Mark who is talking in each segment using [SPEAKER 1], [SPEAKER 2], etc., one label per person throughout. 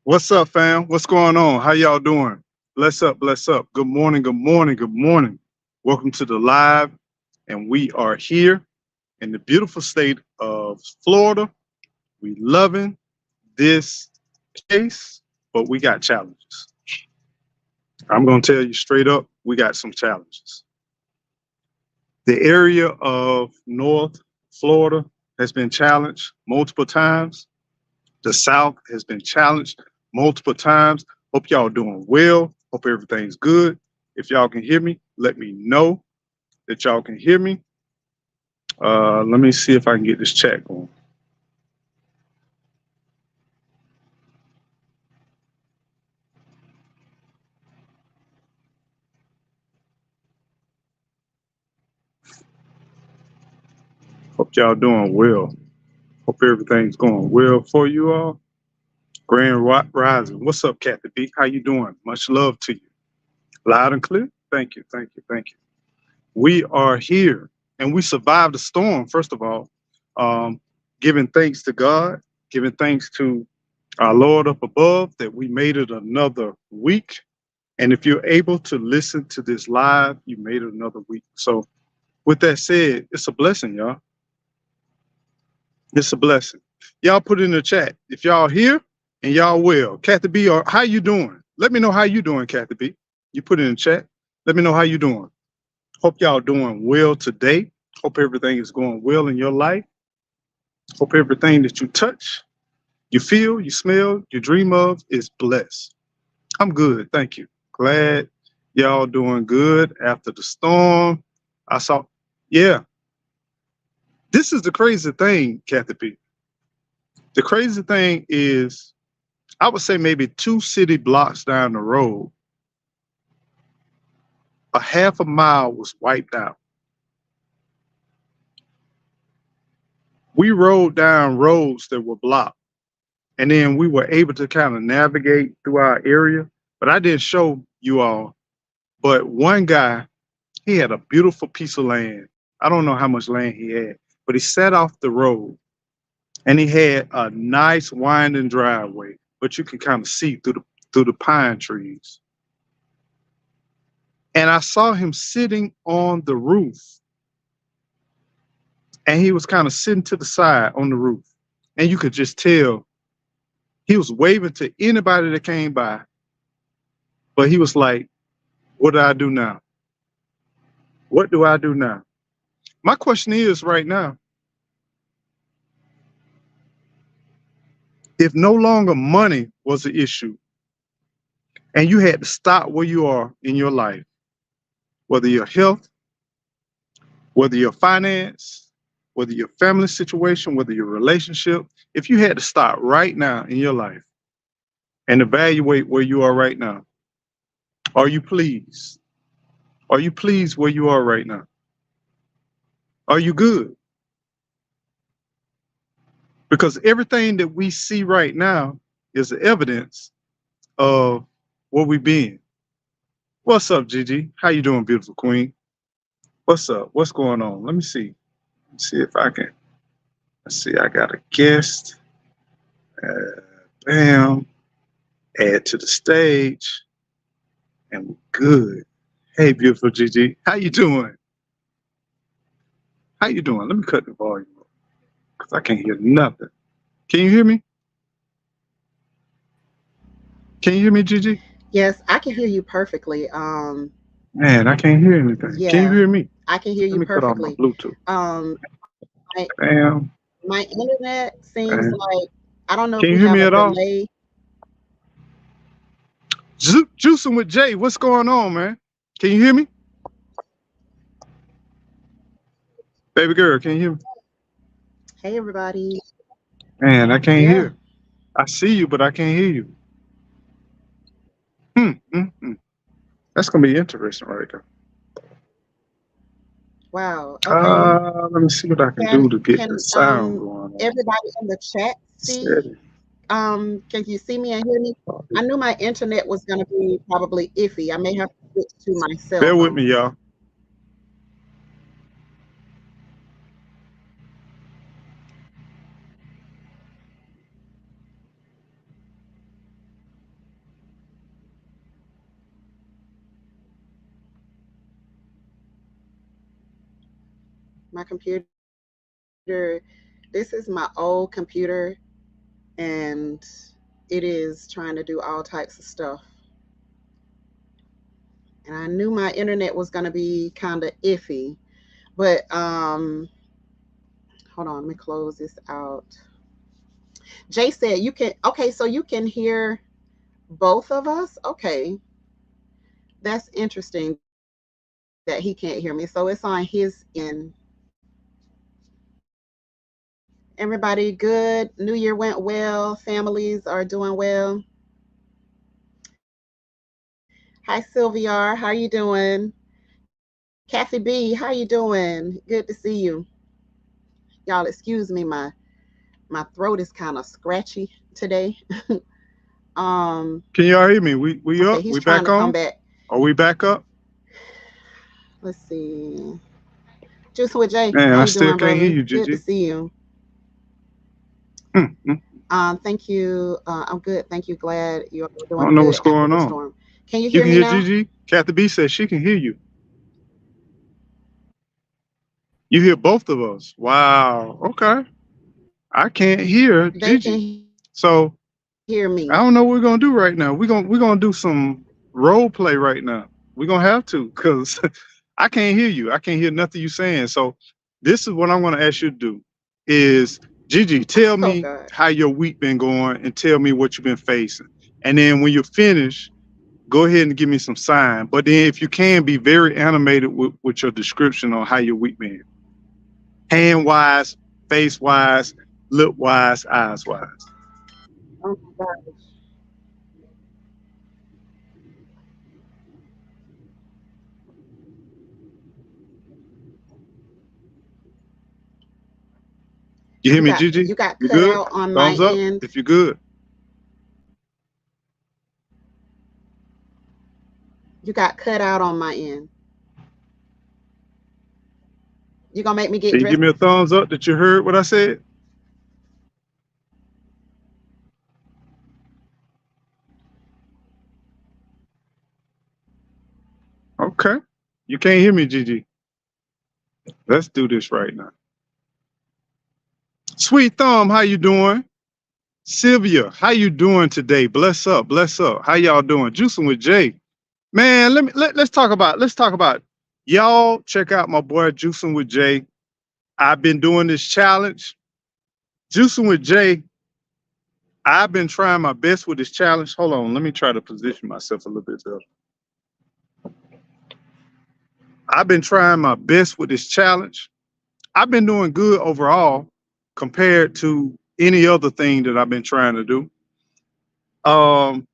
[SPEAKER 1] What's up, fam? What's going on? How y'all doing? Bless up, bless up. Good morning, good morning, good morning. Welcome to the live, and we are here in the beautiful state of Florida. We loving this case, but we got challenges. I'm gonna tell you straight up, we got some challenges. The area of North Florida has been challenged multiple times. The South has been challenged multiple times. Hope y'all doing well. Hope everything's good. If y'all can hear me, let me know that y'all can hear me. Let me see if I can get this chat going. Hope y'all doing well. Hope everything's going well for you all. Grand Rising. What's up, Kathy B? How you doing? Much love to you. Loud and clear. Thank you. Thank you. Thank you. We are here and we survived the storm, first of all. Um, Giving thanks to God, giving thanks to our Lord up above that we made it another week. And if you're able to listen to this live, you made it another week. So, with that said, it's a blessing, y'all. It's a blessing. Y'all put it in the chat if y'all here and y'all well. Kathy B, or how you doing? Let me know how you doing, Kathy B. You put it in the chat. Let me know how you doing. Hope y'all doing well today. Hope everything is going well in your life. Hope everything that you touch, you feel, you smell, you dream of is blessed. I'm good, thank you. Glad y'all doing good after the storm. I saw, yeah. This is the crazy thing, Kathy P. The crazy thing is, I would say maybe 2 city blocks down the road, a half a mile was wiped out. We rode down roads that were blocked, and then we were able to kind of navigate through our area. But I didn't show you all. But one guy, he had a beautiful piece of land. I don't know how much land he had, but he sat off the road and he had a nice winding driveway, but you can kind of see through the pine trees. And I saw him sitting on the roof, and he was kind of sitting to the side on the roof. And you could just tell he was waving to anybody that came by, but he was like, what do I do now? What do I do now? My question is right now, if no longer money was an issue and you had to stop where you are in your life, whether your health, whether your finance, whether your family situation, whether your relationship, if you had to stop right now in your life and evaluate where you are right now, are you pleased? Are you pleased where you are right now? Are you good? Because everything that we see right now is evidence of where we've been. What's up, Gigi? How you doing, beautiful queen? What's up? What's going on? Let me see. Let's see if I can. Let's see. I got a guest. Bam. Add to the stage, and we're good. Hey, beautiful Gigi. How you doing? How you doing? Let me cut the volume up because I can't hear nothing. Can you hear me? Can you hear me, Gigi?
[SPEAKER 2] Yes, I can hear you perfectly.
[SPEAKER 1] Man, I can't hear anything. Can you
[SPEAKER 2] Yeah,
[SPEAKER 1] hear me?
[SPEAKER 2] I can hear
[SPEAKER 1] Let
[SPEAKER 2] you
[SPEAKER 1] me cut off my
[SPEAKER 2] perfectly.
[SPEAKER 1] Bluetooth.
[SPEAKER 2] Um, my
[SPEAKER 1] Bam.
[SPEAKER 2] my internet seems
[SPEAKER 1] Bam.
[SPEAKER 2] like I don't know if
[SPEAKER 1] Can you
[SPEAKER 2] we
[SPEAKER 1] hear
[SPEAKER 2] have
[SPEAKER 1] me
[SPEAKER 2] a
[SPEAKER 1] at all?
[SPEAKER 2] delay.
[SPEAKER 1] Juicing with Jay. What's going on, man? Can you hear me? Baby girl, can you hear me?
[SPEAKER 2] Hey, everybody.
[SPEAKER 1] Man, I can't
[SPEAKER 2] Yeah.
[SPEAKER 1] hear. I see you, but I can't hear you. Hmm. That's gonna be interesting right there.
[SPEAKER 2] Wow. Okay.
[SPEAKER 1] Let me see what I can
[SPEAKER 2] Can
[SPEAKER 1] do to get the
[SPEAKER 2] can
[SPEAKER 1] sound going on.
[SPEAKER 2] everybody in the chat see?
[SPEAKER 1] Steady.
[SPEAKER 2] Can you see me and hear me? I knew my internet was going to be probably iffy. I may have to switch to my cell
[SPEAKER 1] Bear with
[SPEAKER 2] phone.
[SPEAKER 1] me, y'all.
[SPEAKER 2] My computer, this is my old computer, and it is trying to do all types of stuff. And I knew my internet was going to be kind of iffy, but hold on, let me close this out. Jay said you can. Okay, so you can hear both of us. Okay, that's interesting that he can't hear me. So it's on his end. Everybody good. New Year went well. Families are doing well. Hi Sylvia, how you doing? Kathy B, how you doing? Good to see you. Y'all excuse me, my throat is kind of scratchy today. um
[SPEAKER 1] Can y'all hear me? We
[SPEAKER 2] okay,
[SPEAKER 1] up?
[SPEAKER 2] he's
[SPEAKER 1] We
[SPEAKER 2] trying
[SPEAKER 1] back
[SPEAKER 2] to come
[SPEAKER 1] on?
[SPEAKER 2] back.
[SPEAKER 1] Are we back up?
[SPEAKER 2] Let's see. Juice with Jay,
[SPEAKER 1] Man,
[SPEAKER 2] how
[SPEAKER 1] I
[SPEAKER 2] you
[SPEAKER 1] still
[SPEAKER 2] doing,
[SPEAKER 1] can't hear
[SPEAKER 2] brother?
[SPEAKER 1] you,
[SPEAKER 2] Good to
[SPEAKER 1] Gigi.
[SPEAKER 2] see you.
[SPEAKER 1] Hmm, hmm.
[SPEAKER 2] Thank you. I'm good. Thank you. Glad you're
[SPEAKER 1] I
[SPEAKER 2] doing
[SPEAKER 1] don't know
[SPEAKER 2] good
[SPEAKER 1] what's
[SPEAKER 2] after
[SPEAKER 1] going
[SPEAKER 2] the
[SPEAKER 1] on.
[SPEAKER 2] storm. Can you
[SPEAKER 1] You
[SPEAKER 2] hear
[SPEAKER 1] can
[SPEAKER 2] me
[SPEAKER 1] hear
[SPEAKER 2] now?
[SPEAKER 1] Gigi? Kathy B says she can hear you. You hear both of us. Wow. Okay. I can't hear
[SPEAKER 2] They
[SPEAKER 1] Gigi.
[SPEAKER 2] can hear me.
[SPEAKER 1] So I don't know what we're gonna do right now. We're gonna do some role play right now. We're gonna have to, because I can't hear you. I can't hear nothing you saying. So this is what I'm gonna ask you to do is, Gigi, tell
[SPEAKER 2] Oh
[SPEAKER 1] me
[SPEAKER 2] God.
[SPEAKER 1] how your week been going and tell me what you've been facing. And then when you're finished, go ahead and give me some sign. But then if you can, be very animated with your description on how your week been. Hand wise, face wise, lip wise, eyes wise.
[SPEAKER 2] Oh my God.
[SPEAKER 1] You hear
[SPEAKER 2] You
[SPEAKER 1] me,
[SPEAKER 2] got
[SPEAKER 1] Gigi?
[SPEAKER 2] you got
[SPEAKER 1] You
[SPEAKER 2] cut
[SPEAKER 1] good?
[SPEAKER 2] out on my
[SPEAKER 1] Thumbs up
[SPEAKER 2] end.
[SPEAKER 1] if you're good.
[SPEAKER 2] You got cut out on my end. You gonna make me
[SPEAKER 1] Can
[SPEAKER 2] get
[SPEAKER 1] you give
[SPEAKER 2] dressed?
[SPEAKER 1] me a thumbs up that you heard what I said? Okay. You can't hear me, Gigi. Let's do this right now. Sweet Thumb, how you doing? Sylvia, how you doing today? Bless up, bless up. How y'all doing? Juicing with Jay. Man, let's talk about y'all check out my boy Juicing with Jay. I've been doing this challenge. Juicing with Jay, I've been trying my best with this challenge. Hold on, let me try to position myself a little bit better. I've been trying my best with this challenge. I've been doing good overall compared to any other thing that I've been trying to do. Um,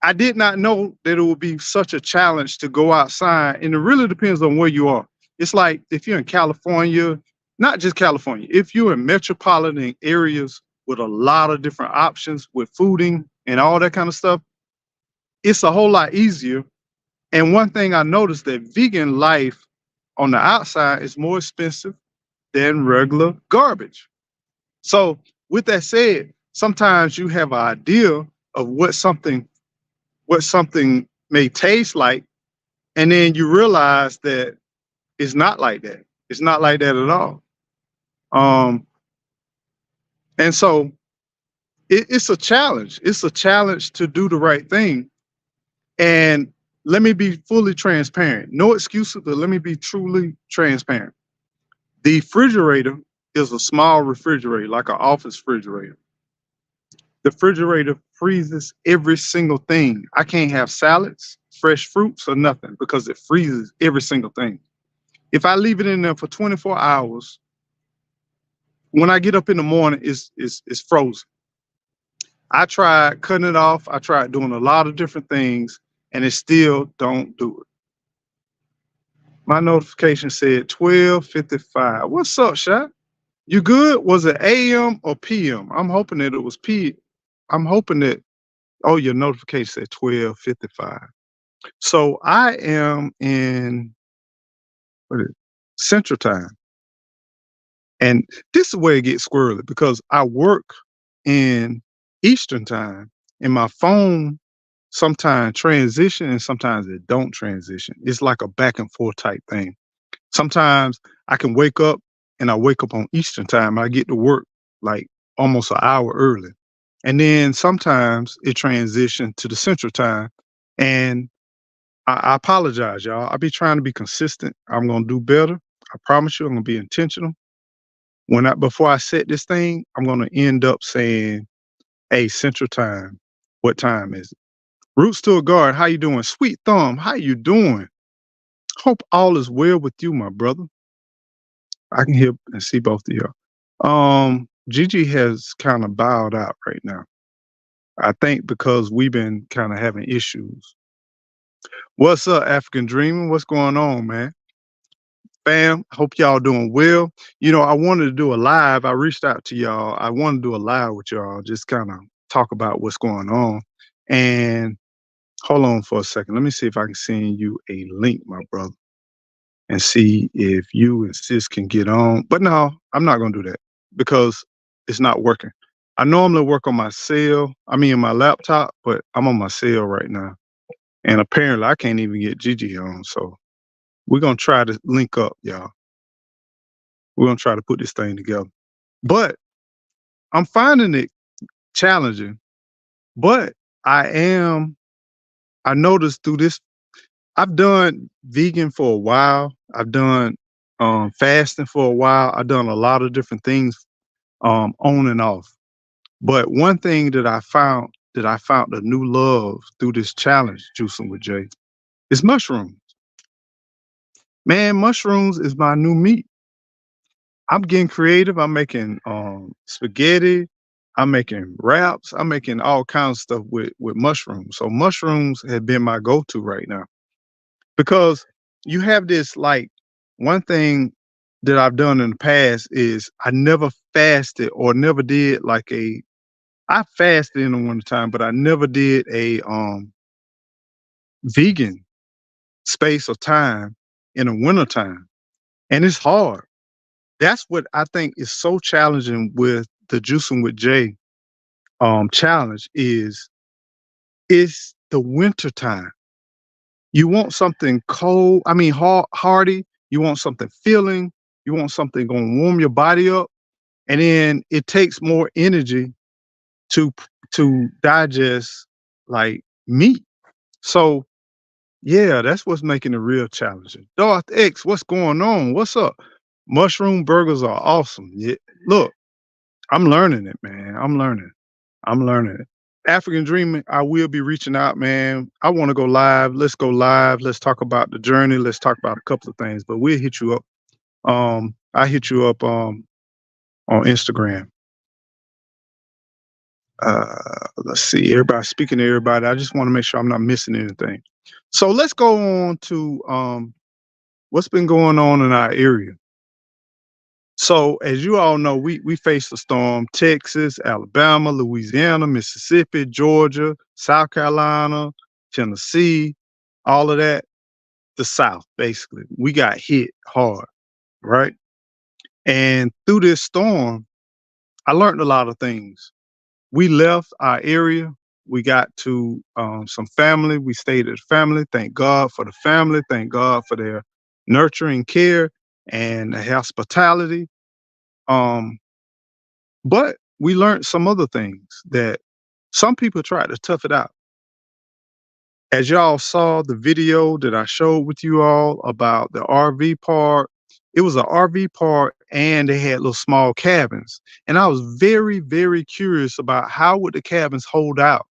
[SPEAKER 1] I did not know that it would be such a challenge to go outside, and it really depends on where you are. It's like if you're in California, not just California, if you're in metropolitan areas with a lot of different options with fooding and all that kind of stuff, it's a whole lot easier. And one thing I noticed that vegan life on the outside is more expensive than regular garbage. So, with that said, sometimes you have an idea of what something may taste like, and then you realize that it's not like that. It's not like that at all. Um, and so it's a challenge. It's a challenge to do the right thing. And let me be fully transparent. No excuses, but let me be truly transparent. The refrigerator is a small refrigerator, like an office refrigerator. The refrigerator freezes every single thing. I can't have salads, fresh fruits, or nothing because it freezes every single thing. If I leave it in there for 24 hours, when I get up in the morning, it's frozen. I tried cutting it off. I tried doing a lot of different things, and it still don't do it. My notification said 12:55. What's up, Shot? You good? Was it AM or PM? I'm hoping that it was P. I'm hoping that. Oh, your notification said 12:55. So I am in what is it, Central Time, and this is where it gets squirrely because I work in Eastern Time, and my phone sometimes transition and sometimes it don't transition. It's like a back and forth type thing. Sometimes I can wake up and I wake up on Eastern time. I get to work like almost an hour early. And then sometimes it transitions to the Central time. And I apologize, y'all. I be trying to be consistent. I'm gonna do better. I promise you, I'm gonna be intentional. Before I set this thing, I'm gonna end up saying, "Hey, Central Time, what time is it?" Roots to a guard, how you doing? Sweet Thumb, how you doing? Hope all is well with you, my brother. I can hear and see both of you. Gigi has kind of bowed out right now. I think because we've been kind of having issues. What's up, African Dreaming? What's going on, man? Fam, hope y'all doing well. I wanted to do a live. I reached out to y'all. I wanted to do a live with y'all, just kind of talk about what's going on. And hold on for a second. Let me see if I can send you a link, my brother, and see if you and sis can get on. But no, I'm not gonna do that because it's not working. I normally work on my cell, my laptop, but I'm on my cell right now. And apparently I can't even get Gigi on. So we're gonna try to link up, y'all. We're gonna try to put this thing together. But I'm finding it challenging. But I am I noticed through this, I've done vegan for a while. I've done fasting for a while. I've done a lot of different things on and off. But one thing that I found a new love through this challenge, juicing with Jay, is mushrooms. Man, mushrooms is my new meat. I'm getting creative. I'm making spaghetti. I'm making wraps. I'm making all kinds of stuff with mushrooms. So mushrooms have been my go-to right now because you have this like one thing that I've done in the past is I never fasted or never did like I fasted in the wintertime, but I never did a vegan space of time in the wintertime. And it's hard. That's what I think is so challenging with the Juicing with Jay challenge is it's the winter time. You want something cold, hearty, you want something filling, you want something going to warm your body up, and then it takes more energy to to digest like meat. So yeah, that's what's making it real challenging. Darth X, what's going on? What's up? Mushroom burgers are awesome. Yeah, look, I'm learning it, man. I'm learning. I'm learning it. African Dreaming, I will be reaching out, man. I want to go live. Let's go live. Let's talk about the journey. Let's talk about a couple of things, but we'll hit you up. I hit you up on Instagram. Let's see. Everybody speaking to everybody. I just want to make sure I'm not missing anything. So let's go on to what's been going on in our area. So as you all know, we faced a storm. Texas, Alabama, Louisiana, Mississippi, Georgia, South Carolina, Tennessee, all of that, the South, basically. We got hit hard, right? And through this storm, I learned a lot of things. We left our area. We got to some family. We stayed at family. Thank God for the family. Thank God for their nurturing care and hospitality. Um, But we learned some other things that some people tried to tough it out. As y'all saw the video that I showed with you all about the RV park, it was an RV park and they had little small cabins. And I was very, very curious about how would the cabins hold out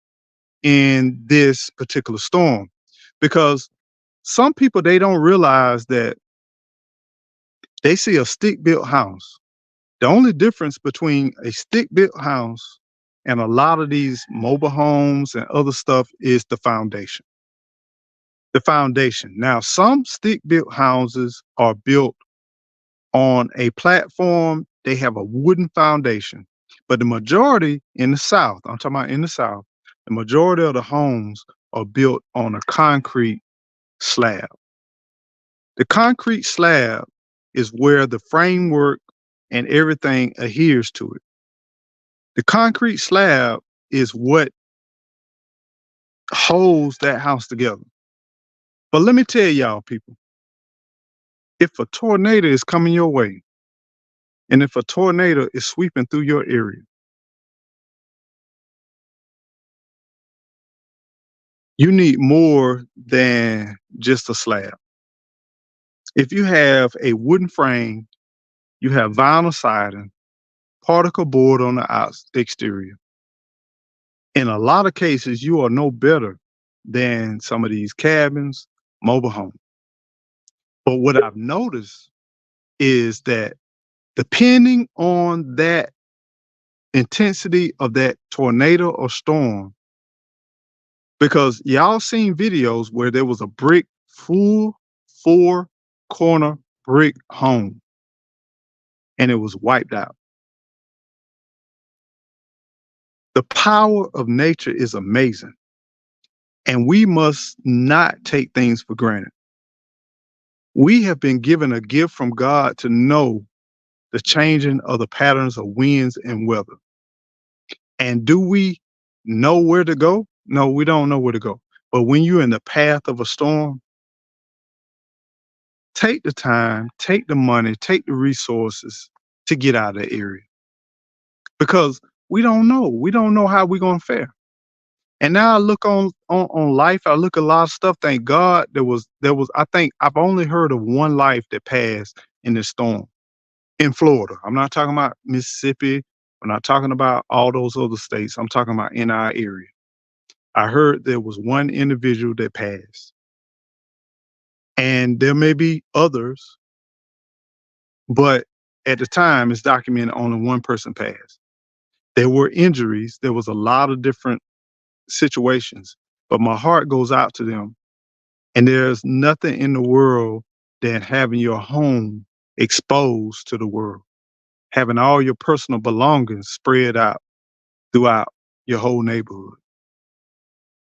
[SPEAKER 1] in this particular storm. Because some people they don't realize that they see a stick built house. The only difference between a stick built house and a lot of these mobile homes and other stuff is the foundation. The foundation. Now, some stick built houses are built on a platform, they have a wooden foundation. But the majority in the South, I'm talking about in the South, the majority of the homes are built on a concrete slab. The concrete slab is where the framework and everything adheres to it. The concrete slab is what holds that house together. But let me tell y'all, people, If a tornado is coming your way, and if a tornado is sweeping through your area, you need more than just a slab. If you have a wooden frame, you have vinyl siding, particle board on the exterior. In a lot of cases, you are no better than some of these cabins, mobile homes. But what I've noticed is that depending on that intensity of that tornado or storm, because y'all seen videos where there was a brick, full four corner brick home and it was wiped out. The power of nature is amazing, and we must not take things for granted. We have been given a gift from God to know the changing of the patterns of winds and weather. And do we know where to go? No, we don't know where to go. But when you're in the path of a storm, take the time, take the money, take the resources to get out of the area because we don't know. We don't know how we're going to fare. And now I look on life. I look at a lot of stuff. Thank God there was. I think I've only heard of one life that passed in this storm in Florida. I'm not talking about Mississippi. I'm not talking about all those other states. I'm talking about in our area. I heard there was one individual that passed, and there may be others, but at the time, it's documented only one person passed. There were injuries. There was a lot of different situations, but my heart goes out to them. And there's nothing in the world than having your home exposed to the world, having all your personal belongings spread out throughout your whole neighborhood,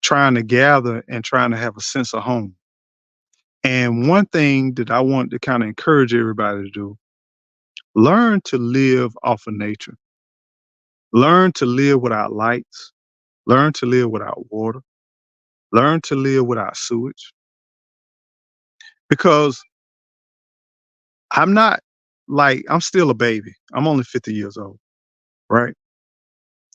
[SPEAKER 1] trying to gather and trying to have a sense of home. And one thing that I want to kind of encourage everybody to do, learn to live off of nature. Learn to live without lights. Learn to live without water. Learn to live without sewage. Because I'm not I'm still a baby. I'm only 50 years old, right?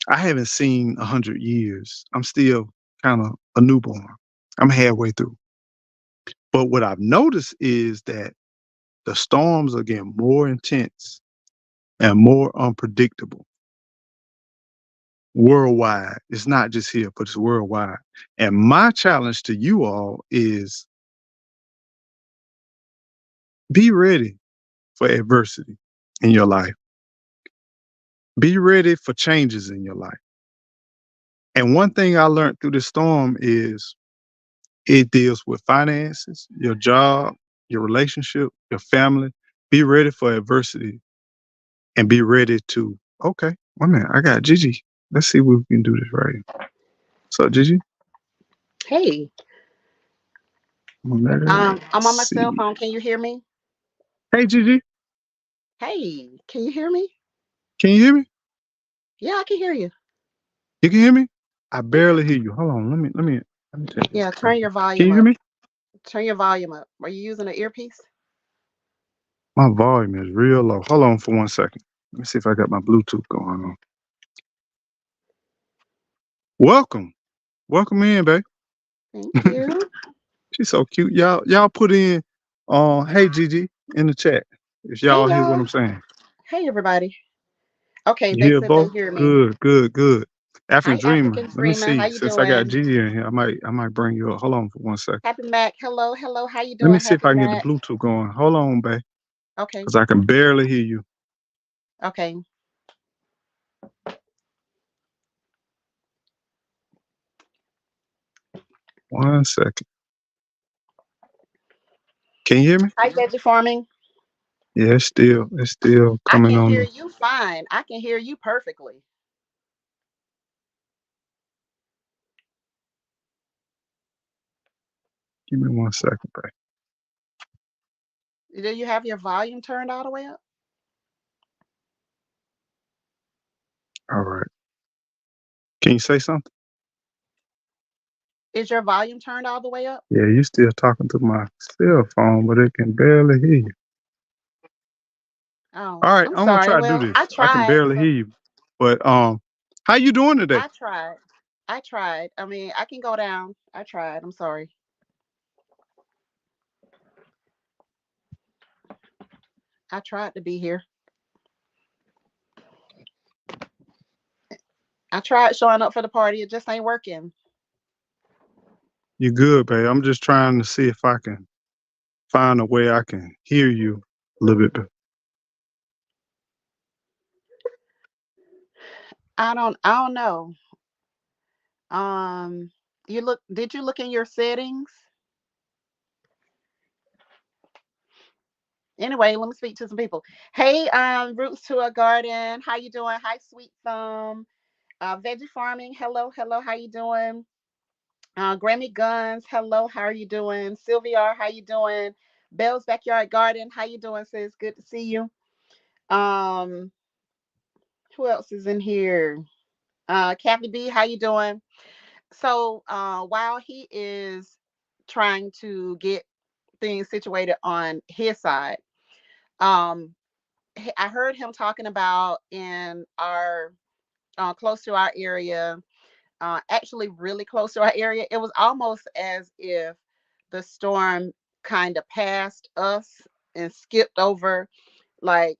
[SPEAKER 1] I haven't seen 100 years. I'm still kind of a newborn. I'm halfway through. But what I've noticed is that the storms are getting more intense and more unpredictable worldwide. It's not just here, but it's worldwide. And my challenge to you all is be ready for adversity in your life. Be ready for changes in your life. And one thing I learned through this storm is it deals with finances, your job, your relationship, your family. Be ready for adversity and be ready to, okay, wait a minute, I got Gigi. Let's see if we can do this right. So, Gigi,
[SPEAKER 2] Hey,
[SPEAKER 1] let us
[SPEAKER 2] I'm on my cell
[SPEAKER 1] see.
[SPEAKER 2] phone. Can you hear me?
[SPEAKER 1] Hey, Gigi,
[SPEAKER 2] Hey, can you hear me?
[SPEAKER 1] can you hear me?
[SPEAKER 2] Yeah, I can hear you.
[SPEAKER 1] You can hear me? I
[SPEAKER 2] Yeah,
[SPEAKER 1] barely hear you. Hold on, let me take this
[SPEAKER 2] yeah.
[SPEAKER 1] closer.
[SPEAKER 2] Turn your
[SPEAKER 1] Can
[SPEAKER 2] volume
[SPEAKER 1] you hear
[SPEAKER 2] up.
[SPEAKER 1] me?
[SPEAKER 2] Turn your volume up. Are you using an earpiece?
[SPEAKER 1] My volume is real low. Hold on for 1 second. Let me see if I got my Bluetooth going on. Welcome. Welcome in, babe.
[SPEAKER 2] Thank you.
[SPEAKER 1] She's so cute. Y'all put in hey Gigi in the chat if
[SPEAKER 2] Hey,
[SPEAKER 1] y'all hear what
[SPEAKER 2] y'all.
[SPEAKER 1] I'm saying.
[SPEAKER 2] Hey, everybody. Okay,
[SPEAKER 1] You
[SPEAKER 2] they
[SPEAKER 1] hear
[SPEAKER 2] said they
[SPEAKER 1] both?
[SPEAKER 2] hear me.
[SPEAKER 1] Good, good, good. African
[SPEAKER 2] Hi,
[SPEAKER 1] Dreamer.
[SPEAKER 2] African
[SPEAKER 1] Let me
[SPEAKER 2] Dreamer. How
[SPEAKER 1] see.
[SPEAKER 2] you
[SPEAKER 1] Since I got
[SPEAKER 2] doing?
[SPEAKER 1] Gigi in here, I might bring you up. Hold on for 1 second.
[SPEAKER 2] Happy Mac. Hello, hello. How you
[SPEAKER 1] Let me
[SPEAKER 2] doing,
[SPEAKER 1] see if
[SPEAKER 2] Happy
[SPEAKER 1] I can get the
[SPEAKER 2] Mac?
[SPEAKER 1] Bluetooth going. Hold on, babe.
[SPEAKER 2] Okay,
[SPEAKER 1] Because I can barely hear you.
[SPEAKER 2] okay.
[SPEAKER 1] 1 second. Can you hear me?
[SPEAKER 2] Hi, Veggie Farming.
[SPEAKER 1] Yeah, it's still
[SPEAKER 2] I
[SPEAKER 1] coming
[SPEAKER 2] can
[SPEAKER 1] on
[SPEAKER 2] hear
[SPEAKER 1] the
[SPEAKER 2] you fine. I can hear you perfectly.
[SPEAKER 1] give me 1 second, babe.
[SPEAKER 2] Do you have your volume turned all the way up?
[SPEAKER 1] All right. Can you say something?
[SPEAKER 2] Is your volume turned all the way up?
[SPEAKER 1] Yeah, you still talking to my cell phone, but it can barely hear you.
[SPEAKER 2] Oh,
[SPEAKER 1] All right,
[SPEAKER 2] I'm
[SPEAKER 1] I'm gonna
[SPEAKER 2] sorry.
[SPEAKER 1] try to do
[SPEAKER 2] Well, I
[SPEAKER 1] this. I can
[SPEAKER 2] tried.
[SPEAKER 1] barely
[SPEAKER 2] So
[SPEAKER 1] hear you, but how you doing today?
[SPEAKER 2] I tried. I tried. I mean, I can go down. I tried. I'm sorry. I tried to be here. I tried showing up for the party. It just ain't working.
[SPEAKER 1] You good, babe? I'm just trying to see if I can find a way I can hear you a little bit better.
[SPEAKER 2] I don't know. Um did you look in your settings? Anyway, let me speak to some people. Hey, Roots to a Garden. How you doing? Hi, Sweet Thumb. Veggie Farming. Hello, hello. How you doing? Grammy Guns. Hello, how are you doing? Sylvia, how you doing? Bell's Backyard Garden. How you doing, sis? Good to see you. Um, who else is in here? Kathy B, how you doing? So, while he is trying to get things situated on his side, um, I heard him talking about in our close to our area, actually really close to our area. It was almost as if the storm kind of passed us and skipped over, like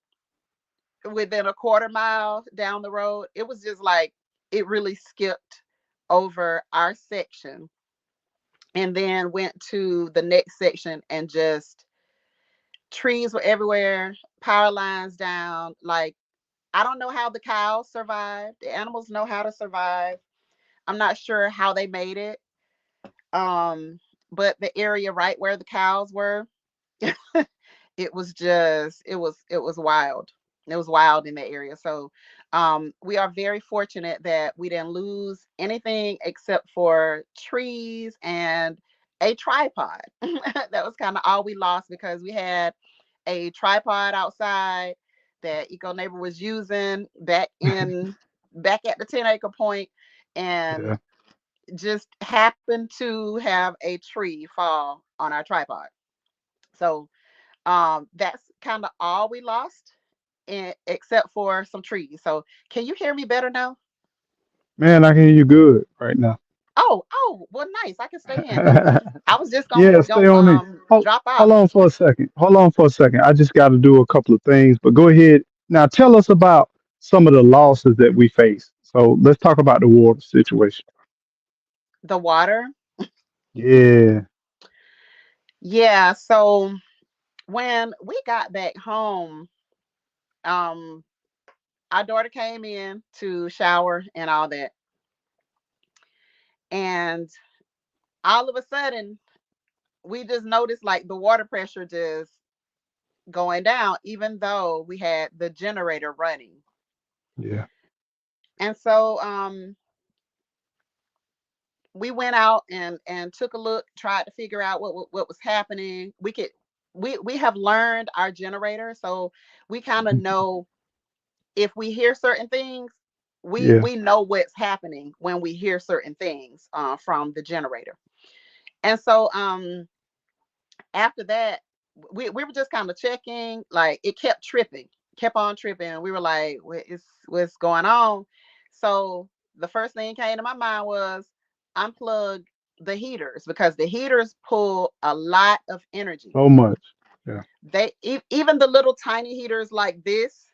[SPEAKER 2] within a quarter mile down the road. It was just like it really skipped over our section and then went to the next section, and just trees were everywhere, power lines down. Like, I don't know how the cows survived. The animals know how to survive. I'm not sure how they made it. Um, but the area right where the cows were, it was just it was wild. It was wild in that area. So we are very fortunate that we didn't lose anything except for trees and a tripod. That was kind of all we lost, because we had a tripod outside that Eco Neighbor was using back at the 10-acre point, and
[SPEAKER 1] Yeah,
[SPEAKER 2] just happened to have a tree fall on our tripod. So that's kind of all we lost, except for some trees. So can you hear me better now?
[SPEAKER 1] man, I can hear you good right now.
[SPEAKER 2] Oh, well, nice. I can stay in. I was just gonna
[SPEAKER 1] Yeah, stay on in.
[SPEAKER 2] drop
[SPEAKER 1] Hold
[SPEAKER 2] off.
[SPEAKER 1] on for a second. Hold on for a second. I just got to do a couple of things, but go ahead. Now tell us about some of the losses that we face. So let's talk about the water situation.
[SPEAKER 2] The water.
[SPEAKER 1] Yeah,
[SPEAKER 2] Yeah. So when we got back home, um, our daughter came in to shower and all that, and all of a sudden we just noticed like the water pressure just going down, even though we had the generator running.
[SPEAKER 1] yeah.
[SPEAKER 2] And so we went out and took a look, tried to figure out what was happening. We have learned our generator, so we kind of know if we hear certain things,
[SPEAKER 1] Yeah.
[SPEAKER 2] we know what's happening when we hear certain things from the generator. And so after that, we were just kind of checking, like it kept tripping, kept on tripping. We were like, what's going on? So the first thing came to my mind was unplug the heaters, because the heaters pull a lot of energy.
[SPEAKER 1] So much. Yeah.
[SPEAKER 2] Even the little tiny heaters like this,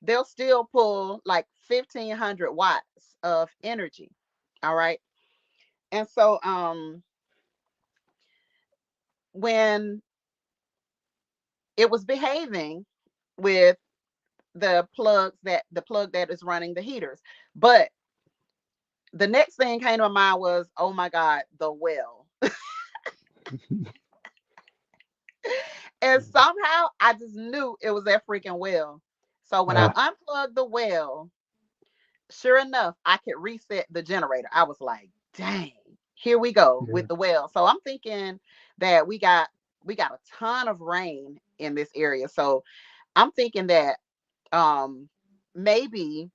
[SPEAKER 2] they'll still pull like 1,500 watts of energy. All right. And so when it was behaving with the plug that is running the heaters. But the next thing came to my mind was, oh my God, the well. And somehow I just knew it was that freaking well. So when I
[SPEAKER 1] Uh,
[SPEAKER 2] unplugged the well, sure enough, I could reset the generator. I was like, dang, here we go
[SPEAKER 1] yeah.
[SPEAKER 2] with the well. So I'm thinking that we got a ton of rain in this area. So I'm thinking that maybe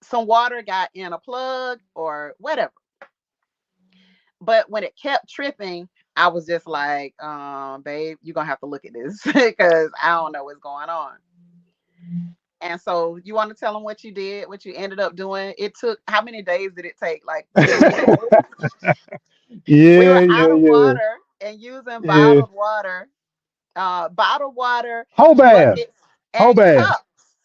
[SPEAKER 2] some water got in a plug or whatever. But when it kept tripping, I was just like, babe, you're gonna have to look at this because I don't know what's going on. And so you want to tell them what you did, what you ended up doing? It took how many days did it take? Like 3 days? We
[SPEAKER 3] Yeah,
[SPEAKER 2] were
[SPEAKER 3] yeah,
[SPEAKER 2] out of
[SPEAKER 3] yeah,
[SPEAKER 2] water and using
[SPEAKER 3] yeah.
[SPEAKER 2] bottled water,
[SPEAKER 3] Whole bath,
[SPEAKER 2] buckets,
[SPEAKER 3] whole
[SPEAKER 2] and
[SPEAKER 3] bath.
[SPEAKER 2] cups.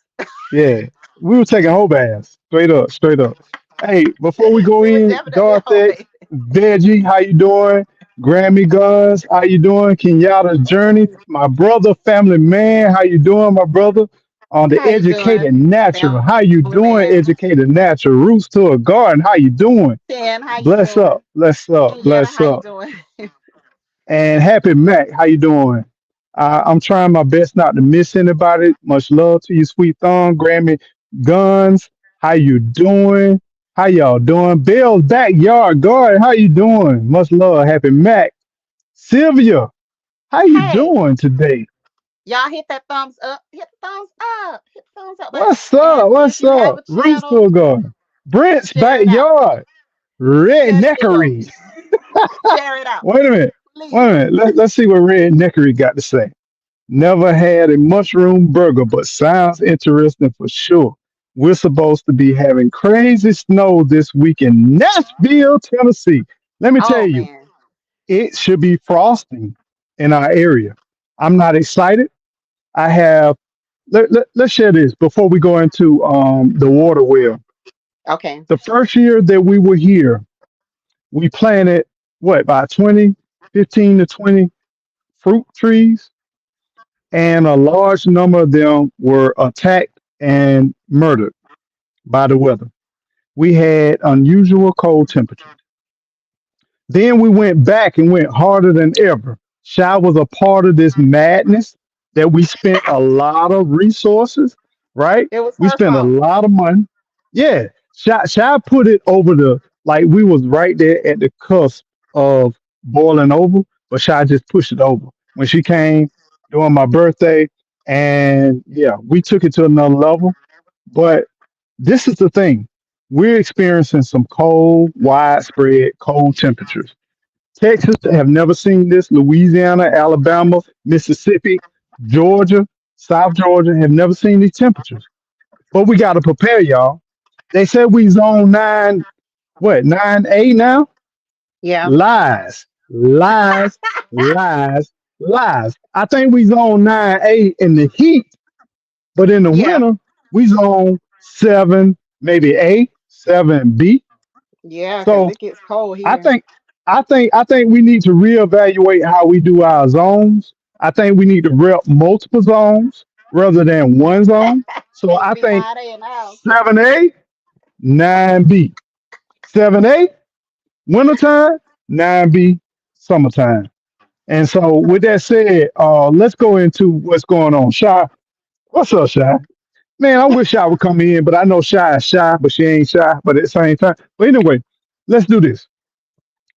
[SPEAKER 3] Yeah, we were taking whole baths, straight up, straight up. Hey, before we go
[SPEAKER 2] We were
[SPEAKER 3] in,
[SPEAKER 2] definitely home
[SPEAKER 3] Garth,
[SPEAKER 2] base.
[SPEAKER 3] Veggie, how you doing? Grammy Guns, how you doing? Kenyatta Journey, my brother, family man, how you doing, my brother? On the
[SPEAKER 2] How you doing,
[SPEAKER 3] educated natural,
[SPEAKER 2] family
[SPEAKER 3] how you doing?
[SPEAKER 2] man?
[SPEAKER 3] Educated natural, roots to a garden, how you doing?
[SPEAKER 2] Ken, how you
[SPEAKER 3] Bless
[SPEAKER 2] doing?
[SPEAKER 3] up, bless up,
[SPEAKER 2] Kenyatta,
[SPEAKER 3] bless
[SPEAKER 2] how you
[SPEAKER 3] up.
[SPEAKER 2] doing?
[SPEAKER 3] And Happy Mac, how you doing? I'm trying my best not to miss anybody. Much love to you, sweet thumb, Grammy Guns. How you doing? How y'all doing? Bill's backyard garden. How you doing? Much love, Happy Mac. Sylvia, how you
[SPEAKER 2] Hey,
[SPEAKER 3] doing today?
[SPEAKER 2] y'all hit that thumbs up. Hit the thumbs up. Hit the thumbs up button.
[SPEAKER 3] What's up?
[SPEAKER 2] And if
[SPEAKER 3] What's
[SPEAKER 2] you have
[SPEAKER 3] up?
[SPEAKER 2] a
[SPEAKER 3] Roots
[SPEAKER 2] channel,
[SPEAKER 3] to a garden. Brent's
[SPEAKER 2] share it out.
[SPEAKER 3] backyard.
[SPEAKER 2] Share the video.
[SPEAKER 3] Redneckery.
[SPEAKER 2] Share it out.
[SPEAKER 3] Wait a minute. Wait a
[SPEAKER 2] Please.
[SPEAKER 3] minute. Let's see what Redneckery got to say. Never had a mushroom burger, but sounds interesting for sure. We're supposed to be having crazy snow this week in Nashville, Tennessee. Let me tell
[SPEAKER 2] Oh
[SPEAKER 3] you,
[SPEAKER 2] man.
[SPEAKER 3] it should be frosting in our area. I'm not excited. I have, let's share this before we go into the water well.
[SPEAKER 2] Okay.
[SPEAKER 3] The first year that we were here, we planted what, about 20, 15 to 20 fruit trees, and a large number of them were attacked and murdered by the weather. We had unusual cold temperatures. Then we went back and went harder than ever. Shy was a part of this madness that we spent a lot of resources, right?
[SPEAKER 2] It was
[SPEAKER 3] We
[SPEAKER 2] her
[SPEAKER 3] spent a
[SPEAKER 2] fault.
[SPEAKER 3] lot of money. Yeah. Shy put it over the, like we was right there at the cusp of boiling over, but Shy just pushed it over. When she came during my birthday, and yeah, we took it to another level. But this is the thing. We're experiencing some cold, widespread cold temperatures. Texas have never seen this. Louisiana, Alabama, Mississippi, Georgia, South Georgia have never seen these temperatures. But we got to prepare, y'all. They said we zone nine, what, 9A now?
[SPEAKER 2] Yeah.
[SPEAKER 3] Lies, lies, lies, lies. I think we zone 9A in the heat, but in the
[SPEAKER 2] Yeah.
[SPEAKER 3] winter, we zone 7, maybe A, 7B.
[SPEAKER 2] Yeah, because
[SPEAKER 3] So
[SPEAKER 2] it gets cold
[SPEAKER 3] I
[SPEAKER 2] here.
[SPEAKER 3] think I think we need to reevaluate how we do our zones. I think we need to rep multiple zones rather than one zone. So
[SPEAKER 2] Can't
[SPEAKER 3] I
[SPEAKER 2] be
[SPEAKER 3] think
[SPEAKER 2] 9A in the house.
[SPEAKER 3] 7A, 9B. 7A, wintertime, 9B, summertime. And so with that said, let's go into what's going on. Shy, what's up, Shy? Man, I wish Shy would come in, but I know Shy is shy, but she ain't shy. But at the same time, but anyway, let's do this.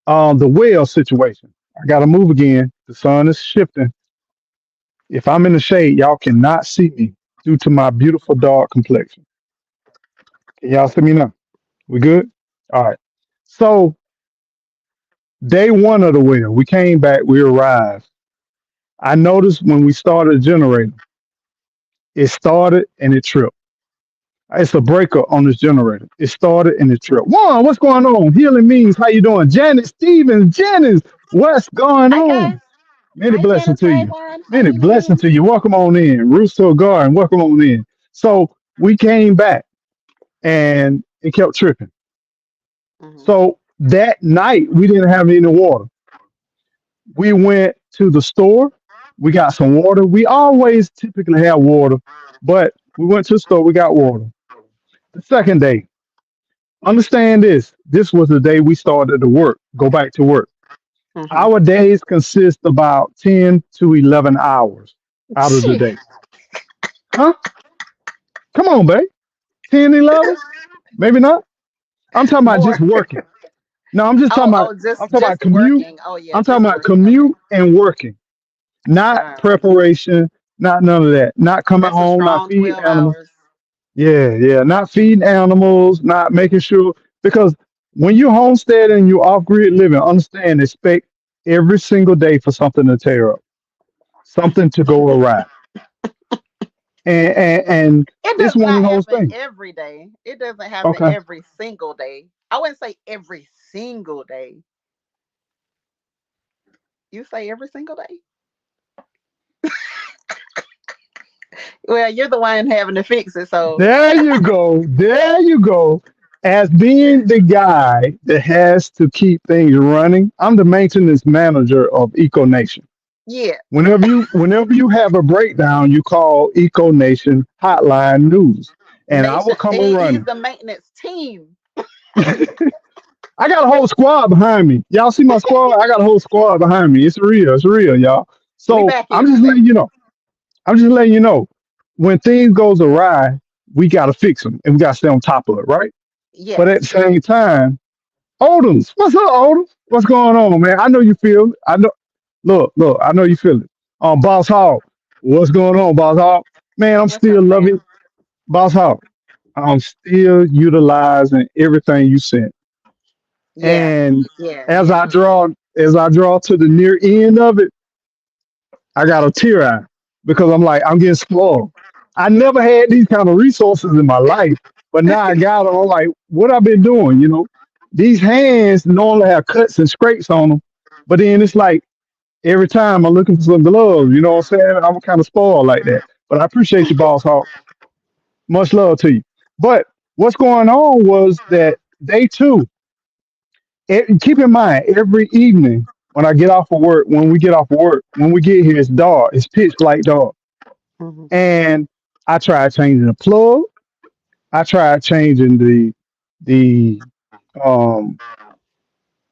[SPEAKER 3] The whale situation. I gotta move again. The sun is shifting. If I'm in the shade, y'all cannot see me due to my beautiful dark complexion. Can y'all see me now? We good? All right. So day one of the whale, we came back, we arrived. I noticed when we started the generator, it started and it tripped. It's a breaker on this generator. It started and it tripped. Juan, what's going on? Healing means how you doing? Janet Stevens, Janice, what's going
[SPEAKER 2] Hi guys.
[SPEAKER 3] on? Many
[SPEAKER 2] Hi
[SPEAKER 3] blessings
[SPEAKER 2] Janice.
[SPEAKER 3] to
[SPEAKER 2] Hi
[SPEAKER 3] you.
[SPEAKER 2] Juan. Hi
[SPEAKER 3] Many blessings
[SPEAKER 2] Eileen.
[SPEAKER 3] to you. Welcome on in. Rooster Garden, welcome on in. So we came back and it kept tripping.
[SPEAKER 2] Hmm.
[SPEAKER 3] So that night we didn't have any water. We went to the store. We got some water. We always typically have water, but we went to the store. We got water. The second day, understand this. This was the day we started to work, go back to work.
[SPEAKER 2] Hmm.
[SPEAKER 3] Our days consist about 10 to 11 hours out of the day. Huh? Come on, babe. 10, 11? Maybe not. I'm talking about
[SPEAKER 2] More.
[SPEAKER 3] just working. No, I'm just talking
[SPEAKER 2] Oh,
[SPEAKER 3] about,
[SPEAKER 2] oh,
[SPEAKER 3] I'm talking about
[SPEAKER 2] just
[SPEAKER 3] commute.
[SPEAKER 2] working. Oh yeah,
[SPEAKER 3] I'm talking
[SPEAKER 2] just
[SPEAKER 3] about
[SPEAKER 2] working. Okay.
[SPEAKER 3] commute and working, not
[SPEAKER 2] All right.
[SPEAKER 3] preparation, not none of that. Not coming
[SPEAKER 2] That's a
[SPEAKER 3] home, not
[SPEAKER 2] strong
[SPEAKER 3] feeding
[SPEAKER 2] 12
[SPEAKER 3] animals.
[SPEAKER 2] hours.
[SPEAKER 3] Yeah, yeah, not feeding animals, not making sure because When you homestead and you off grid living, understand, expect every single day for something to tear up, something to go awry. And
[SPEAKER 2] It
[SPEAKER 3] it's
[SPEAKER 2] does
[SPEAKER 3] one of
[SPEAKER 2] not
[SPEAKER 3] those
[SPEAKER 2] happen
[SPEAKER 3] things.
[SPEAKER 2] every day. It doesn't happen
[SPEAKER 3] Okay.
[SPEAKER 2] every single day. I wouldn't say every single day. You say every single day? Well, you're the one having to fix it, so
[SPEAKER 3] There you go. There you go. As being the guy that has to keep things running, I'm the maintenance manager of Eco Nation.
[SPEAKER 2] yeah.
[SPEAKER 3] Whenever you have a breakdown, you call Eco Nation Hotline News, and I will
[SPEAKER 2] Nation.
[SPEAKER 3] come
[SPEAKER 2] He's
[SPEAKER 3] running.
[SPEAKER 2] the maintenance team.
[SPEAKER 3] I got a whole squad behind me. Y'all see my squad? I got a whole squad behind me. It's real. It's real, y'all.
[SPEAKER 2] We
[SPEAKER 3] So
[SPEAKER 2] back
[SPEAKER 3] I'm
[SPEAKER 2] here. We
[SPEAKER 3] just
[SPEAKER 2] back
[SPEAKER 3] letting you
[SPEAKER 2] here.
[SPEAKER 3] know. I'm just letting you know. When things goes awry, we gotta fix them and we gotta stay on top of it, right? But at the
[SPEAKER 2] Yes.
[SPEAKER 3] same time, Odoms, what's up, Odoms? What's going on, man? I know you feel it. I know. Look, I know you feel it. Boss Hog, what's going on, Boss Hog? Man, I'm
[SPEAKER 2] What's
[SPEAKER 3] still
[SPEAKER 2] up,
[SPEAKER 3] loving
[SPEAKER 2] Sam?
[SPEAKER 3] Boss Hog. I'm still utilizing everything you sent.
[SPEAKER 2] Yeah.
[SPEAKER 3] And
[SPEAKER 2] Yeah.
[SPEAKER 3] as
[SPEAKER 2] Yeah.
[SPEAKER 3] I draw, as I draw to the near end of it, I got a tear eye because I'm like, I'm getting spoiled. I never had these kind of resources in my life, but now I got them. I'm like, what I've been doing, These hands normally have cuts and scrapes on them, but then it's like every time I'm looking for some gloves, you know what I'm saying? I'm kind of spoiled like that. But I appreciate you, Boss Hawk. Much love to you. But what's going on was that day two, keep in mind, every evening when I get off of work, when we get off of work, when we get here, it's dark. It's pitch black dark.
[SPEAKER 2] Mhm.
[SPEAKER 3] And I tried changing the plug. I tried changing the um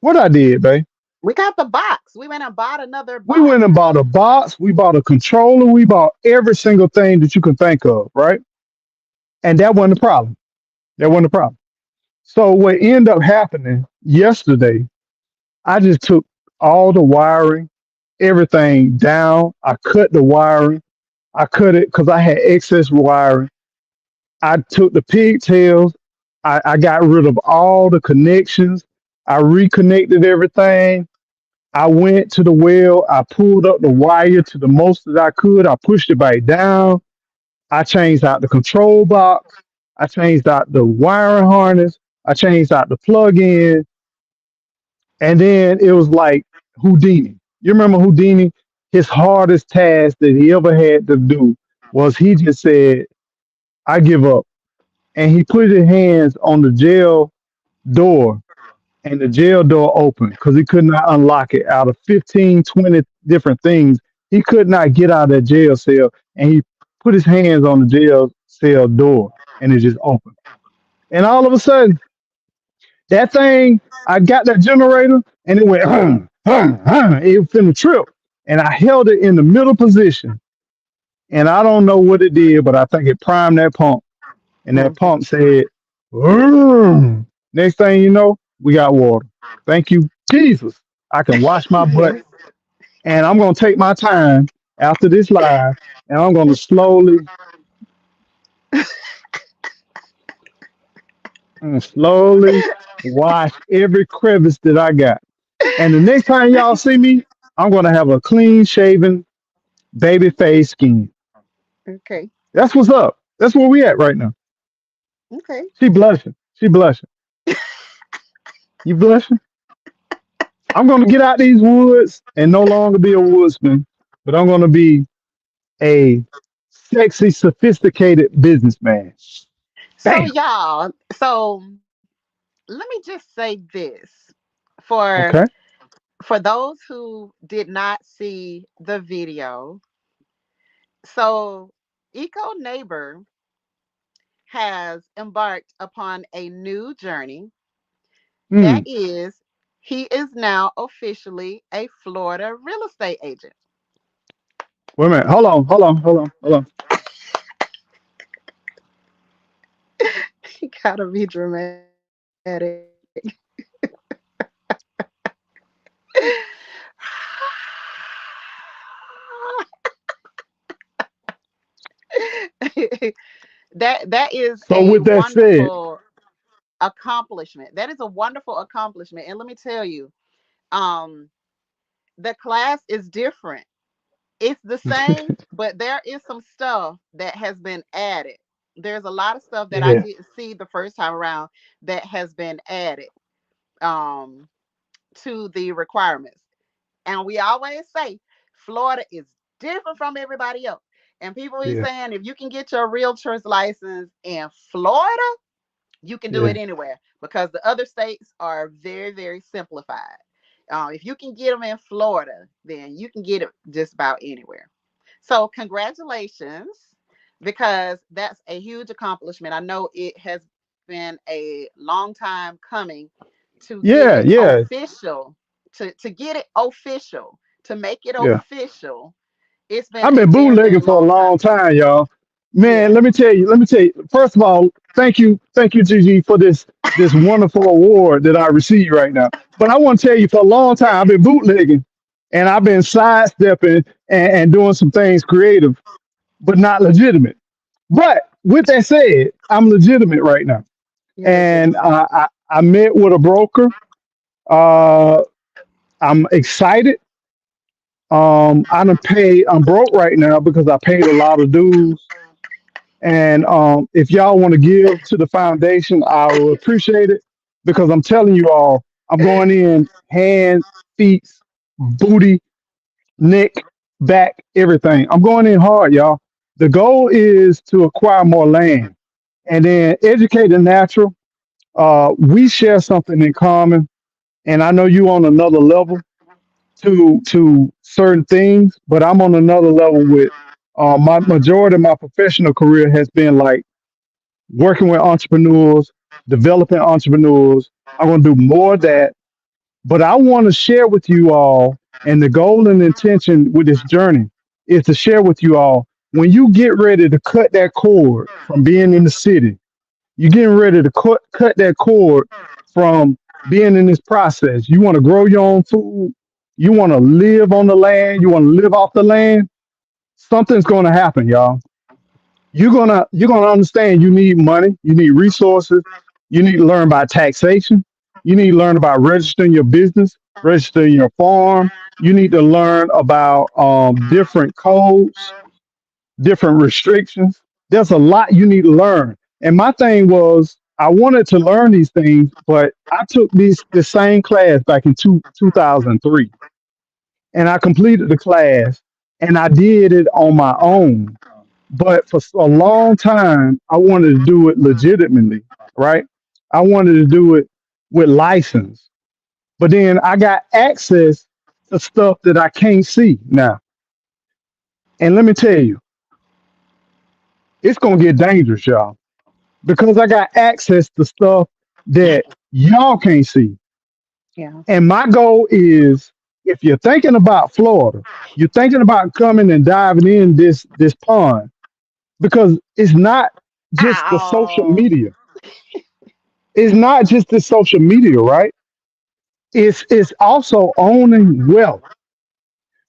[SPEAKER 3] what I did, babe.
[SPEAKER 2] We got the box. We went and bought another
[SPEAKER 3] We went
[SPEAKER 2] box.
[SPEAKER 3] and bought a box, we bought a controller, we bought every single thing that you can think of, right? And that wasn't the problem. That wasn't the problem. So what ended up happening yesterday, I just took all the wiring, everything down. I cut the wiring. I cut it because I had excess wiring. I took the pigtails. I got rid of all the connections. I reconnected everything. I went to the well. I pulled up the wire to the most that I could. I pushed it back down. I changed out the control box. I changed out the wiring harness. I changed out the plug-in. And then it was like Houdini. You remember Houdini? His hardest task that he ever had to do was he just said, I give up. And he put his hands on the jail door and the jail door opened because he could not unlock it. Out of 15, 20 different things, he could not get out of that jail cell. And he put his hands on the jail cell door and it just opened. And all of a sudden, that thing, I got that generator and it went, it finna trip. And I held it in the middle position. And I don't know what it did, but I think it primed that pump. And that
[SPEAKER 2] Mhm.
[SPEAKER 3] pump said, "Vroom." Next thing you know, we got water. Thank you, Jesus. I can wash my butt.
[SPEAKER 2] Yes.
[SPEAKER 3] And I'm going to take my time after this live and I'm going to slowly wash every crevice that I got. And the next time y'all see me, I'm going to have a clean shaven baby face skin.
[SPEAKER 2] Okay.
[SPEAKER 3] That's what's up. That's where we at right now.
[SPEAKER 2] Okay.
[SPEAKER 3] She blushing. She blushing. You blushing? I'm going to get out these woods and no longer be a woodsman, but I'm going to be a sexy, sophisticated businessman.
[SPEAKER 2] So
[SPEAKER 3] Bam.
[SPEAKER 2] y'all, so let me just say this for
[SPEAKER 3] Okay.
[SPEAKER 2] for those who did not see the video. So Eco Neighbor has embarked upon a new journey. That
[SPEAKER 3] Hmm.
[SPEAKER 2] is, he is now officially a Florida real estate agent.
[SPEAKER 3] Wait a minute. Hold on.
[SPEAKER 2] He gotta be dramatic. that is
[SPEAKER 3] So
[SPEAKER 2] a
[SPEAKER 3] with that said,
[SPEAKER 2] wonderful. accomplishment. That is a wonderful accomplishment. And let me tell you, um, the class is different. It's the same, but there is some stuff that has been added. There's a lot of stuff that I
[SPEAKER 3] Yeah,
[SPEAKER 2] didn't see the first time around that has been added um, to the requirements. And we always say Florida is different from everybody else. And people be
[SPEAKER 3] yeah,
[SPEAKER 2] saying if you can get your realtor's license in Florida, you can do
[SPEAKER 3] yeah.
[SPEAKER 2] it anywhere because the other states are very, very simplified. If you can get them in Florida, then you can get it just about anywhere. So, congratulations, because that's a huge accomplishment. I know it has been a long time coming to get it
[SPEAKER 3] Yeah, yeah,
[SPEAKER 2] official, to get it official, to make it
[SPEAKER 3] yeah.
[SPEAKER 2] official. It's been
[SPEAKER 3] I've
[SPEAKER 2] a
[SPEAKER 3] been
[SPEAKER 2] very,
[SPEAKER 3] bootlegging
[SPEAKER 2] very
[SPEAKER 3] for a
[SPEAKER 2] long time
[SPEAKER 3] long
[SPEAKER 2] coming.
[SPEAKER 3] time, y'all. Man,
[SPEAKER 2] Yeah.
[SPEAKER 3] let me tell you. First of all, thank you, Gigi, for this wonderful award that I receive right now. But I want to tell you, for a long time, I've been bootlegging, and I've been sidestepping and doing some things creative, but not legitimate. But with that said, I'm legitimate right now,
[SPEAKER 2] You're
[SPEAKER 3] and
[SPEAKER 2] legitimate.
[SPEAKER 3] I met with a broker. Uh, I'm excited. I done paid. I'm broke right now because I paid a lot of dues. And if y'all want to give to the foundation, I will appreciate it because I'm telling you all, I'm going in hands, feet, booty, neck, back, everything. I'm going in hard, y'all. The goal is to acquire more land and then educate the natural. We share something in common, and I know you on another level to certain things, but I'm on another level with my majority of my professional career has been like working with entrepreneurs, developing entrepreneurs. I'm going to do more of that, but I want to share with you all, and the goal and intention with this journey is to share with you all when you get ready to cut that cord from being in the city, you're getting ready to cut that cord from being in this process. You want to grow your own food. You want to live on the land. You want to live off the land. Something's going to happen, y'all. You're gonna understand. You need money. You need resources. You need to learn about taxation. You need to learn about registering your business, registering your farm. You need to learn about different codes, different restrictions. There's a lot you need to learn. And my thing was, I wanted to learn these things, but I took this same class back in 2003, and I completed the class, and I did it on my own. But for a long time, I wanted to do it legitimately, right? I wanted to do it with license. But then I got access to stuff that I can't see now. And let me tell you, it's going to get dangerous, y'all, because I got access to stuff that y'all can't see.
[SPEAKER 2] Yeah.
[SPEAKER 3] And my goal is, if you're thinking about Florida, you're thinking about coming and diving in this pond, because it's not just the social
[SPEAKER 2] Ow.
[SPEAKER 3] media. It's not just the social media, right? It's also owning wealth.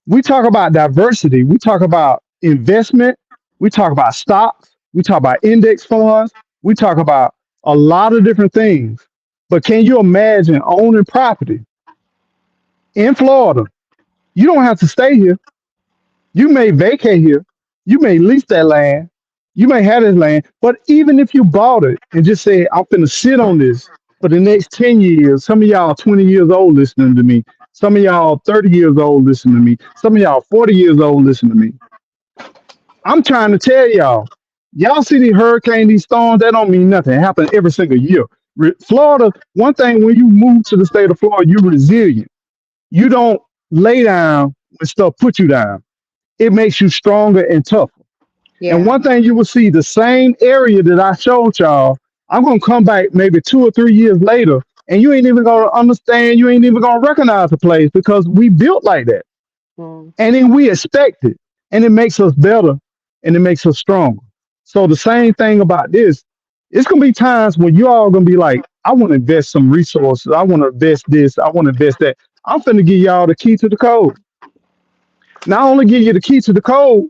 [SPEAKER 3] We talk about diversity. We talk about investment. We talk about stocks. We talk about index funds. We talk about a lot of different things. But can you imagine owning property in Florida? You don't have to stay here. You may vacate here. You may lease that land. You may have this land. But even if you bought it and just say, I'm going to sit on this for the next 10 years, some of y'all 20 years old listening to me. Some of y'all 30 years old listening to me. Some of y'all 40 years old listening to me. I'm trying to tell y'all, y'all see these hurricanes, these storms, that don't mean nothing. It happens every single year. Florida, one thing, when you move to the state of Florida, you're resilient. You don't lay down when stuff put you down. It makes you stronger and tougher. And
[SPEAKER 2] Yeah.
[SPEAKER 3] one thing you will see, the same area that I showed y'all, I'm gonna come back maybe 2 or 3 years later, and you ain't even gonna understand, you ain't even gonna recognize the place because we built like that.
[SPEAKER 2] Mm.
[SPEAKER 3] And then we expect it. And it makes us better and it makes us stronger. So the same thing about this, it's gonna be times when you all gonna be like, I want to invest some resources, I want to invest this, I want to invest that. I'm finna give y'all the key to the code. Not only give you the key to the code,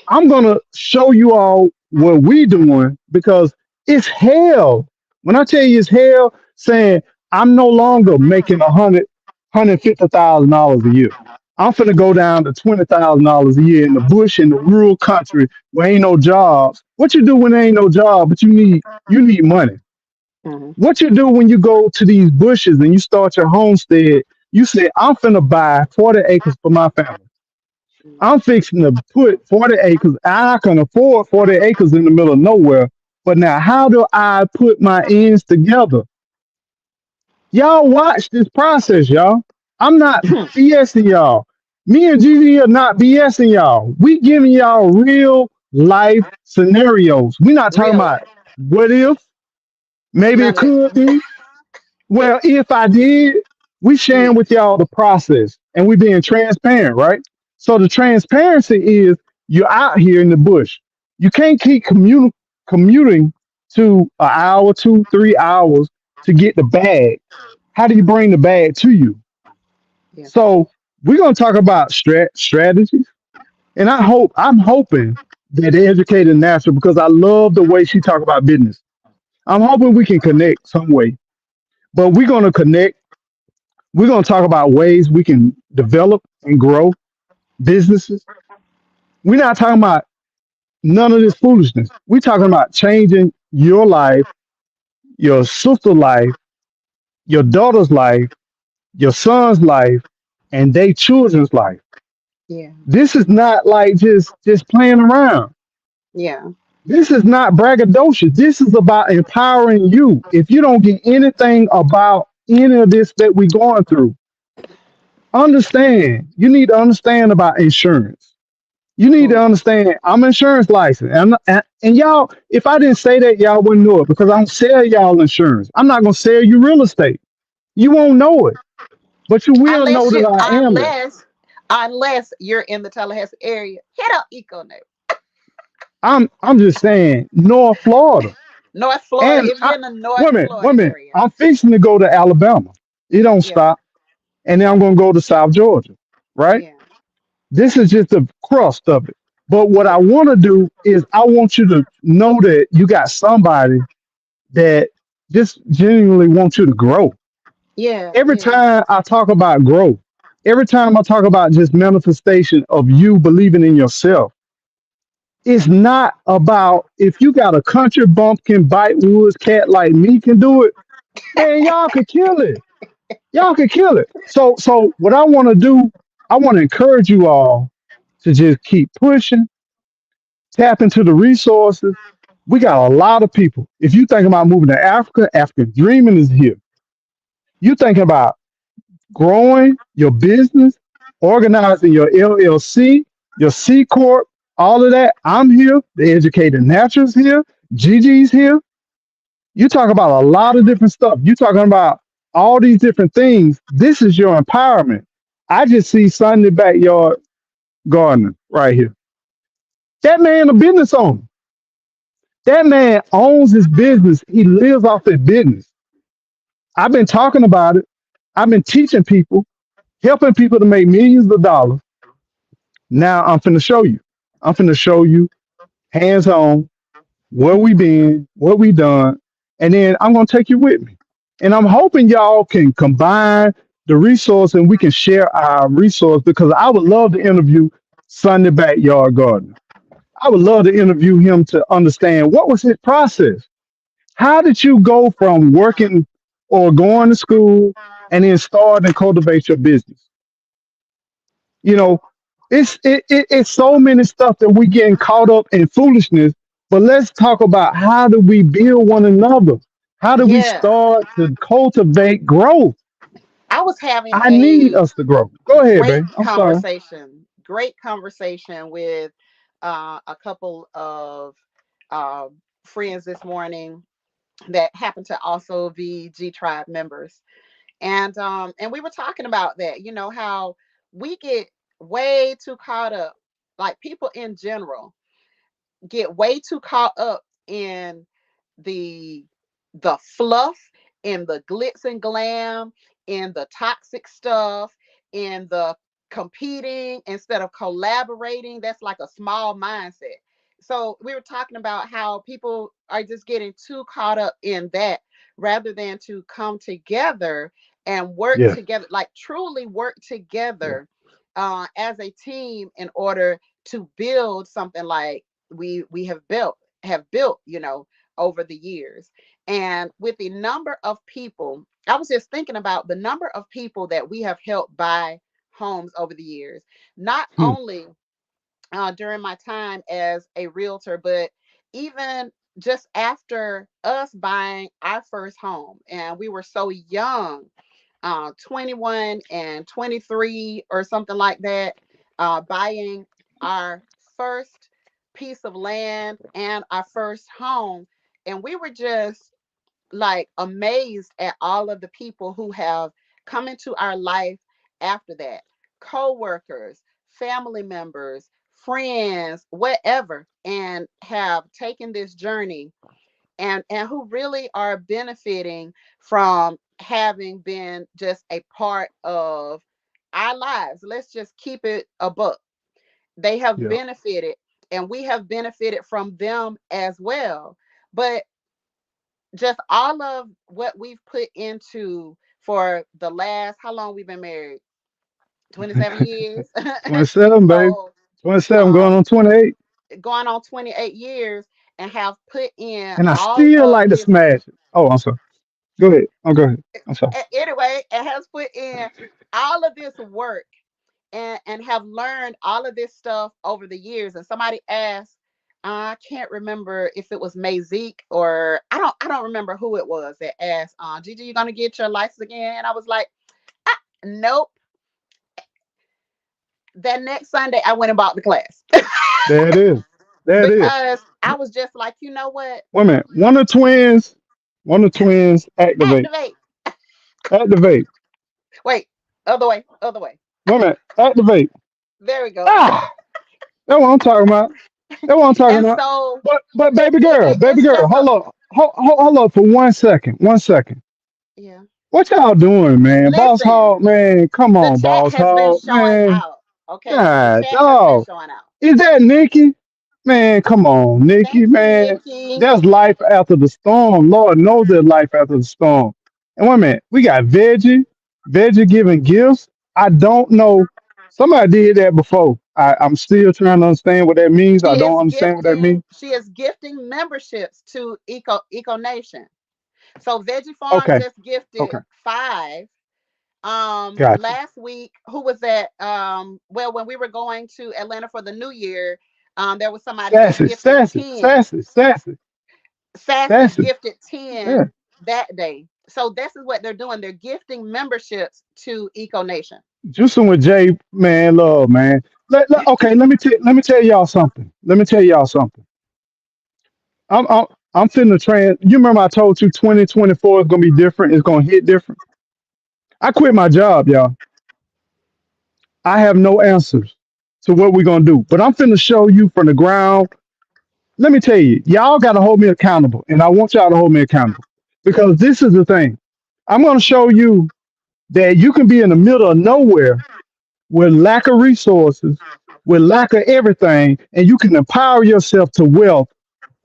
[SPEAKER 3] I'm gonna show you all what we doing because it's hell When I tell you it's hell, saying I'm no longer making $150,000 a year. I'm finna go down to $20,000 a year in the bush in the rural country where ain't no jobs. What you do when there ain't no job, but you need money?
[SPEAKER 2] Hmm.
[SPEAKER 3] What you do when you go to these bushes and you start your homestead? You say, I'm finna buy 40 acres for my family. I'm fixing to put 40 acres. I can afford 40 acres in the middle of nowhere. But now, how do I put my ends together? Y'all watch this process, y'all. I'm not BSing y'all. Me and Gigi are not BSing y'all. We giving y'all real life scenarios. We're not talking
[SPEAKER 2] Really?
[SPEAKER 3] about what if, maybe it
[SPEAKER 2] None of
[SPEAKER 3] could be.
[SPEAKER 2] it.
[SPEAKER 3] Well, if I did, we sharing
[SPEAKER 2] Mm,
[SPEAKER 3] with y'all the process and we being transparent, right? So the transparency is you're out here in the bush. You can't keep commuting to an hour, 2, 3 hours to get the bag. How do you bring the bag to you?
[SPEAKER 2] yeah.
[SPEAKER 3] So we're gonna talk about strategies, and I'm hoping that they educated National because I love the way she talk about business. I'm hoping we can connect some way, but we're gonna connect. We're going to talk about ways we can develop and grow businesses. We're not talking about none of this foolishness. We're talking about changing your life, your sister's life, your daughter's life, your son's life, and their children's life.
[SPEAKER 2] Yeah.
[SPEAKER 3] This is not like just playing around.
[SPEAKER 2] Yeah.
[SPEAKER 3] This is not braggadocious. This is about empowering you. If you don't get anything about any of this that we're going through, understand. You need to understand about insurance. You need to
[SPEAKER 2] Mm.
[SPEAKER 3] understand I'm insurance licensed. And y'all, if I didn't say that, y'all wouldn't know it because I don't sell y'all insurance. I'm not going to sell you real estate. You won't know it, but you will know
[SPEAKER 2] Unless
[SPEAKER 3] that
[SPEAKER 2] you,
[SPEAKER 3] I am it.
[SPEAKER 2] unless you're in the Tallahassee area, hit up EcoNet.
[SPEAKER 3] I'm just saying, North Florida.
[SPEAKER 2] North Florida.
[SPEAKER 3] And
[SPEAKER 2] If you're in the North
[SPEAKER 3] women,
[SPEAKER 2] Florida
[SPEAKER 3] women,
[SPEAKER 2] area,
[SPEAKER 3] I'm fixing to go to Alabama. It don't
[SPEAKER 2] yeah,
[SPEAKER 3] stop. And then I'm going to go to South Georgia, right?
[SPEAKER 2] yeah,
[SPEAKER 3] This is just the crust of it. But what I
[SPEAKER 2] yeah,
[SPEAKER 3] want to do is I want you to know that you got somebody that just genuinely wants you to grow.
[SPEAKER 2] yeah,
[SPEAKER 3] Every
[SPEAKER 2] yeah,
[SPEAKER 3] time I talk about growth, every time I talk about just manifestation of you believing in yourself, it's not about if you got a country bumpkin bite woods cat like me can do it, man, y'all could kill it. Y'all could kill it. So what I want to do, I want to encourage you all to just keep pushing, tap into the resources. We got a lot of people. If you think about moving to Africa, African Dreaming is here. You thinking about growing your business, organizing your LLC, your C Corp, all of that. I'm here. The Educated Naturals here. Gigi's here. You talk about a lot of different stuff. You talking about all these different things. This is your empowerment. I just see Sunday Backyard Gardener right here. That man a business owner. That man owns his business. He lives off his business. I've been talking about it. I've been teaching people, helping people to make millions of dollars. Now I'm finna show you. I'm finna show you hands on where we been, what we done, and then I'm gonna take you with me. And I'm hoping y'all can combine the resource and we can share our resource because I would love to interview Sunday Backyard Gardener. I would love to interview him to understand what was his process. How did you go from working or going to school and then start and cultivate your business? You know, it's so many stuff that we getting caught up in foolishness. But let's talk about how do we build one another? How do we
[SPEAKER 2] yeah.
[SPEAKER 3] start to cultivate growth?
[SPEAKER 2] I was having
[SPEAKER 3] I need
[SPEAKER 2] a
[SPEAKER 3] us to grow. Go ahead,
[SPEAKER 2] great
[SPEAKER 3] babe. I'm sorry.
[SPEAKER 2] conversation with a couple of uh, friends this morning that happen to also be G Tribe members, and we were talking about that. You know how we get way too caught up, like people in general get way too caught up in the fluff, in the glitz and glam, in the toxic stuff, in the competing instead of collaborating. That's like a small mindset. So we were talking about how people are just getting too caught up in that rather than to come together and work
[SPEAKER 3] Yes.
[SPEAKER 2] together, like truly work
[SPEAKER 3] Yeah.
[SPEAKER 2] together as a team in order to build something like we have built, over the years. And with the number of people, I was just thinking about the number of people that we have helped buy homes over the years, not
[SPEAKER 3] Hmm.
[SPEAKER 2] only during my time as a realtor, but even just after us buying our first home. And we were so young, 21 and 23 or something like that, buying our first piece of land and our first home. And we were just like amazed at all of the people who have come into our life after that, co-workers, family members, friends, whatever, and have taken this journey and who really are benefiting from having been just a part of our lives. Let's just keep it a book. They have
[SPEAKER 3] Yeah.
[SPEAKER 2] benefited, and we have benefited from them as well. But just all of what we've put into for the last, how long we've been married? 27 years.
[SPEAKER 3] 27, baby.
[SPEAKER 2] So
[SPEAKER 3] 27 going
[SPEAKER 2] um
[SPEAKER 3] on 28.
[SPEAKER 2] going on 28 years, and have put in
[SPEAKER 3] And I
[SPEAKER 2] all
[SPEAKER 3] still
[SPEAKER 2] of
[SPEAKER 3] like to
[SPEAKER 2] this.
[SPEAKER 3] smash it. Oh, I'm sorry. Go ahead. Oh, go ahead. I'm sorry.
[SPEAKER 2] Anyway, it has put in all of this work, and have learned all of this stuff over the years. And somebody asked, I can't remember if it was Mazik, or I don't remember who it was that asked, Gigi, you gonna get your license again? And I was like, nope. That next Sunday I went and bought the class.
[SPEAKER 3] There it is. There it is.
[SPEAKER 2] Because I was just like, you know what?
[SPEAKER 3] Wait a minute. One of the twins activate.
[SPEAKER 2] Activate.
[SPEAKER 3] Activate.
[SPEAKER 2] Wait, other way, other way.
[SPEAKER 3] Wait a minute. Activate.
[SPEAKER 2] There we go.
[SPEAKER 3] Ah, that's what I'm talking about. That's what I'm talking
[SPEAKER 2] And
[SPEAKER 3] about.
[SPEAKER 2] so
[SPEAKER 3] But baby
[SPEAKER 2] it's
[SPEAKER 3] girl,
[SPEAKER 2] just a,
[SPEAKER 3] hold up for 1 second. 1 second.
[SPEAKER 2] yeah.
[SPEAKER 3] What y'all doing, man? Boss
[SPEAKER 2] Listen,
[SPEAKER 3] Hog, man. Come
[SPEAKER 2] the
[SPEAKER 3] on,
[SPEAKER 2] chat
[SPEAKER 3] Boss
[SPEAKER 2] has been
[SPEAKER 3] Hog,
[SPEAKER 2] showing
[SPEAKER 3] man.
[SPEAKER 2] out. Okay, the
[SPEAKER 3] God,
[SPEAKER 2] chat has been
[SPEAKER 3] dog.
[SPEAKER 2] showing out.
[SPEAKER 3] Is that Nikki? Man, come on, Nikki,
[SPEAKER 2] Thank you,
[SPEAKER 3] man.
[SPEAKER 2] Nikki.
[SPEAKER 3] That's life after the storm. Lord knows there's life after the storm. And wait a minute, we got Veggie giving gifts. I don't know. Somebody did that before. I'm still trying to understand what that means. I don't understand what that means.
[SPEAKER 2] She is gifting memberships to Eco Nation. So Veggie Farm
[SPEAKER 3] Okay,
[SPEAKER 2] just gifted
[SPEAKER 3] okay,
[SPEAKER 2] 5.
[SPEAKER 3] gotcha.
[SPEAKER 2] Last week, who was that? Well, when we were going to Atlanta for the New Year, there was somebody that
[SPEAKER 3] Sassy,
[SPEAKER 2] gifted
[SPEAKER 3] sassy,
[SPEAKER 2] 10.
[SPEAKER 3] sassy, sassy,
[SPEAKER 2] Sassy
[SPEAKER 3] sassy.
[SPEAKER 2] gifted 10
[SPEAKER 3] Yeah.
[SPEAKER 2] that day. So this is what they're doing. They're gifting memberships to Eco Nation.
[SPEAKER 3] Juicing with Jay, man, love, man. Okay, let me tell y'all something. Let me tell y'all something. I'm finna trans. You remember I told you 2024 is gonna be different. It's gonna hit different. I quit my job, y'all. I have no answers to what we're gonna do, but I'm finna show you from the ground. Let me tell you, y'all gotta hold me accountable, and I want y'all to hold me accountable because this is the thing. I'm gonna show you that you can be in the middle of nowhere with lack of resources, with lack of everything, and you can empower yourself to wealth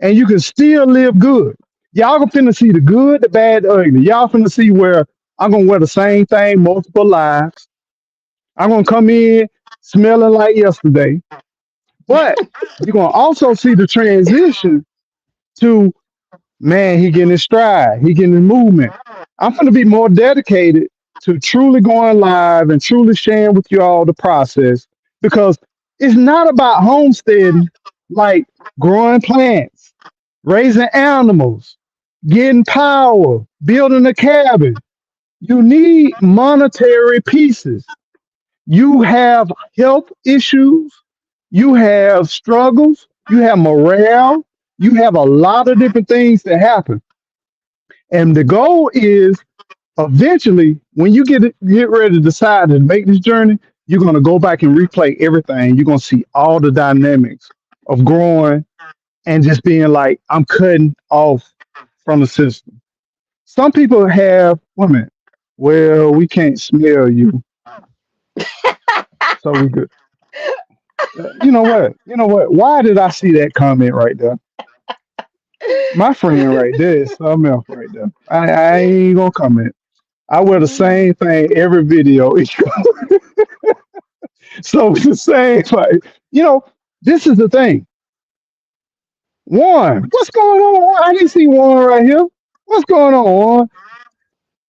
[SPEAKER 3] and you can still live good. Y'all gonna finna see the good, the bad, the ugly. Y'all finna see where I'm gonna wear the same thing multiple lives. I'm gonna come in smelling like yesterday. But you're gonna also see the transition to man, he getting his stride, he getting his movement. I'm gonna be more dedicated to truly going live and truly sharing with you all the process because it's not about homesteading like growing plants, raising animals, getting power, building a cabin. You need monetary pieces. You have health issues, you have struggles, you have morale, you have a lot of different things that happen. And the goal is eventually, when you get ready to decide to make this journey, you're gonna go back and replay everything. You're gonna see all the dynamics of growing and just being like, I'm cutting off from the system. Some people have women. Well, we can't smell you, so we good. You know what? You know what? Why did I see that comment right there? My friend right there is something else right there. I ain't gonna comment. I wear the
[SPEAKER 2] Mhm.
[SPEAKER 3] same thing every video. So it's the same. Like, you know, this is the thing. Warren, what's going on? Warren? I didn't see Warren right here. What's going on, Warren?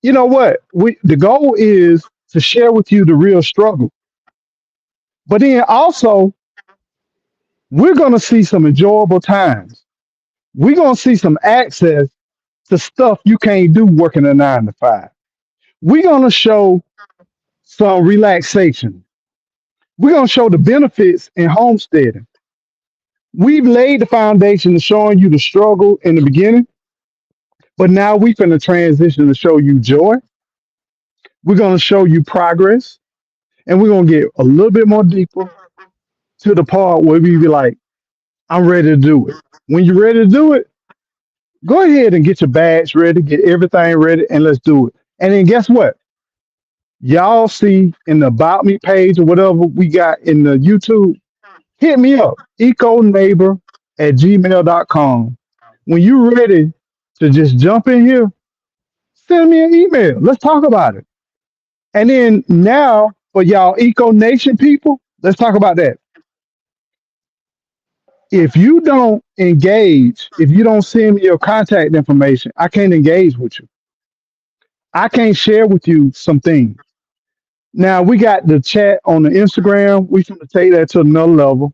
[SPEAKER 3] You know what? The goal is to share with you the real struggle. But then also, we're gonna see some enjoyable times. We're gonna see some access to stuff you can't do working a 9 to 5. We're gonna show some relaxation. We're gonna show the benefits in homesteading. We've laid the foundation of showing you the struggle in the beginning, but now we finna transition to show you joy. We're gonna show you progress, and we're gonna get a little bit more deeper to the part where we be like, I'm ready to do it. When you're ready to do it, go ahead and get your bags ready, get everything ready, and let's do it. And then guess what? Y'all see in the About Me page or whatever we got in the YouTube, hit me up, econeighbor at gmail.com. When you're ready to just jump in here, send me an email. Let's talk about it. And then now, for y'all Eco Nation people, let's talk about that. If you don't engage, if you don't send me your contact information, I can't engage with you. I can't share with you some things. Now we got the chat on the Instagram. We can take that to another level.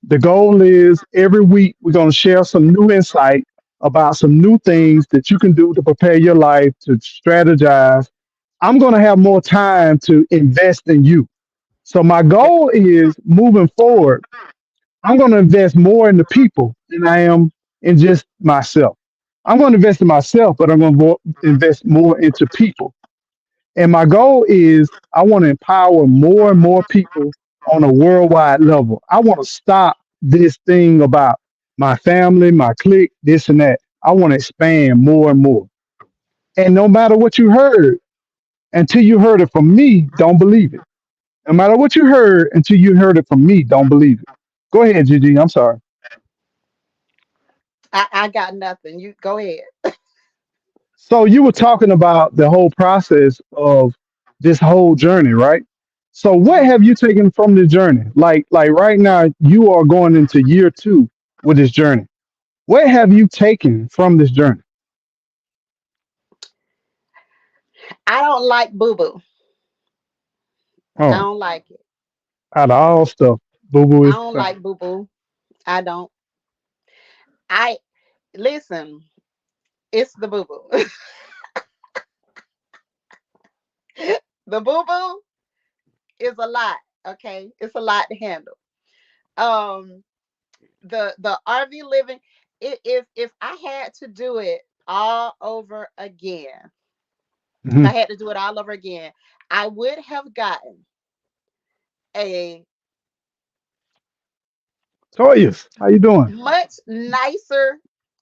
[SPEAKER 3] The goal is every week we're going to share some new insight about some new things that you can do to prepare your life, to strategize. I'm going to have more time to invest in you. So my
[SPEAKER 2] Yep.
[SPEAKER 3] goal is moving forward, I'm going to invest more in the people than I am in just myself. I'm going to invest in myself, but I'm going to invest more into people. And my goal is I want to empower more and more people on a worldwide level. I want to stop this thing about my family, my clique, this and that. I want to expand more and more. And no matter what you heard, until you heard it from me, don't believe it. No matter what you heard, until you heard it from me, don't believe it. Go ahead, Gigi. I'm sorry.
[SPEAKER 2] I got nothing. You go ahead.
[SPEAKER 3] So you were talking about the whole process of this whole journey, right? So what
[SPEAKER 2] Mhm.
[SPEAKER 3] have you taken from the journey? Like right now, you are going into year 2 with this journey. What have you taken from this journey?
[SPEAKER 2] I don't like boo boo. I
[SPEAKER 3] Oh,
[SPEAKER 2] don't like it.
[SPEAKER 3] out of all stuff, Boo Boo
[SPEAKER 2] I
[SPEAKER 3] is
[SPEAKER 2] don't
[SPEAKER 3] the thing.
[SPEAKER 2] like boo boo. I don't. I listen. It's the boo boo. The boo boo is a lot. Okay, it's a lot to handle. Um, the RV living. If I had to do it all over again, if
[SPEAKER 3] Hmm.
[SPEAKER 2] I had to do it all over again, I would have gotten a
[SPEAKER 3] Toyas, how you doing?
[SPEAKER 2] much nicer,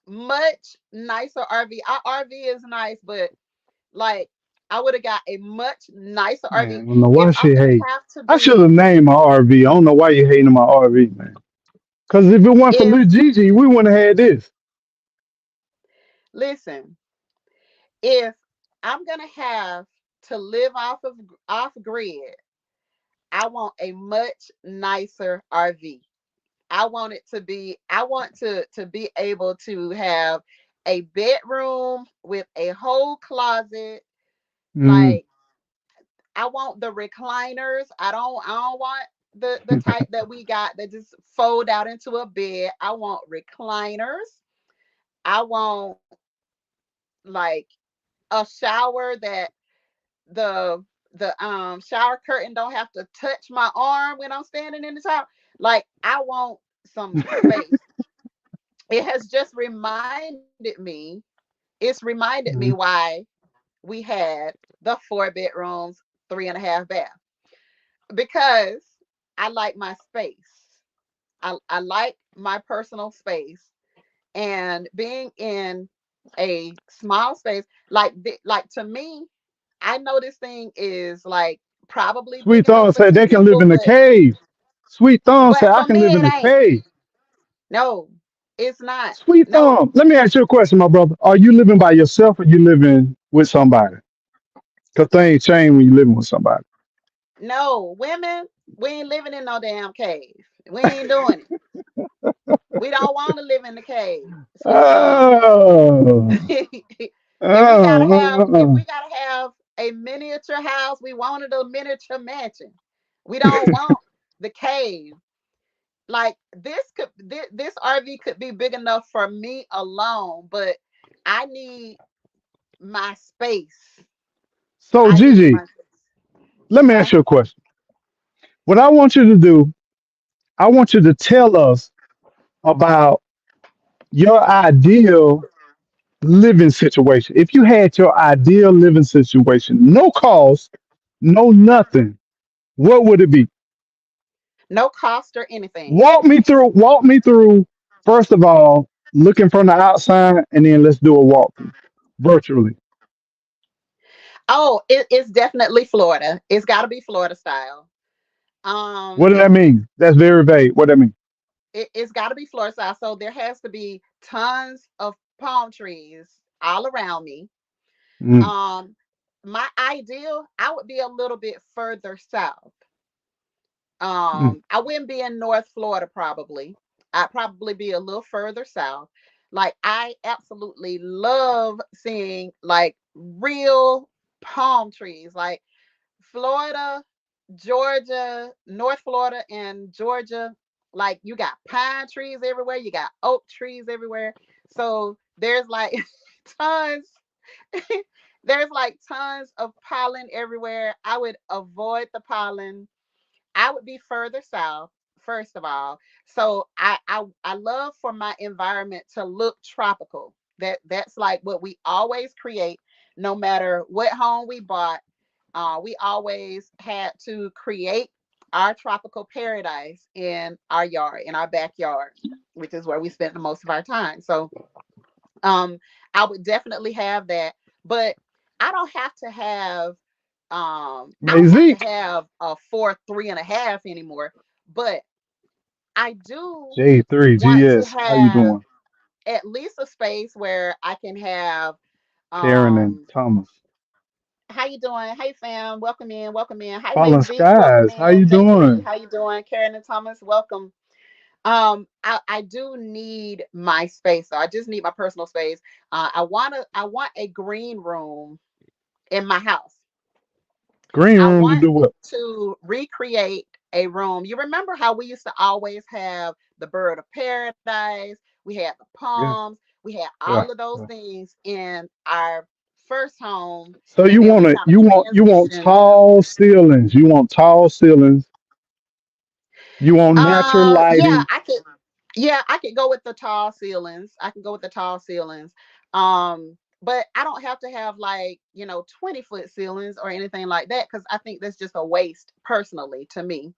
[SPEAKER 2] much nicer RV. Our RV is nice, but like I would have got a much nicer
[SPEAKER 3] Man,
[SPEAKER 2] RV
[SPEAKER 3] I don't know
[SPEAKER 2] if
[SPEAKER 3] why
[SPEAKER 2] I'm
[SPEAKER 3] she
[SPEAKER 2] gonna
[SPEAKER 3] hate.
[SPEAKER 2] have to
[SPEAKER 3] I should
[SPEAKER 2] be.
[SPEAKER 3] have named my RV. I don't know why you hating on my RV, man. Because if it weren't for
[SPEAKER 2] If
[SPEAKER 3] Lil Gigi, we wouldn't have had this.
[SPEAKER 2] listen, if I'm gonna have to live off grid, I want a much nicer RV. I want it to be. I want to be able to have a bedroom with a whole closet.
[SPEAKER 3] Mm.
[SPEAKER 2] Like I want the recliners. I don't want the type that we got that just fold out into a bed. I want recliners. I want like a shower that the shower curtain don't have to touch my arm when I'm standing in the shower. Like I want some space. It has just reminded me. It's reminded me
[SPEAKER 3] Mm.
[SPEAKER 2] why we had the 4 bedrooms, 3.5 bath, because I like my space. I like my personal space, and being in a small space like to me, I know this thing is like probably
[SPEAKER 3] Sweet
[SPEAKER 2] big enough
[SPEAKER 3] Thumb
[SPEAKER 2] for
[SPEAKER 3] said
[SPEAKER 2] two
[SPEAKER 3] they can live
[SPEAKER 2] people,
[SPEAKER 3] in a cave. Sweet Thumb said
[SPEAKER 2] but
[SPEAKER 3] I
[SPEAKER 2] for
[SPEAKER 3] can
[SPEAKER 2] me
[SPEAKER 3] live
[SPEAKER 2] it
[SPEAKER 3] in a
[SPEAKER 2] ain't.
[SPEAKER 3] cave.
[SPEAKER 2] No, It's not.
[SPEAKER 3] Sweet
[SPEAKER 2] No,
[SPEAKER 3] thumb. Let me ask you a question, my brother. Are you living by yourself or you living with somebody? Because things change when you living with somebody.
[SPEAKER 2] no, women, we ain't living in no damn cave. We ain't doing it. We don't want to live in the cave. So
[SPEAKER 3] Oh,
[SPEAKER 2] if
[SPEAKER 3] oh.
[SPEAKER 2] we gotta have a miniature house, we wanted a miniature mansion. We don't want the cave. Like this RV could be big enough for me alone, but I need my space.
[SPEAKER 3] So,
[SPEAKER 2] I need
[SPEAKER 3] Gigi,
[SPEAKER 2] my space.
[SPEAKER 3] let me
[SPEAKER 2] Huh?
[SPEAKER 3] ask you a question. What I want you to do, I want you to tell us about your ideal living situation. If you had your ideal living situation, no cost, no nothing, what would it be?
[SPEAKER 2] No cost or anything.
[SPEAKER 3] Walk me through, first of all, looking from the outside, and then let's do a walkthrough virtually.
[SPEAKER 2] Oh, it's definitely Florida. It's got to be Florida style.
[SPEAKER 3] What does
[SPEAKER 2] Um,
[SPEAKER 3] that mean? That's very vague. What does that mean?
[SPEAKER 2] it's got to be Florida style. So there has to be tons of palm trees all around me.
[SPEAKER 3] Mm,
[SPEAKER 2] Um, my ideal, I would be a little bit further south.
[SPEAKER 3] mm,
[SPEAKER 2] I wouldn't be in North Florida probably. I'd probably be a little further south. Like I absolutely love seeing like real palm trees. Like Florida, Georgia, North Florida and Georgia, like you got pine trees everywhere, you got oak trees everywhere. So there's like tons there's like tons of pollen everywhere. I would avoid the pollen. I would be further south, first of all. So I love for my environment to look tropical. That's like what we always create, no matter what home we bought. We always had to create our tropical paradise in our yard, in our backyard, which is where we spent the most of our time. So um I would definitely have that, but I don't have to have I
[SPEAKER 3] Hey
[SPEAKER 2] don't have to
[SPEAKER 3] Zeke,
[SPEAKER 2] have a 4.5 anymore, but I do
[SPEAKER 3] J3
[SPEAKER 2] want to
[SPEAKER 3] GS, how you
[SPEAKER 2] have
[SPEAKER 3] doing?
[SPEAKER 2] at least a space where I can have
[SPEAKER 3] Karen and
[SPEAKER 2] um
[SPEAKER 3] Thomas.
[SPEAKER 2] how you doing? Hey fam, welcome in, welcome in. Hi
[SPEAKER 3] Fallen
[SPEAKER 2] Miss V, welcome
[SPEAKER 3] Skies, how
[SPEAKER 2] in.
[SPEAKER 3] you
[SPEAKER 2] Dietary,
[SPEAKER 3] doing?
[SPEAKER 2] how you doing? Karen and Thomas, welcome. I do need my space. So I just need my personal space. I want a green room in my house.
[SPEAKER 3] Green
[SPEAKER 2] I
[SPEAKER 3] room to
[SPEAKER 2] want
[SPEAKER 3] do what?
[SPEAKER 2] to recreate a room. You remember how we used to always have the bird of paradise, we had the
[SPEAKER 3] Yeah,
[SPEAKER 2] palms, we had
[SPEAKER 3] yeah,
[SPEAKER 2] all of those
[SPEAKER 3] yeah.
[SPEAKER 2] things in our first home,
[SPEAKER 3] So
[SPEAKER 2] and
[SPEAKER 3] you
[SPEAKER 2] then
[SPEAKER 3] want
[SPEAKER 2] we
[SPEAKER 3] to
[SPEAKER 2] kind of
[SPEAKER 3] you want
[SPEAKER 2] transitioned.
[SPEAKER 3] tall ceilings. You want tall ceilings. You want natural
[SPEAKER 2] Yeah,
[SPEAKER 3] lighting.
[SPEAKER 2] I could go with the tall ceilings. I can go with the tall ceilings. But I don't have to have like, 20-foot ceilings or anything like that because I think that's just a waste personally to me.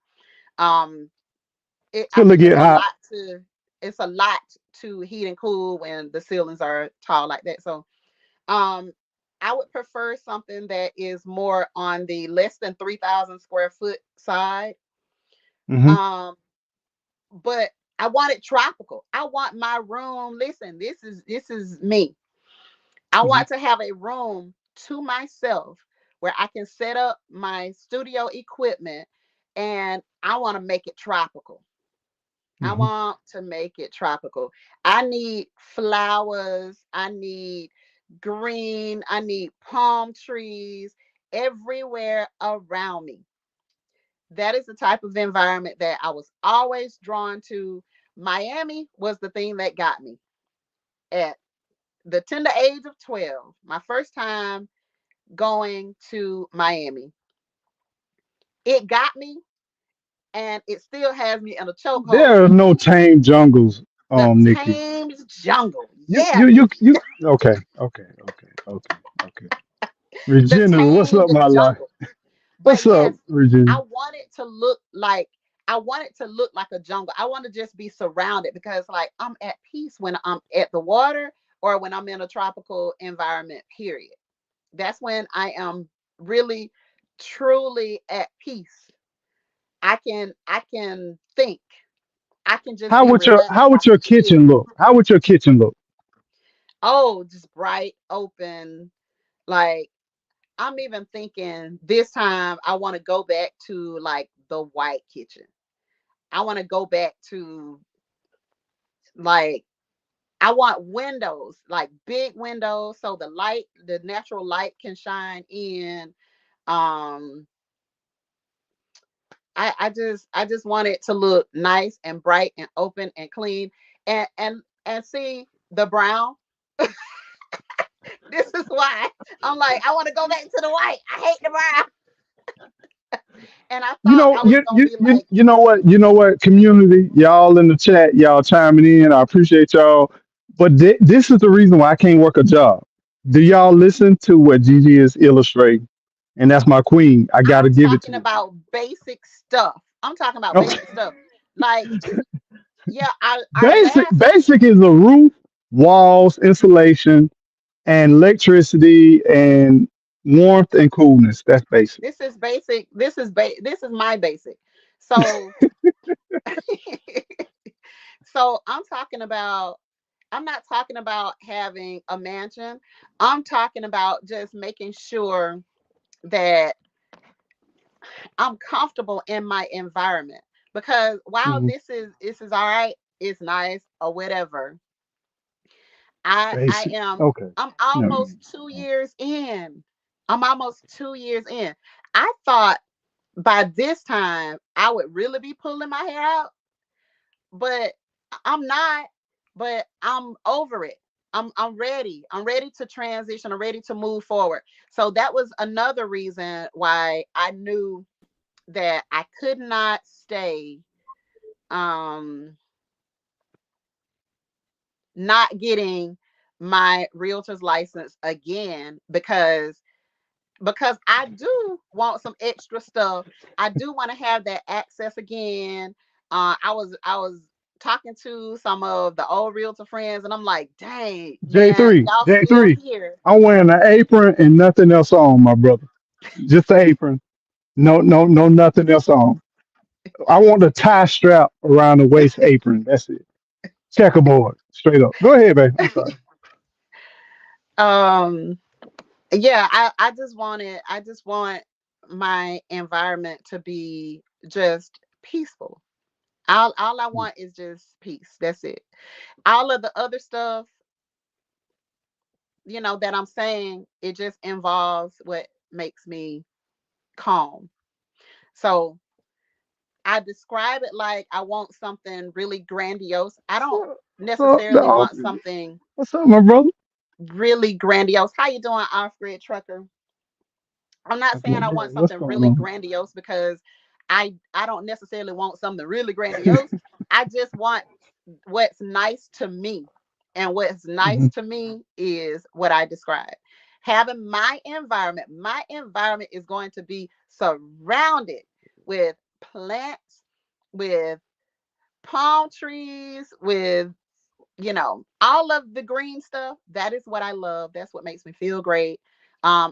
[SPEAKER 2] Um, I
[SPEAKER 3] Till it
[SPEAKER 2] think
[SPEAKER 3] get hot.
[SPEAKER 2] it's a lot to heat and cool when the ceilings are tall like that. So um I would prefer something that is more on the less than 3,000 square foot side.
[SPEAKER 3] Hmm.
[SPEAKER 2] Um, but I want it tropical. I want my room. Listen, this is me. I
[SPEAKER 3] Hmm.
[SPEAKER 2] want to have a room to myself where I can set up my studio equipment, and I want to make it tropical. I
[SPEAKER 3] Hmm.
[SPEAKER 2] want to make it tropical. I need flowers. I need green. I need palm trees everywhere around me. That is the type of environment that I was always drawn to. Miami was the thing that got me at the tender age of 12. My first time going to Miami. It got me and it still has me in a chokehold.
[SPEAKER 3] There are no tame jungles,
[SPEAKER 2] The
[SPEAKER 3] Nikki.
[SPEAKER 2] Thames jungle.
[SPEAKER 3] You
[SPEAKER 2] Yeah,
[SPEAKER 3] you you you. Okay, okay, okay, okay, okay.
[SPEAKER 2] the
[SPEAKER 3] Regina, what's
[SPEAKER 2] tamed
[SPEAKER 3] up, my life?
[SPEAKER 2] jungle. But
[SPEAKER 3] What's
[SPEAKER 2] yes,
[SPEAKER 3] up, Regina?
[SPEAKER 2] I want it to look like I want it to look like a jungle. I want to just be surrounded because like I'm at peace when I'm at the water or when I'm in a tropical environment, period. That's when I am really truly at peace. I can think. I can just be relaxed.
[SPEAKER 3] how
[SPEAKER 2] I
[SPEAKER 3] would your
[SPEAKER 2] can
[SPEAKER 3] kitchen
[SPEAKER 2] chill.
[SPEAKER 3] look? How would your kitchen look?
[SPEAKER 2] Oh, just bright, open. Like, I'm even thinking this time I want to go back to like the white kitchen. I want to go back to like I want windows, like big windows, so the natural light can shine in. Um, I just want it to look nice and bright and open and clean. And see the brown. This is why I'm like, I want to go back to the white. I hate the brown. And I
[SPEAKER 3] You
[SPEAKER 2] thought
[SPEAKER 3] know,
[SPEAKER 2] I was gonna be like,
[SPEAKER 3] you know what? You know what? Community, y'all in the chat, y'all chiming in. I appreciate y'all. But this is the reason why I can't work a job. Do y'all listen to what Gigi is illustrating? And that's my queen. I got to
[SPEAKER 2] I'm
[SPEAKER 3] give it
[SPEAKER 2] talking
[SPEAKER 3] to
[SPEAKER 2] about basic stuff. I'm talking about
[SPEAKER 3] her.
[SPEAKER 2] basic stuff. Like, yeah, our
[SPEAKER 3] Basic,
[SPEAKER 2] last
[SPEAKER 3] basic is a roof, walls, insulation, and electricity, and warmth and coolness. That's basic.
[SPEAKER 2] this is basic. This is my basic. So so I'm not talking about having a mansion. I'm talking about just making sure that I'm comfortable in my environment. Because while
[SPEAKER 3] Mhm.
[SPEAKER 2] this is all right, it's nice or whatever. I
[SPEAKER 3] Basic.
[SPEAKER 2] am
[SPEAKER 3] Okay.
[SPEAKER 2] I'm
[SPEAKER 3] No.
[SPEAKER 2] almost 2 years in. I'm almost 2 years in. I thought by this time I would really be pulling my hair out, but I'm not. But I'm over it. I'm ready. I'm ready to transition. I'm ready to move forward. So that was another reason why I knew that I could not stay um not getting my realtor's license again, because I do want some extra stuff. I do want to have that access again. I was talking to some of the old realtor friends, and I'm like, dang man,
[SPEAKER 3] J3,
[SPEAKER 2] y'all still
[SPEAKER 3] J3.
[SPEAKER 2] here.
[SPEAKER 3] I'm wearing an apron and nothing else on, my brother. Just the apron. No, no, no, nothing else on. I want the tie strap around the waist apron. That's it. Checkerboard, straight up. Go ahead, babe. I'm sorry.
[SPEAKER 2] um yeah, I just want my environment to be just peaceful. All I want is just peace. That's it. All of the other stuff, that I'm saying, it just involves what makes me calm. So I describe it like I want something really grandiose. I don't
[SPEAKER 3] What's up,
[SPEAKER 2] necessarily
[SPEAKER 3] dog?
[SPEAKER 2] want something
[SPEAKER 3] What's up, my brother?
[SPEAKER 2] really grandiose. How you doing, Alfred Trucker? I'm not
[SPEAKER 3] That's my
[SPEAKER 2] saying I
[SPEAKER 3] brother.
[SPEAKER 2] want
[SPEAKER 3] What's
[SPEAKER 2] something
[SPEAKER 3] going
[SPEAKER 2] really
[SPEAKER 3] on?
[SPEAKER 2] grandiose, because I don't necessarily want something really grandiose. I just want what's nice to me. And what's nice
[SPEAKER 3] Mhm.
[SPEAKER 2] to me is what I described. Having my environment is going to be surrounded with plants, with palm trees, with all of the green stuff. That is what I love. That's what makes me feel great.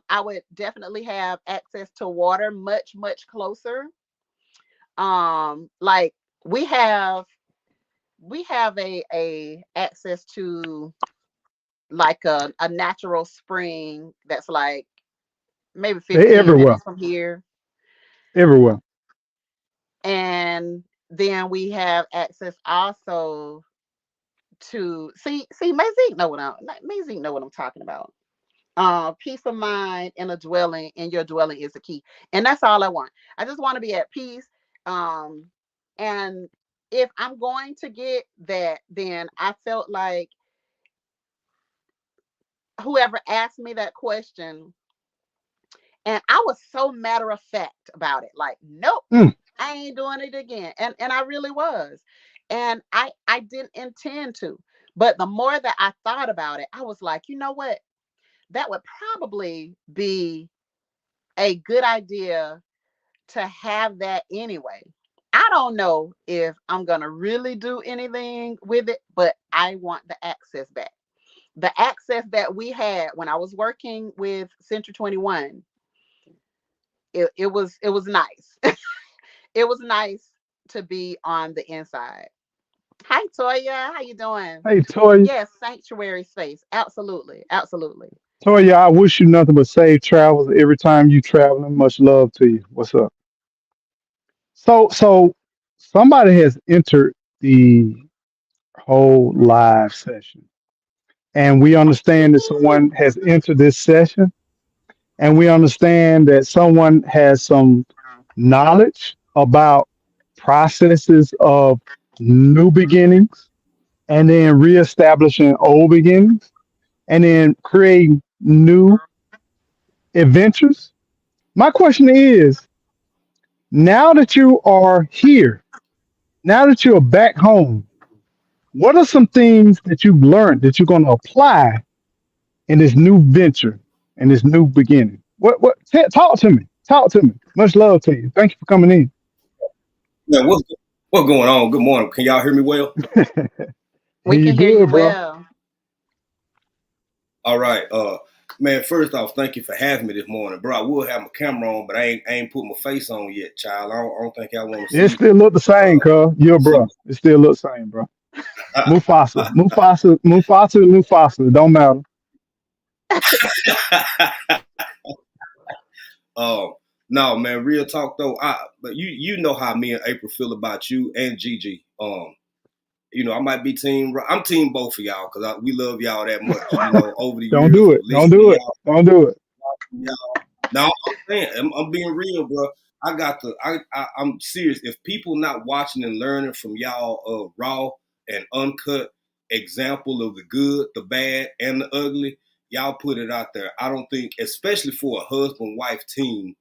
[SPEAKER 2] I would definitely have access to water much, much closer. Like, we have a access to like a natural spring that's like maybe
[SPEAKER 3] They
[SPEAKER 2] 15
[SPEAKER 3] everywhere,
[SPEAKER 2] minutes from here.
[SPEAKER 3] everywhere.
[SPEAKER 2] And then we have access also to see Mazik know what I'm talking about. Peace of mind in a dwelling, in your dwelling, is the key. And that's all I want. I just want to be at peace. Um, and if I'm going to get that, then I felt like whoever asked me that question, and I was so matter of fact about it, like, nope,
[SPEAKER 3] Mm.
[SPEAKER 2] I ain't doing it again. And I really was. And I didn't intend to. But the more that I thought about it, I was like, you know what? That would probably be a good idea to have that anyway. I don't know if I'm going to really do anything with it, but I want the access back. The access that we had when I was working with Century 21, it was nice. It was nice to be on the inside. Hi, Toya. How you doing?
[SPEAKER 3] Hey, Toya.
[SPEAKER 2] Yes, sanctuary space. Absolutely. Absolutely.
[SPEAKER 3] Toya, I wish you nothing but safe travels every time you traveling. Much love to you. What's up? So somebody has entered the whole live session, and we understand that someone has entered this session, and we understand that someone has some knowledge about processes of new beginnings, and then reestablishing old beginnings, and then creating new adventures. My question is, now that you are here, now that you're back home, what are some things that you've learned that you're going to apply in this new venture and this new beginning? Talk to me. Talk to me. Much love to you. Thank you for coming in.
[SPEAKER 4] Yeah, what going on? Good morning. Can y'all hear me well?
[SPEAKER 2] We
[SPEAKER 3] Here you
[SPEAKER 2] can hear you
[SPEAKER 3] good, bro.
[SPEAKER 2] well.
[SPEAKER 4] All right. Man, first off, thank you for having me this morning, bro. I will have my camera on, but I ain't put my face on yet, child. I don't think y'all want to
[SPEAKER 3] It
[SPEAKER 4] see
[SPEAKER 3] still look the same, cuz. You're
[SPEAKER 4] see.
[SPEAKER 3] bro. It still looks the same, bro. Mufasa. Mufasa. Mufasa. Mufasa. It don't matter.
[SPEAKER 4] um, no, man. Real talk though. But you know how me and April feel about you and Gigi. I might be I'm team both of y'all because we love y'all that much. Over the
[SPEAKER 3] Don't
[SPEAKER 4] years
[SPEAKER 3] do
[SPEAKER 4] of
[SPEAKER 3] it. Don't
[SPEAKER 4] listening to
[SPEAKER 3] do it.
[SPEAKER 4] y'all.
[SPEAKER 3] Don't do it.
[SPEAKER 4] No, I'm saying, I'm being real, bro. I'm serious. If people not watching and learning from y'all raw and uncut example of the good, the bad, and the ugly, y'all put it out there. I don't think, especially for a husband-wife team,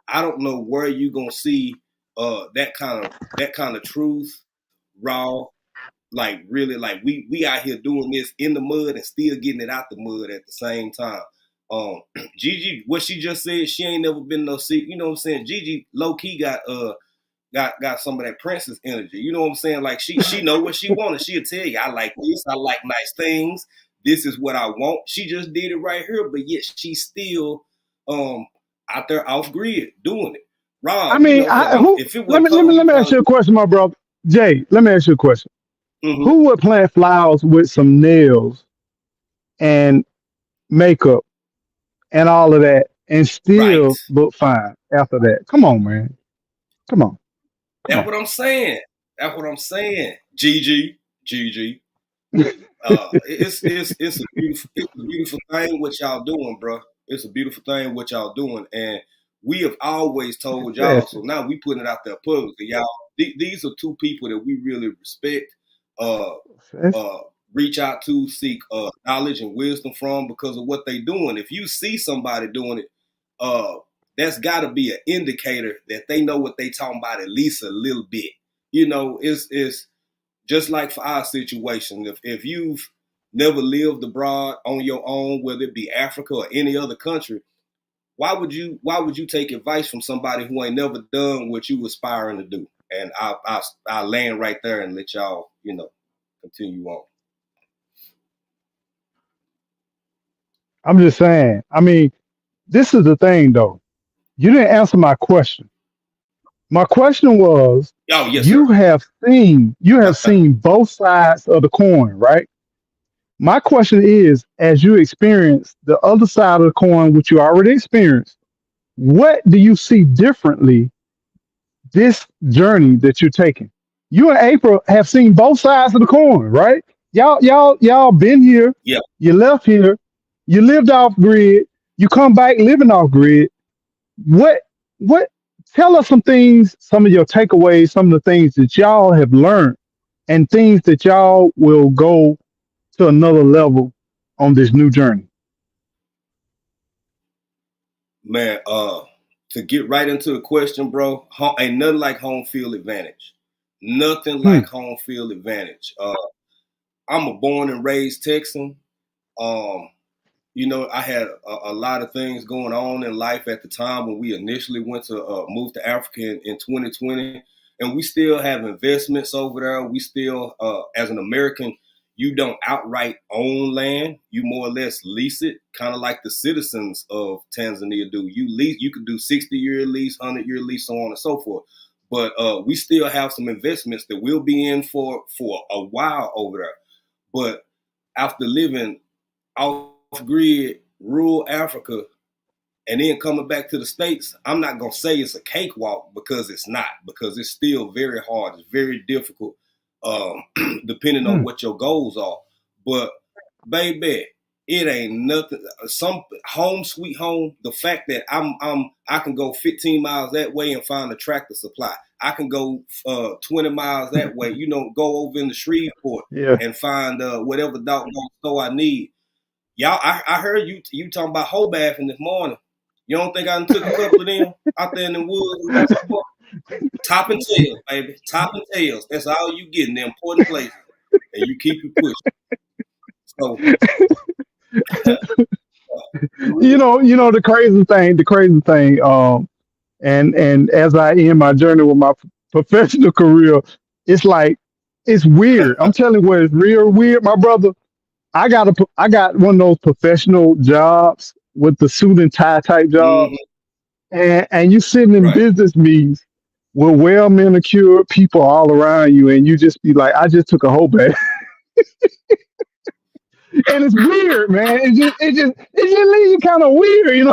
[SPEAKER 4] I don't know where you gonna see that kind of truth, raw, like really, like we out here doing this in the mud and still getting it out the mud at the same time. um Gigi, what she just said, she ain't never been no secret, you know what I'm saying? Gigi low key got some of that princess energy, you know what I'm saying? Like she know what she wanted. She'll tell you, I like this, I like nice things, this is what I want. She just did it right here, but yet she's still um out there off grid doing it.
[SPEAKER 3] I
[SPEAKER 4] Rob,
[SPEAKER 3] mean, who?
[SPEAKER 4] if it
[SPEAKER 3] Let
[SPEAKER 4] wasn't
[SPEAKER 3] me let me
[SPEAKER 4] cold,
[SPEAKER 3] let
[SPEAKER 4] you
[SPEAKER 3] me ask
[SPEAKER 4] probably
[SPEAKER 3] you a question, my brother. Jay, let me ask you a question.
[SPEAKER 4] mm-hmm,
[SPEAKER 3] Who would plant flowers with some nails and makeup and all of that and
[SPEAKER 4] right.
[SPEAKER 3] still look fine after that? Come on, man. Come on. Come
[SPEAKER 4] That's
[SPEAKER 3] on.
[SPEAKER 4] what I'm saying. That's what I'm saying. GG. It's a beautiful thing what y'all doing, bro. It's a beautiful thing what y'all doing, and we have always told y'all.
[SPEAKER 3] Yes.
[SPEAKER 4] So now we putting it out there publicly, y'all. These are two people that we really respect. Uh,
[SPEAKER 3] Yes.
[SPEAKER 4] uh, Reach out to, seek knowledge and wisdom from because of what they doing. If you see somebody doing it, uh, that's got to be an indicator that they know what they talking about at least a little bit. It's just like for our situation. If you've never lived abroad on your own, whether it be Africa or any other country, why would you take advice from somebody who ain't never done what you aspiring to do? And I land right there and let y'all continue on.
[SPEAKER 3] I'm just saying. I mean, this is the thing, though. You didn't answer my question. My question was,
[SPEAKER 4] Oh yes,
[SPEAKER 3] you
[SPEAKER 4] sir.
[SPEAKER 3] have seen both sides of the coin, right? My question is, as you experience the other side of the coin, which you already experienced, what do you see differently this journey that you're taking? You and April have seen both sides of the coin, right? Y'all been here,
[SPEAKER 4] Yeah,
[SPEAKER 3] you left here, you lived off grid, you come back living off grid. What what tell us some things, some of your takeaways, some of the things that y'all have learned and things that y'all will go to another level on this new journey.
[SPEAKER 4] man. To get right into the question, bro, ain't nothing like home field advantage. Nothing
[SPEAKER 3] Hmm.
[SPEAKER 4] like home field advantage. I'm a born and raised Texan. Um, I had a lot of things going on in life at the time when we initially went to move to Africa in 2020, and we still have investments over there. We still, as an American, you don't outright own land; you more or less lease it, kind of like the citizens of Tanzania do. You lease, you could do 60-year lease, 100-year lease, so on and so forth. But we still have some investments that we'll be in for a while over there. But after living off grid, rural Africa, and then coming back to the States, I'm not gonna say it's a cakewalk, because it's not, because it's still very hard. It's very difficult, depending on what your goals are. But baby, it ain't nothing. Some home sweet home. The fact that I can go 15 miles that way and find a Tractor Supply. I can go 20 miles that way. Go over in the Shreveport
[SPEAKER 3] Yeah.
[SPEAKER 4] and find whatever doggone store I need. Y'all, I heard you talking about whole bathing this morning. You don't think I done took a couple of them out there in the woods? Top and tails, baby. Top and tails. That's all you get in the important places. And you keep it pushing. So
[SPEAKER 3] The crazy thing, and as I end my journey with my professional career, it's like, it's weird. I'm telling you, where it's real weird, my brother. I got one of those professional jobs with the suit and tie type
[SPEAKER 4] mhm,
[SPEAKER 3] jobs, and you sitting in
[SPEAKER 4] right.
[SPEAKER 3] business meetings with well manicured people all around you, and you just be like, I just took a whole bath, and it's weird, man. It just leaves you kind of weird.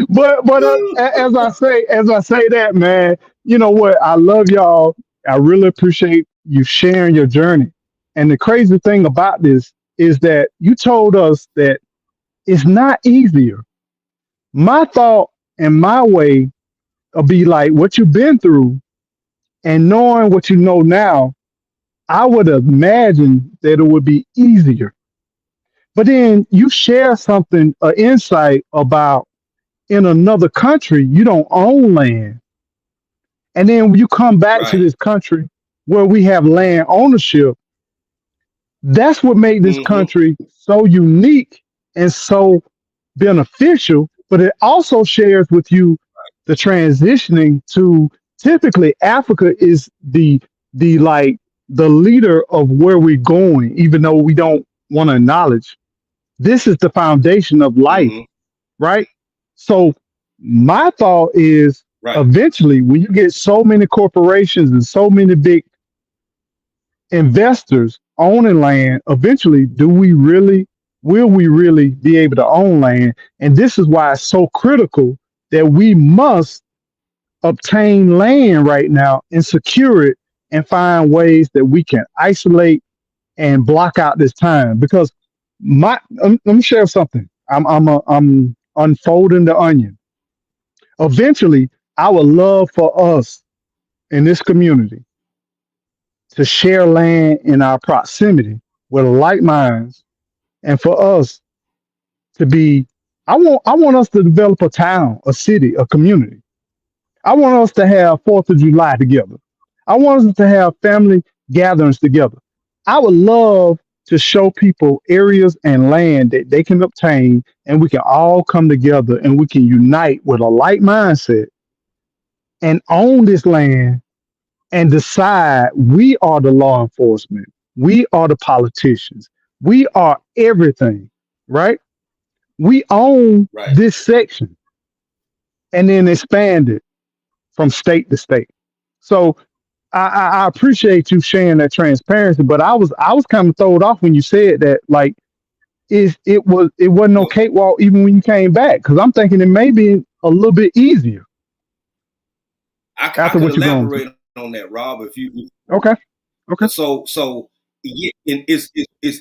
[SPEAKER 3] But as I say that, man, you know what? I love y'all. I really appreciate you sharing your journey. And the crazy thing about this is that you told us that it's not easier. My thought and my way will be like, what you've been through and knowing what you know now, I would imagine that it would be easier. But then you share something, an insight about, in another country, you don't own land. And then when you come back to
[SPEAKER 4] Right.
[SPEAKER 3] this country where we have land ownership, that's what made this
[SPEAKER 4] Mm-hmm.
[SPEAKER 3] country so unique and so beneficial. But it also shares with you the transitioning to, typically Africa is the like the leader of where we're going, even though we don't want to acknowledge. This is the foundation of life,
[SPEAKER 4] Mm-hmm.
[SPEAKER 3] right? So my thought is,
[SPEAKER 4] Right.
[SPEAKER 3] eventually, when you get so many corporations and so many big investors owning land, eventually, will we really be able to own land? And this is why it's so critical that we must obtain land right now and secure it and find ways that we can isolate and block out this time. Because let me share something. I'm unfolding the onion. Eventually, I would love for us in this community to share land in our proximity with like minds, and for us to be. I want us to develop a town, a city, a community. I want us to have Fourth of July together. I want us to have family gatherings together. I would love to show people areas and land that they can obtain, and we can all come together and we can unite with a like mindset and own this land and decide we are the law enforcement, we are the politicians, we are everything, right? We own
[SPEAKER 4] Right.
[SPEAKER 3] this section and then expand it from state to state. So I appreciate you sharing that transparency, but I was kind of thrown off when you said that, like, it wasn't no
[SPEAKER 4] Well,
[SPEAKER 3] cakewalk even when you came back, because I'm thinking it may be a little bit easier
[SPEAKER 4] I
[SPEAKER 3] after
[SPEAKER 4] could
[SPEAKER 3] what you're going through.
[SPEAKER 4] elaborate on that, Rob, if you.
[SPEAKER 3] Okay, okay.
[SPEAKER 4] So yeah, and it's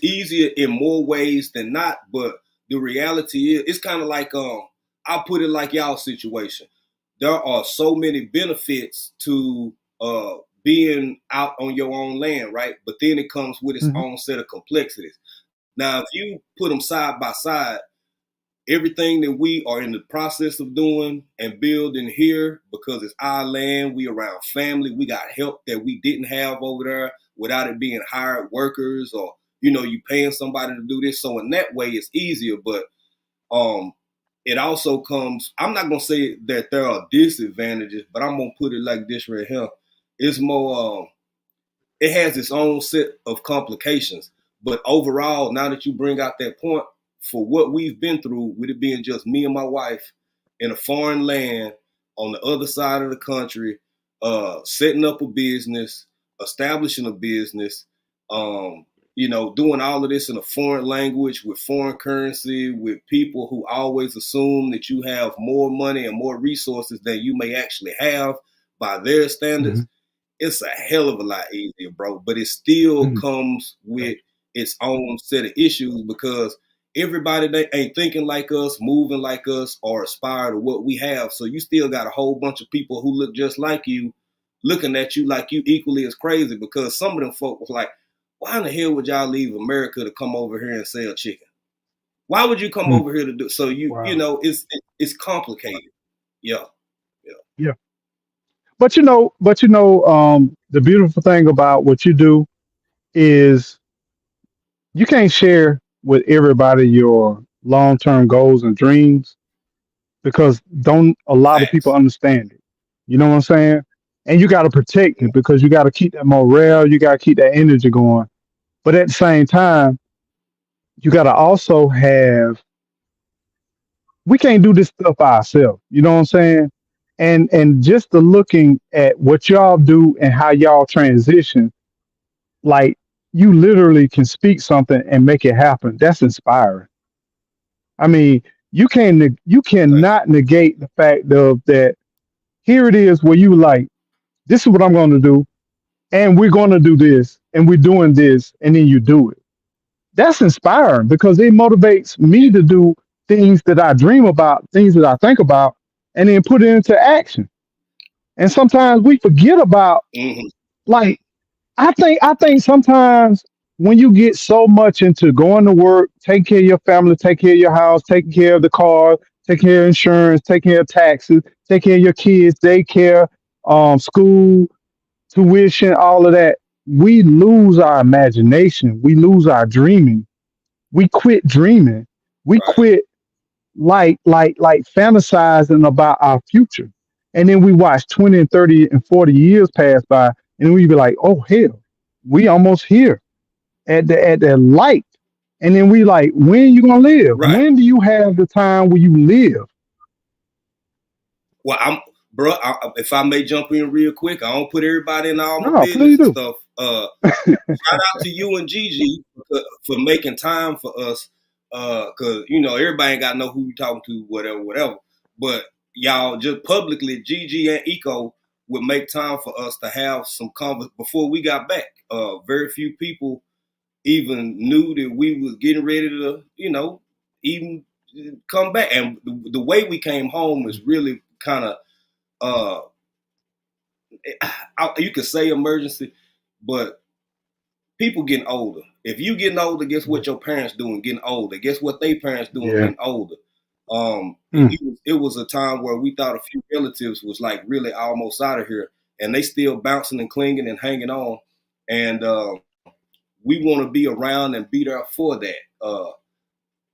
[SPEAKER 4] easier in more ways than not. But the reality is, it's kind of like I'll put it like y'all situation. There are so many benefits to being out on your own land, right? But then it comes with its
[SPEAKER 3] Hmm.
[SPEAKER 4] own set of complexities. Now, if you put them side by side, everything that we are in the process of doing and building here, because it's our land, we around family, we got help that we didn't have over there without it being hired workers, or you paying somebody to do this. So in that way it's easier. But um it also comes, I'm not gonna say that there are disadvantages, but I'm gonna put it like this right here. It's more it has its own set of complications. But overall, now that you bring out that point, for what we've been through, with it being just me and my wife, in a foreign land on the other side of the country, setting up a business, establishing a business, doing all of this in a foreign language with foreign currency, with people who always assume that you have more money and more resources than you may actually have by their standards.
[SPEAKER 3] Mhm.
[SPEAKER 4] It's a hell of a lot easier, bro. But it still
[SPEAKER 3] Mhm.
[SPEAKER 4] comes with its own set of issues because everybody that ain't thinking like us, moving like us, or aspire to what we have. So you still got a whole bunch of people who look just like you, looking at you like you equally as crazy because some of them folk was like, why in the hell would y'all leave America to come over here and sell chicken? Why would you come
[SPEAKER 3] Mm.
[SPEAKER 4] over here to do so?
[SPEAKER 3] Wow.
[SPEAKER 4] It's complicated. Yeah, yeah,
[SPEAKER 3] Yeah. The beautiful thing about what you do is you can't share with everybody your long-term goals and dreams because don't a lot of people
[SPEAKER 4] facts.
[SPEAKER 3] understand it. You know what I'm saying? And you got to protect it because you got to keep that morale, you got to keep that energy going. But at the same time, you got to also have we can't do this stuff ourselves. You know what I'm saying? And just the looking at what y'all do and how y'all transition, like you literally can speak something and make it happen. That's inspiring. I mean, you
[SPEAKER 4] Thank
[SPEAKER 3] cannot negate the fact of that. Here it is, where you like, this is what I'm going to do, and we're going to do this, and we're doing this, and then you do it. That's inspiring because it motivates me to do things that I dream about, things that I think about, and then put it into action. And sometimes we forget about,
[SPEAKER 4] you. Hmm.
[SPEAKER 3] like, I think sometimes when you get so much into going to work, taking care of your family, taking care of your house, taking care of the car, taking care of insurance, taking care of taxes, taking care of your kids, daycare, school, tuition, all of that, we lose our imagination. We lose our dreaming. We quit dreaming. We
[SPEAKER 4] Right,
[SPEAKER 3] quit like fantasizing about our future. And then we watch 20 and 30 and 40 years pass by and we be like, oh hell, we almost here at the light. And then we like, when you gonna live?
[SPEAKER 4] right.
[SPEAKER 3] When do you have the time where you live?
[SPEAKER 4] Well, bro. If I may jump in real quick, I don't put everybody in all my
[SPEAKER 3] No, please
[SPEAKER 4] business and
[SPEAKER 3] do.
[SPEAKER 4] stuff. Shout out to you and Gigi for making time for us. Cause everybody ain't got to know who you talking to, whatever, whatever. But y'all just publicly, Gigi and Eco would make time for us to have some convers before we got back. Very few people even knew that we was getting ready to, even come back. And the way we came home was really kind of, uh, you could say emergency, but people getting older. If you getting older, guess what your parents doing getting older? Guess what they parents doing
[SPEAKER 3] Yeah.
[SPEAKER 4] getting older?
[SPEAKER 3] Mm.
[SPEAKER 4] It was a time where we thought a few relatives was like really almost out of here, and they still bouncing and clinging and hanging on, and we want to be around and be there for that.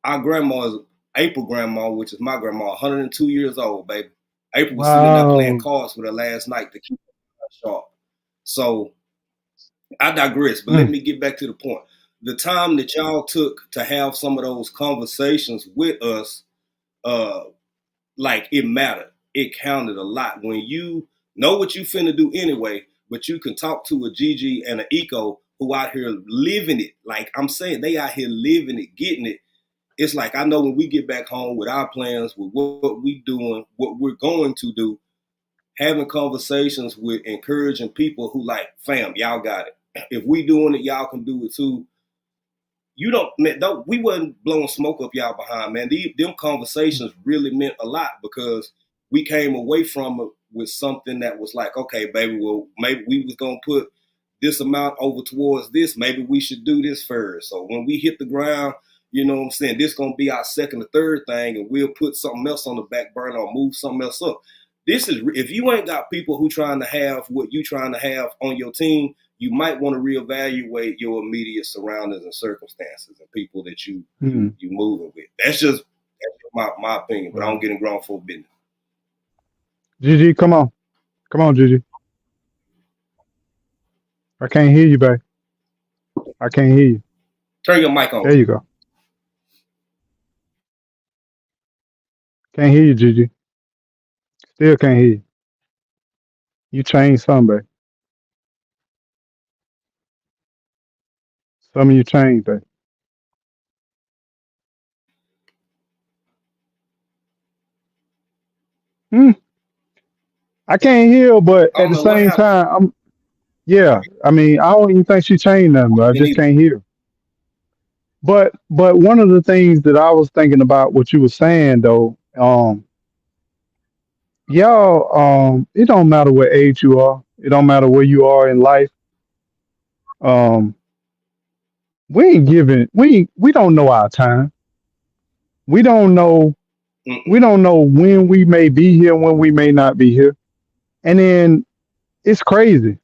[SPEAKER 4] Our grandma's April grandma, which is my grandma, 102 years old, baby. April was sitting there playing
[SPEAKER 3] Wow.
[SPEAKER 4] cards with her last night to keep her sharp. So I digress, but let
[SPEAKER 3] Mm.
[SPEAKER 4] me get back to the point. The time that y'all took to have some of those conversations with us, uh, like it mattered. It counted a lot. When you know what you finna do anyway, but you can talk to a Gigi and an Eco who out here living it. Like I'm saying, they out here living it, getting it. It's like I know when we get back home with our plans, with what we doing, what we're going to do, having conversations with encouraging people who like, fam, y'all got it. If we doing it, y'all can do it too. You don't, man, don't, we wasn't blowing smoke up y'all behind, man. Them conversations really meant a lot because we came away from it with something that was like, okay, baby, well, maybe we was gonna put this amount over towards this. Maybe we should do this first. So when we hit the ground, you know what I'm saying, this gonna be our second or third thing, and we'll put something else on the back burner or move something else up. This is if you ain't got people who trying to have what you trying to have on your team, you might want to reevaluate your immediate surroundings and circumstances and people that
[SPEAKER 3] Mm.
[SPEAKER 4] you moving with. That's just my opinion, but I don't
[SPEAKER 3] Wow.
[SPEAKER 4] get in grown for business.
[SPEAKER 3] Gigi, come on. Come on, Gigi. I can't hear you, babe. I can't hear you.
[SPEAKER 4] Turn your mic
[SPEAKER 3] There
[SPEAKER 4] on.
[SPEAKER 3] you go. Can't hear you, Gigi. Still can't hear you. You changed some, babe. Some of you changed, babe. Hmm. I can't hear, but
[SPEAKER 4] I
[SPEAKER 3] at
[SPEAKER 4] don't
[SPEAKER 3] the
[SPEAKER 4] know what
[SPEAKER 3] same
[SPEAKER 4] happened.
[SPEAKER 3] time, yeah. I mean, I don't even think she changed nothing, but I
[SPEAKER 4] Didn't
[SPEAKER 3] just
[SPEAKER 4] even,
[SPEAKER 3] can't hear. But one of the things that I was thinking about what you were saying though, y'all, it don't matter what age you are, it don't matter where you are in life. Um, we don't know our time. We don't know we
[SPEAKER 4] mm-mm,
[SPEAKER 3] don't know when we may be here, when we may not be here. And then it's crazy.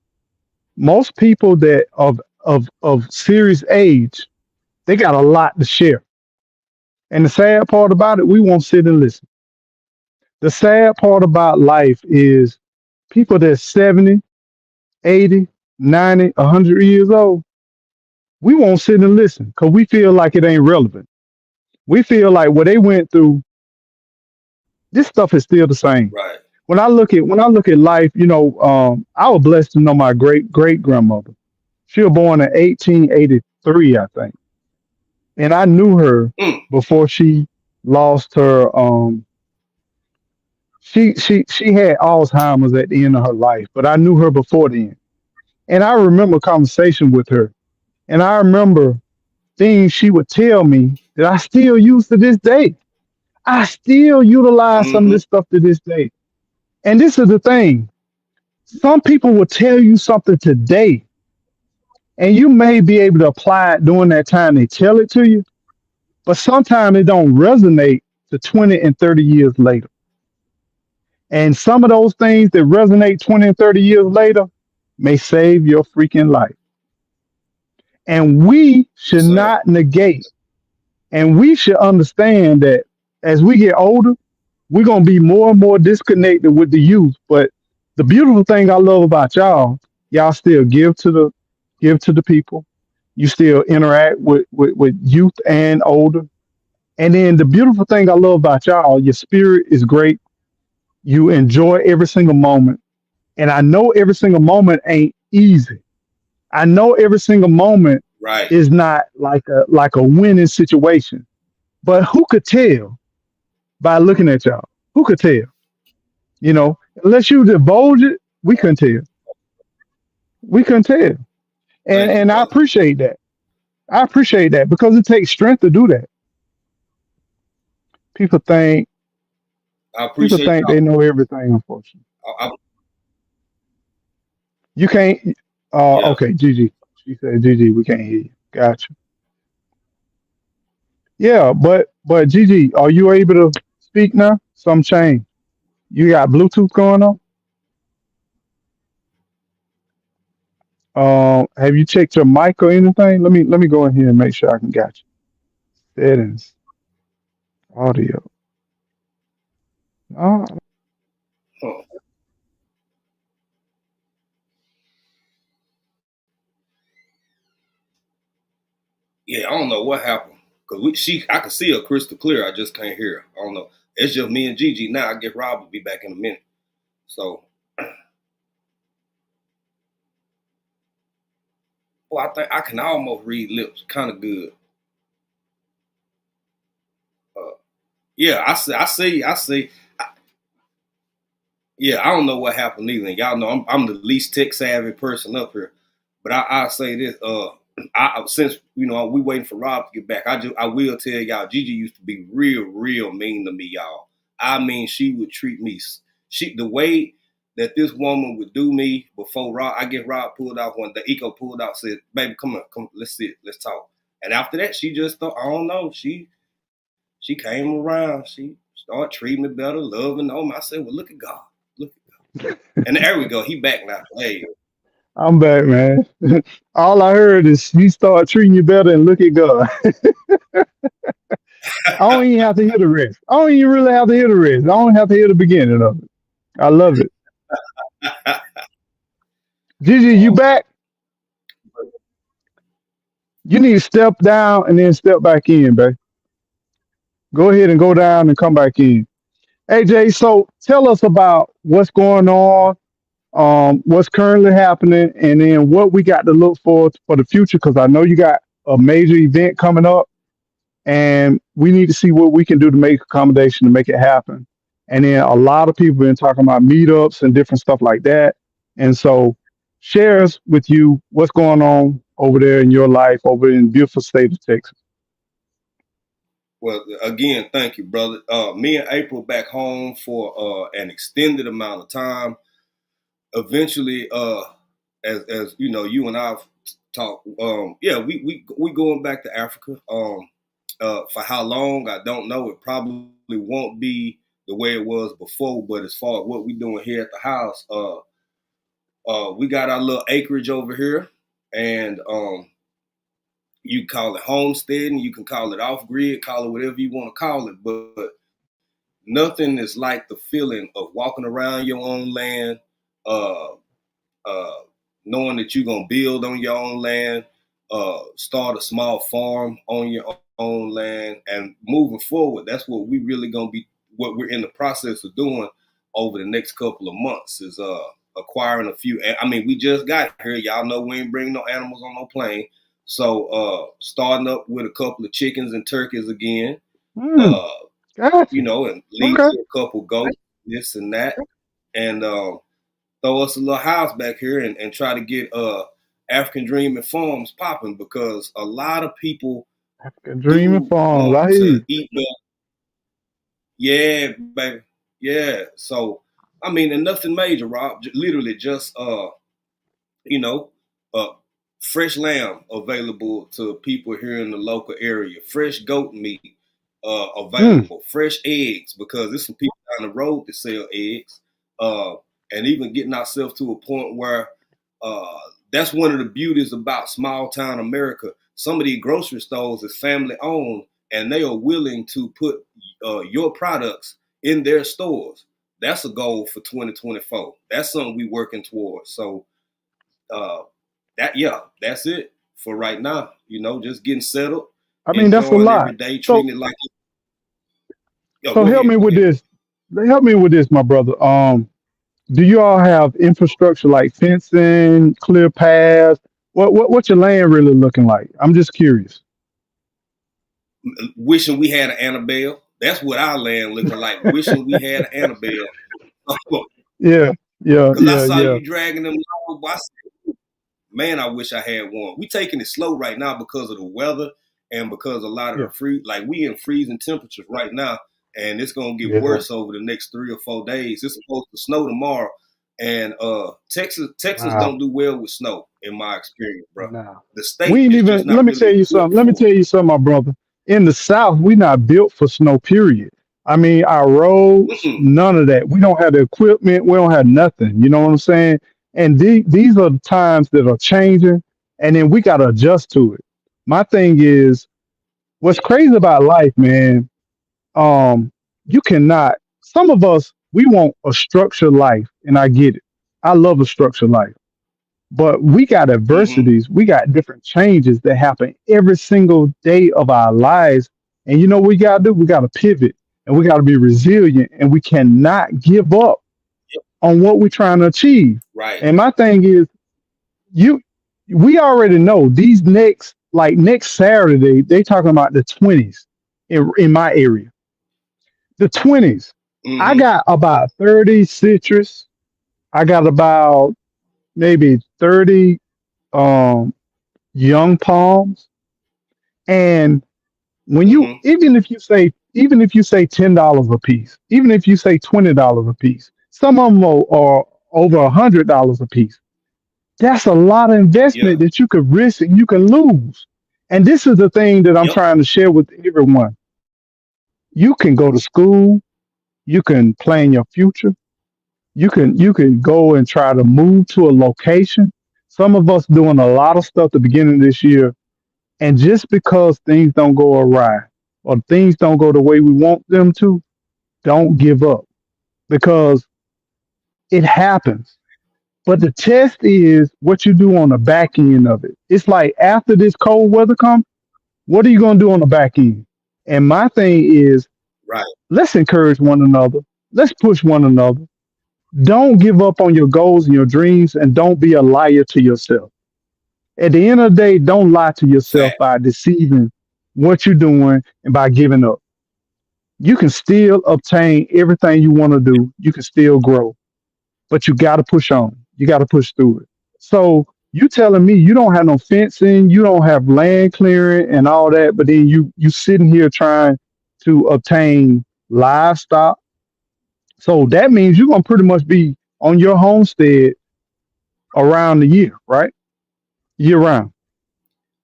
[SPEAKER 3] Most people that of serious age, they got a lot to share. And the sad part about it, we won't sit and listen. The sad part about life is people that's 70, 80, 90, 100 years old, we won't sit and listen because we feel like it ain't relevant. We feel like what they went through, this stuff is still the same.
[SPEAKER 4] right.
[SPEAKER 3] When I look at life, I was blessed to know my great grandmother. She was born in 1883, I think, and I knew her
[SPEAKER 4] Mm,
[SPEAKER 3] before she lost her. She had Alzheimer's at the end of her life, but I knew her before then, and I remember conversation with her, and I remember things she would tell me that I still use to this day. I still utilize some of
[SPEAKER 4] mm-hmm,
[SPEAKER 3] this stuff to this day. And this is the thing. Some people will tell you something today, and you may be able to apply it during that time they tell it to you, but sometimes it don't resonate to 20 and 30 years later. And some of those things that resonate 20 and 30 years later may save your freaking life. And we
[SPEAKER 4] yes,
[SPEAKER 3] should
[SPEAKER 4] sir.
[SPEAKER 3] not negate, and we should understand that as we get older, we're gonna be more and more disconnected with the youth. But the beautiful thing I love about y'all still give to the people. You still interact with youth and older. And then the beautiful thing I love about y'all, your spirit is great. You enjoy every single moment. And I know every single moment ain't easy. I know every single moment
[SPEAKER 4] Right.
[SPEAKER 3] is not like a winning situation. But who could tell by looking at y'all? Who could tell? Unless you divulge it, we couldn't tell. We couldn't tell. And
[SPEAKER 4] Thank you,
[SPEAKER 3] and I
[SPEAKER 4] brother.
[SPEAKER 3] appreciate that. I appreciate that because it takes strength to do that. People think
[SPEAKER 4] I
[SPEAKER 3] people
[SPEAKER 4] appreciate
[SPEAKER 3] think they
[SPEAKER 4] y'all.
[SPEAKER 3] know everything, unfortunately.
[SPEAKER 4] I,
[SPEAKER 3] You can't
[SPEAKER 4] yeah.
[SPEAKER 3] okay, Gigi. She said Gigi, we can't hear you. Gotcha. Yeah, but Gigi, are you able to speak now? Some change. You got Bluetooth going on? Have you checked your mic or anything? Let me go in here and make sure I can got you. Settings, audio. Oh,
[SPEAKER 4] Huh. Yeah, I don't know what happened. Cause I can see her crystal clear. I just can't hear her. I don't know. It's just me and Gigi now. I guess Rob will be back in a minute. So, well, I think I can almost read lips, kind of good. Uh, yeah, I see. Yeah, I don't know what happened either. And y'all know I'm the least tech savvy person up here. But I say this, since we waiting for Rob to get back, I will tell y'all, Gigi used to be real mean to me, y'all. I mean, she would treat me the way that this woman would do me before Rob. I get Rob pulled out when the eco pulled out, said, "Baby, come on, come, let's sit, let's talk." And after that, she just thought, I don't know, she came around, she started treating me better, loving on me. I said, "Well, look at God, look." And there we go. He back now. Hey,
[SPEAKER 3] I'm back, man. All I heard is he start treating you better and look at God. I don't even have to hear the rest. I don't even really have to hear the rest. I don't have to hear the beginning of it. I love it. Gigi, you
[SPEAKER 4] oh,
[SPEAKER 3] back? You need to step down and then step back in, babe. Go ahead and go down and come back in. AJ, so tell us about what's going on, what's currently happening, and then what we got to look for the future. Because I know you got a major event coming up, and we need to see what we can do to make accommodation to make it happen. And then a lot of people been talking about meetups and different stuff like that. And so, share us with you what's going on over there in your life over in the beautiful state of Texas.
[SPEAKER 4] Well, again, thank you, brother. Me and April back home for an extended amount of time. Eventually, as you know, you and I've talked. Yeah, we going back to Africa. For how long, I don't know. It probably won't be the way it was before. But as far as what we doing here at the house, we got our little acreage over here, and you call it homesteading, you can call it off grid, call it whatever you want to call it, but nothing is like the feeling of walking around your own land, uh, uh, knowing that you're gonna build on your own land, start a small farm on your own land, and moving forward. That's what we really gonna be. What we're in the process of doing over the next couple of months is acquiring a few. I mean, we just got here. Y'all know we ain't bringing no animals on no plane. So starting up with a couple of chickens and turkeys again.
[SPEAKER 3] Mm,
[SPEAKER 4] Uh,
[SPEAKER 3] gotcha.
[SPEAKER 4] and lease
[SPEAKER 3] Okay.
[SPEAKER 4] a couple goats, this and that, and throw us a little house back here and try to get African Dream and Farms popping because a lot of people
[SPEAKER 3] African Dreaming
[SPEAKER 4] do
[SPEAKER 3] Farms.
[SPEAKER 4] want
[SPEAKER 3] I hear
[SPEAKER 4] to
[SPEAKER 3] you.
[SPEAKER 4] eat the yeah, baby. Yeah. So I mean, and nothing major, Rob. Literally just you know, uh, fresh lamb available to people here in the local area, fresh goat meat
[SPEAKER 3] Mm,
[SPEAKER 4] available, fresh eggs because there's some people down the road that sell eggs, uh, and even getting ourselves to a point where uh, that's one of the beauties about small town America. Some of these grocery stores is family owned, and they are willing to put your products in their stores. That's a goal for 2024. That's something we working towards. So uh, that's it for right now. Just getting settled,
[SPEAKER 3] I mean, that's a
[SPEAKER 4] enjoying every
[SPEAKER 3] lot.
[SPEAKER 4] day,
[SPEAKER 3] So,
[SPEAKER 4] treating it like yo.
[SPEAKER 3] so
[SPEAKER 4] Go
[SPEAKER 3] help
[SPEAKER 4] ahead,
[SPEAKER 3] me
[SPEAKER 4] go
[SPEAKER 3] with
[SPEAKER 4] ahead.
[SPEAKER 3] this. Help me with this, my brother. Do you all have infrastructure like fencing, clear paths? What's your land really looking like? I'm just curious.
[SPEAKER 4] Wishing we had an Annabelle. That's what our land looking like. Wishing we had an Annabelle.
[SPEAKER 3] Yeah, yeah,
[SPEAKER 4] Because I
[SPEAKER 3] yeah,
[SPEAKER 4] saw
[SPEAKER 3] yeah,
[SPEAKER 4] you dragging them. I said, man, I wish I had one. We taking it slow right now because of the weather and because a lot of the
[SPEAKER 3] yeah,
[SPEAKER 4] free, like we in freezing temperatures right now, and it's gonna get
[SPEAKER 3] yeah.
[SPEAKER 4] worse over the next 3 or 4 days. It's supposed to snow tomorrow, and Texas
[SPEAKER 3] Wow.
[SPEAKER 4] don't do well with snow in my experience, bro.
[SPEAKER 3] Nah.
[SPEAKER 4] The
[SPEAKER 3] We
[SPEAKER 4] state
[SPEAKER 3] ain't
[SPEAKER 4] is
[SPEAKER 3] even,
[SPEAKER 4] just
[SPEAKER 3] let
[SPEAKER 4] not
[SPEAKER 3] me
[SPEAKER 4] really
[SPEAKER 3] tell you
[SPEAKER 4] equipped
[SPEAKER 3] something. Let me
[SPEAKER 4] for
[SPEAKER 3] tell you something, my brother. In the South, we not built for snow, period. I mean, our
[SPEAKER 4] it.
[SPEAKER 3] roads,
[SPEAKER 4] Mm-mm.
[SPEAKER 3] none of that. We don't have the equipment. We don't have nothing. You know what I'm saying? And these are the times that are changing, and then we got to adjust to it. My thing is, what's
[SPEAKER 4] Yeah.
[SPEAKER 3] crazy about life, man, um, you cannot, some of us, we want a structured life, and I get it. I love a structured life. But we got
[SPEAKER 4] Mm-hmm.
[SPEAKER 3] adversities, we got different changes that happen every single day of our lives. And you know what we gotta do? We gotta pivot and we gotta be resilient and we cannot give up
[SPEAKER 4] Yep.
[SPEAKER 3] on what we're trying to achieve.
[SPEAKER 4] Right.
[SPEAKER 3] And my thing is, you we already know these next Saturday, they talking about the 20s in my area. The 20s. I
[SPEAKER 4] Mm-hmm.
[SPEAKER 3] got about 30 citrus. I got about maybe 30 um young palms. And when you
[SPEAKER 4] Mm-hmm.
[SPEAKER 3] even if you say $10 a piece, even if you say $20 a piece, some of them are over $100 a piece. That's a lot of
[SPEAKER 4] Yeah.
[SPEAKER 3] investment that you could risk and you can lose. And this is the thing that I'm
[SPEAKER 4] Yep.
[SPEAKER 3] trying to share with everyone. You can go to school, you can plan your future, you can go and try to move to a location. Some of us doing a lot of stuff at the beginning of this year. And just because things don't go awry or things don't go the way we want them to, don't give up because it happens. But the test is what you do on the back end of it. It's like after this cold weather comes, what are you going to do on the back end? And my thing is,
[SPEAKER 4] Right.
[SPEAKER 3] let's encourage one another. Let's push one another. Don't give up on your goals and your dreams, and don't be a liar to yourself. At the end of the day, don't lie to yourself
[SPEAKER 4] Fact.
[SPEAKER 3] by deceiving what you're doing and by giving up. You can still obtain everything you want to do. You can still grow, but you got to push on. You got to push through it. So you telling me you don't have no fencing, you don't have land clearing and all that, but then you sitting here trying to obtain livestock. So that means you're gonna pretty much be on your homestead around the year, right? Year round.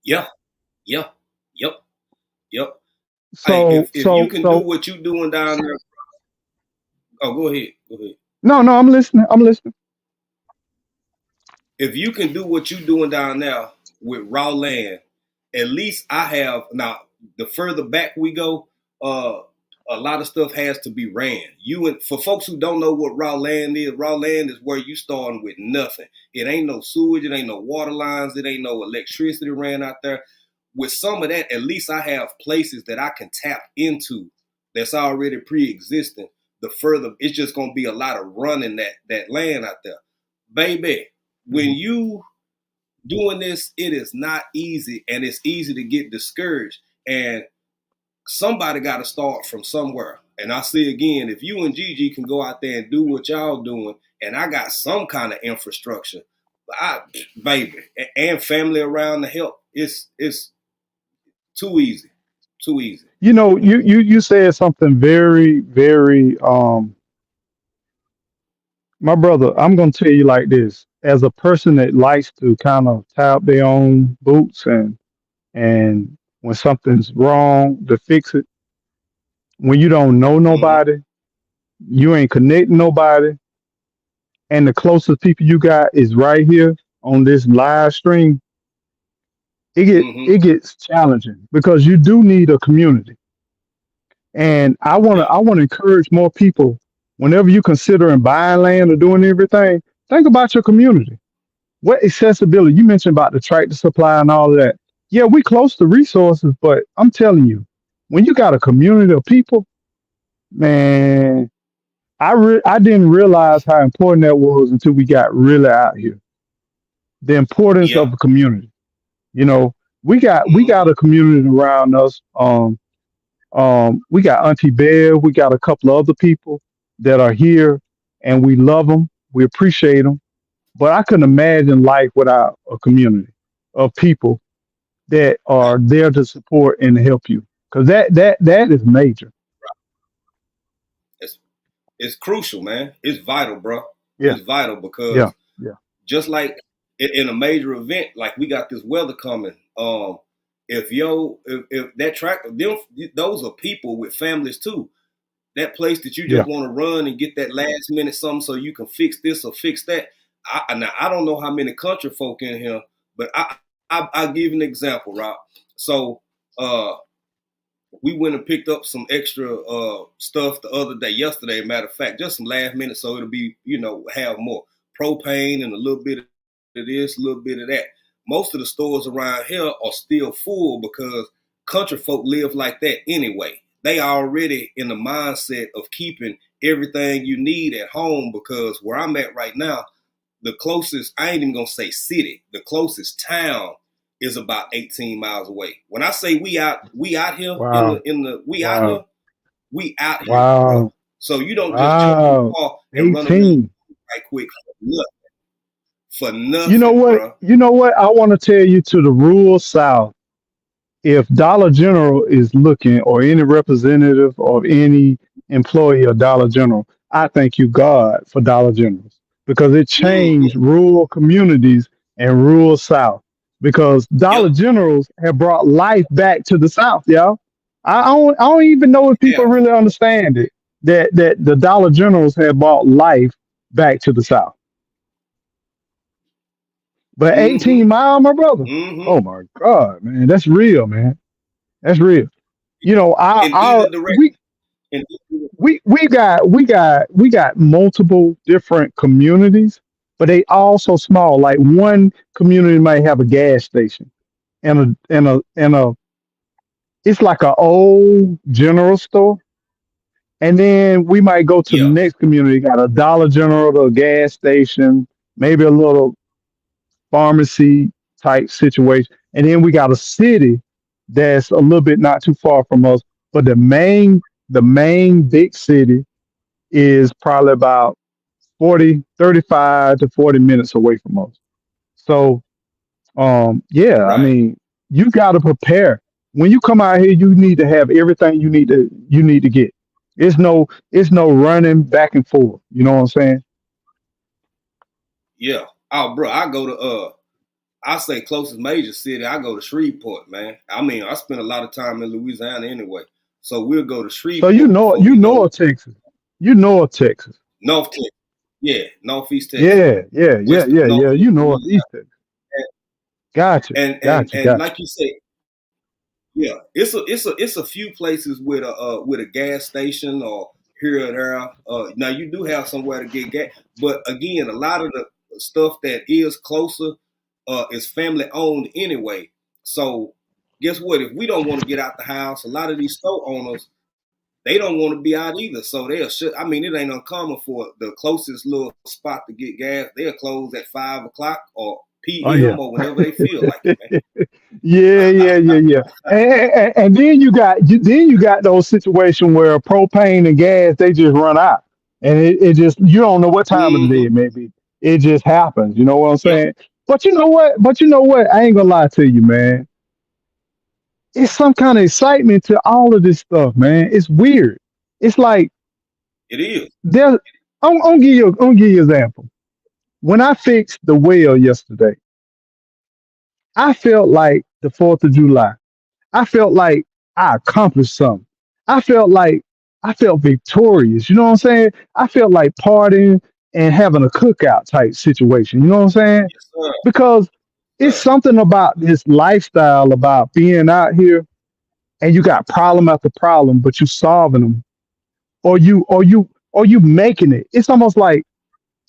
[SPEAKER 4] Yeah. Yep. Yep. Yep. Hey,
[SPEAKER 3] So
[SPEAKER 4] if you
[SPEAKER 3] so
[SPEAKER 4] can do
[SPEAKER 3] so
[SPEAKER 4] what you doing down there, oh, go ahead. Go ahead.
[SPEAKER 3] no, I'm listening. I'm listening.
[SPEAKER 4] If you can do what you doing down there with raw land, at least I have now. The further back we go, uh, a lot of stuff has to be ran. You and for folks who don't know what raw land is where you starting with nothing. It ain't no sewage, it ain't no water lines, it ain't no electricity ran out there. With some of that, at least I have places that I can tap into that's already pre-existing. The further, it's just gonna be a lot of running that land out there, baby. When
[SPEAKER 3] Mhm.
[SPEAKER 4] you doing this, it is not easy, and it's easy to get discouraged. And somebody got to start from somewhere. And I say again, if you and Gigi can go out there and do what y'all doing, and I got some kind of infrastructure, I, baby, and family around to help, it's too easy, too easy.
[SPEAKER 3] You know, you said something very my brother, I'm gonna tell you like this. As a person that likes to kind of tie up their own boots and when something's wrong to fix it, when you don't know
[SPEAKER 4] Mm-hmm.
[SPEAKER 3] nobody, you ain't connecting nobody, and the closest people you got is right here on this live stream,
[SPEAKER 4] Mm-hmm.
[SPEAKER 3] it gets challenging because you do need a community. And
[SPEAKER 4] Yeah.
[SPEAKER 3] I wanna encourage more people whenever you considering buying land or doing everything, think about your community. What accessibility you mentioned about the tractor supply and all of that. Yeah, we close to resources, but I'm telling you, when you got a community of people, man, I didn't realize how important that was until we got really out here. The importance
[SPEAKER 4] Yeah.
[SPEAKER 3] of a community. You know, we
[SPEAKER 4] Mm-hmm.
[SPEAKER 3] got a community around us. We got Auntie Bear. We got a couple of other people that are here, and we love them. We appreciate them. But I couldn't imagine life without a community of people that are there to support and help you. Because that is major.
[SPEAKER 4] It's it's crucial, man. It's vital, bro.
[SPEAKER 3] Yeah,
[SPEAKER 4] It's vital
[SPEAKER 3] yeah,
[SPEAKER 4] because
[SPEAKER 3] yeah,
[SPEAKER 4] just like in a major event, like we got this weather coming. If that track them those are people with families too. That place that you just
[SPEAKER 3] yeah.
[SPEAKER 4] want to run and get that last minute something so you can fix this or fix that. Now I don't know how many country folk in here, but I'll give you an example, Rob. So uh we went and picked up some extra stuff the other day, yesterday, matter of fact, just some last minute, so it'll be, have more propane and a little bit of this, a little bit of that. Most of the stores around here are still full because country folk live like that anyway. They already in the mindset of keeping everything you need at home because where I'm at right now, the closest, I ain't even gonna say city, the closest town is about 18 miles away. When I say we out here
[SPEAKER 3] Wow,
[SPEAKER 4] we out
[SPEAKER 3] wow,
[SPEAKER 4] here, we out here, bro.
[SPEAKER 3] wow,
[SPEAKER 4] So you don't just jump in the
[SPEAKER 3] wow.
[SPEAKER 4] car and run over
[SPEAKER 3] 18.
[SPEAKER 4] right quick for
[SPEAKER 3] You know
[SPEAKER 4] nothing,
[SPEAKER 3] what?
[SPEAKER 4] bro.
[SPEAKER 3] You know what? I want to tell you to the rural South. If Dollar General is looking, or any representative or any employee of Dollar General, I thank you, God, for Dollar Generals because it
[SPEAKER 4] Mm-hmm.
[SPEAKER 3] changed rural communities and rural South. Because Dollar
[SPEAKER 4] Yep,
[SPEAKER 3] Generals have brought life back to the South, y'all. I don't even know if people
[SPEAKER 4] yeah.
[SPEAKER 3] really understand it that the Dollar Generals have brought life back to the South. But
[SPEAKER 4] Mm-hmm.
[SPEAKER 3] 18 mile, my brother.
[SPEAKER 4] Mm-hmm.
[SPEAKER 3] Oh my God, man, that's real, man. That's real. You know,
[SPEAKER 4] In either direction. In either,
[SPEAKER 3] we got multiple different communities, but they all so small. Like one community might have a gas station and a it's like a old general store, And then we might go to the
[SPEAKER 4] Yeah,
[SPEAKER 3] next community, got a Dollar General, a gas station, maybe a little pharmacy type situation. And then we got a city that's a little bit not too far from us. But the main big city is probably about 35 to 40 minutes away from us. So yeah, I
[SPEAKER 4] right.
[SPEAKER 3] mean, you gotta prepare. When you come out here, you need to have everything you need to get. It's no running back and forth. You know what I'm saying?
[SPEAKER 4] Yeah. Oh, bro, I say closest major city, I go to Shreveport, man. I mean, I spend a lot of time in Louisiana anyway. So we'll go to
[SPEAKER 3] So you
[SPEAKER 4] Shreveport
[SPEAKER 3] know
[SPEAKER 4] before
[SPEAKER 3] you
[SPEAKER 4] we
[SPEAKER 3] know
[SPEAKER 4] go
[SPEAKER 3] of Texas. You know of Texas.
[SPEAKER 4] North Texas. Yeah, Northeast Texas.
[SPEAKER 3] Yeah, yeah, yeah,
[SPEAKER 4] West
[SPEAKER 3] yeah, yeah.
[SPEAKER 4] Northeast
[SPEAKER 3] You know of
[SPEAKER 4] Louisiana.
[SPEAKER 3] East Texas. Gotcha, gotcha,
[SPEAKER 4] And
[SPEAKER 3] gotcha.
[SPEAKER 4] like you say, yeah, it's a few places with a gas station or here or there. Now you do have somewhere to get gas, but again, a lot of the stuff that is closer is family owned anyway. So guess what? If we don't want to get out the house, a lot of these store owners they don't want to be out either. So they'll shut. I mean, it ain't uncommon for the closest little spot to get gas. They'll close at 5 o'clock or
[SPEAKER 3] Oh yeah.
[SPEAKER 4] p.m. or whenever they feel like it, man.
[SPEAKER 3] Yeah, yeah, yeah, yeah. And then you got those situations where propane and gas they just run out, and it just you don't know what time of the day
[SPEAKER 4] Mm-hmm.
[SPEAKER 3] it may be. It just happens. You know what I'm
[SPEAKER 4] Yep,
[SPEAKER 3] saying? But you know what? I ain't gonna lie to you, man. It's some kind of excitement to all of this stuff, man. It's weird. It's like
[SPEAKER 4] it is.
[SPEAKER 3] there. I'm gonna give you an example. When I fixed the well yesterday, I felt like the 4th of July. I felt like I accomplished something. I felt like I felt victorious. You know what I'm saying? I felt like partying and having a cookout type situation. You know what I'm saying?
[SPEAKER 4] Yes, sir.
[SPEAKER 3] Because it's
[SPEAKER 4] Sir.
[SPEAKER 3] something about this lifestyle about being out here and you got problem after problem, but you solving them or you making it. It's almost like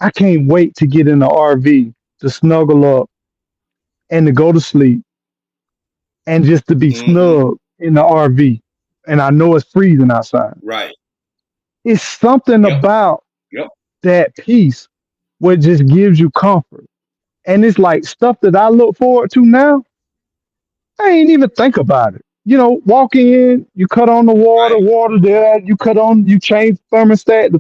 [SPEAKER 3] I can't wait to get in the RV to snuggle up and to go to sleep and just to be
[SPEAKER 4] Mm-hmm.
[SPEAKER 3] snug in the RV. And I know it's freezing outside.
[SPEAKER 4] Right.
[SPEAKER 3] It's something
[SPEAKER 4] Yep.
[SPEAKER 3] about
[SPEAKER 4] Yep.
[SPEAKER 3] that peace where it just gives you comfort. And it's like stuff that I look forward to now. I ain't even think about it. Walk in, you cut on the water,
[SPEAKER 4] Right.
[SPEAKER 3] water there, you change the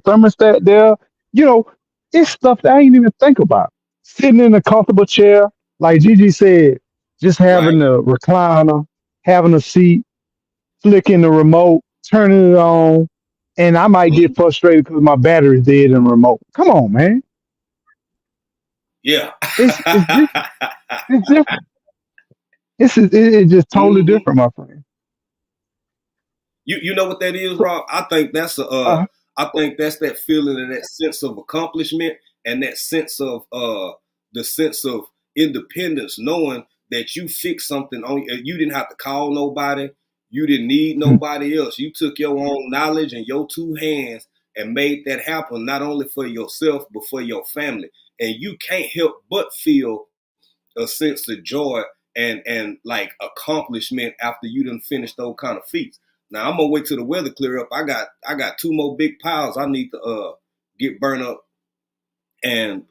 [SPEAKER 3] thermostat there. You know, it's stuff that I ain't even think about. Sitting in a comfortable chair, like Gigi said, just
[SPEAKER 4] Right.
[SPEAKER 3] having a recliner, having a seat, flicking the remote, turning it on, and I might get
[SPEAKER 4] Mhm.
[SPEAKER 3] frustrated because my battery's dead in the remote. Come on, man.
[SPEAKER 4] Yeah.
[SPEAKER 3] It's different. It's different. It's just totally
[SPEAKER 4] hmm
[SPEAKER 3] different, my friend.
[SPEAKER 4] You know what that is,
[SPEAKER 3] So,
[SPEAKER 4] Rob? I think that's that feeling and that sense of accomplishment and that sense of the sense of independence, knowing that you fixed something on you didn't have to call nobody, you didn't need nobody else. You took your own knowledge and your two hands and made that happen not only for yourself but for your family. And you can't help but feel a sense of joy and like accomplishment after you done finished those kind of feats. Now I'm gonna wait till the weather clear up. I got two more big piles I need to get burnt up, and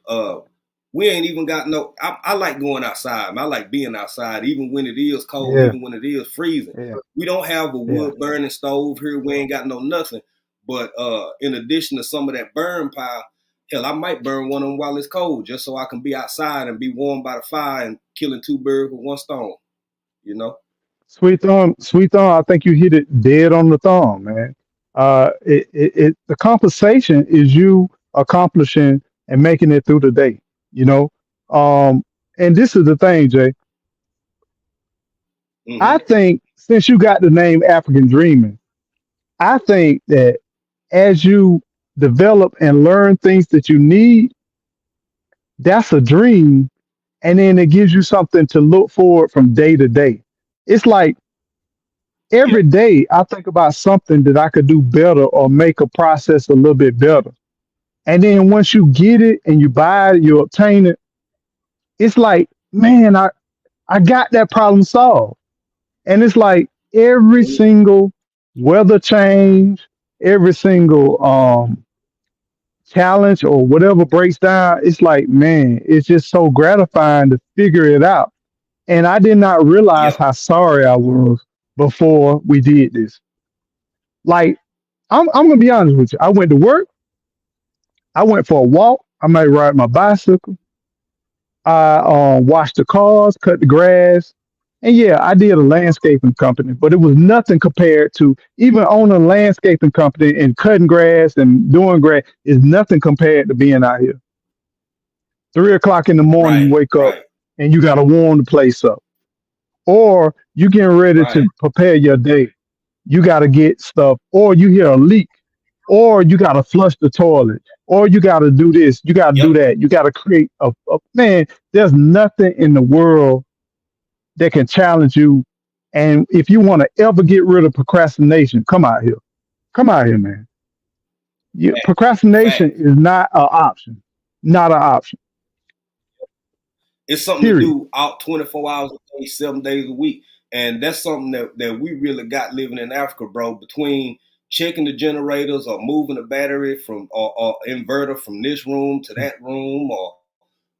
[SPEAKER 4] we ain't even got no. I like going outside. I like being outside, even when it is cold,
[SPEAKER 3] yeah,
[SPEAKER 4] even when it is freezing.
[SPEAKER 3] yeah,
[SPEAKER 4] We don't have a
[SPEAKER 3] yeah.
[SPEAKER 4] wood burning stove here. We ain't got no nothing. But in addition to some of that burn pile, hell, I might burn one of them while it's cold, just so I can be outside and be warm by the fire and killing two birds with one stone. You know?
[SPEAKER 3] Sweet thumb. I think you hit it dead on the thumb, man. The compensation is you accomplishing and making it through the day. You know, um, and this is the thing, Jay. I
[SPEAKER 4] Mm-hmm.
[SPEAKER 3] think since you got the name African Dreaming, I think that as you develop and learn things that you need, that's a dream, and then it gives you something to look forward from day to day. It's like
[SPEAKER 4] Yeah.
[SPEAKER 3] every day I think about something that I could do better or make a process a little bit better. And then once you get it and you buy it, you obtain it, it's like, man, I got that problem solved. And it's like every
[SPEAKER 4] Mm-hmm.
[SPEAKER 3] single weather change, every single challenge or whatever breaks down, it's like, man, it's just so gratifying to figure it out. And I did not realize
[SPEAKER 4] Yep.
[SPEAKER 3] how sorry I was before we did this. Like, I'm gonna be honest with you. I went to work, I went for a walk, I might ride my bicycle, I washed the cars, cut the grass, and yeah, I did a landscaping company, but it was nothing compared to even owning a landscaping company and cutting grass and doing grass is nothing compared to being out here. 3 o'clock in the morning, you
[SPEAKER 4] Right.
[SPEAKER 3] wake up
[SPEAKER 4] Right.
[SPEAKER 3] and you got to warm the place up, or you getting ready
[SPEAKER 4] Right.
[SPEAKER 3] to prepare your day. You got to get stuff, or you hear a leak, or you got to flush the toilet, or you got to do this, you got to do
[SPEAKER 4] Yep.
[SPEAKER 3] that. You got to create a man. There's nothing in the world that can challenge you. And if you want to ever get rid of procrastination, come out here. Come out here, man. Procrastination
[SPEAKER 4] Facts.
[SPEAKER 3] is not an option. Not an option.
[SPEAKER 4] It's something to
[SPEAKER 3] Period.
[SPEAKER 4] do out 24 hours a day, 7 days a week. And that's something that we really got living in Africa, bro. Between checking the generators or moving the battery from or inverter from this room to that room, or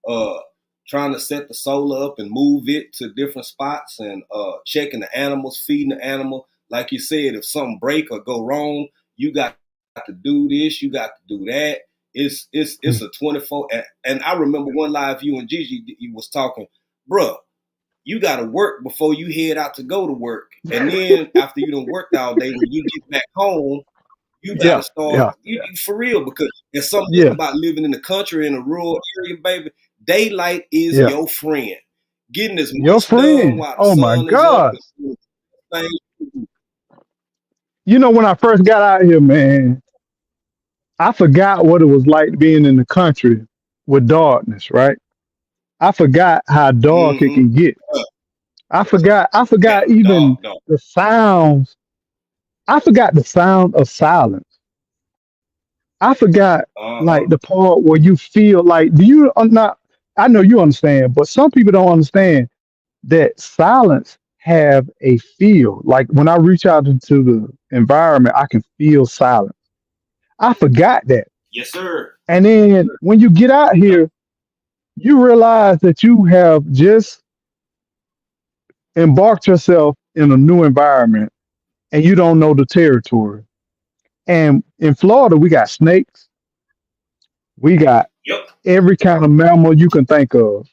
[SPEAKER 4] uh, trying to set the solar up and move it to different spots, and checking the animals, feeding the animal. Like you said, if something break or go wrong, you got to do this, you got to do that. It's a 24. And I remember one live you and Gigi you was talking, bruh, you got to work before you head out to go to work. And then after you done worked all day, when you get back home, you got to
[SPEAKER 3] Yeah,
[SPEAKER 4] start
[SPEAKER 3] yeah,
[SPEAKER 4] for real, because there's something
[SPEAKER 3] yeah,
[SPEAKER 4] about living in the country in a rural area, baby. Daylight is
[SPEAKER 3] yeah.
[SPEAKER 4] your friend. Getting as
[SPEAKER 3] Your
[SPEAKER 4] much done
[SPEAKER 3] friend.
[SPEAKER 4] while the
[SPEAKER 3] Oh my
[SPEAKER 4] sun is up
[SPEAKER 3] God.
[SPEAKER 4] and doing things.
[SPEAKER 3] You know, when I first got out here, man, I forgot what it was like being in the country with darkness, right? I forgot how dark it
[SPEAKER 4] Mm-hmm.
[SPEAKER 3] can get. I
[SPEAKER 4] Yeah,
[SPEAKER 3] forgot even
[SPEAKER 4] dog, dog.
[SPEAKER 3] the sounds. I forgot the sound of silence. I forgot like
[SPEAKER 4] Uh-huh.
[SPEAKER 3] the part where you feel like, do you not? I know you understand, but some people don't understand that silence have a feel. Like when I reach out into the environment, I can feel silence. I forgot that.
[SPEAKER 4] Yes, sir.
[SPEAKER 3] And then when you get out
[SPEAKER 4] Yep.
[SPEAKER 3] here, you realize that you have just embarked yourself in a new environment and you don't know the territory. And in Florida, we got snakes, we got
[SPEAKER 4] Yep.
[SPEAKER 3] every kind of mammal you can think of.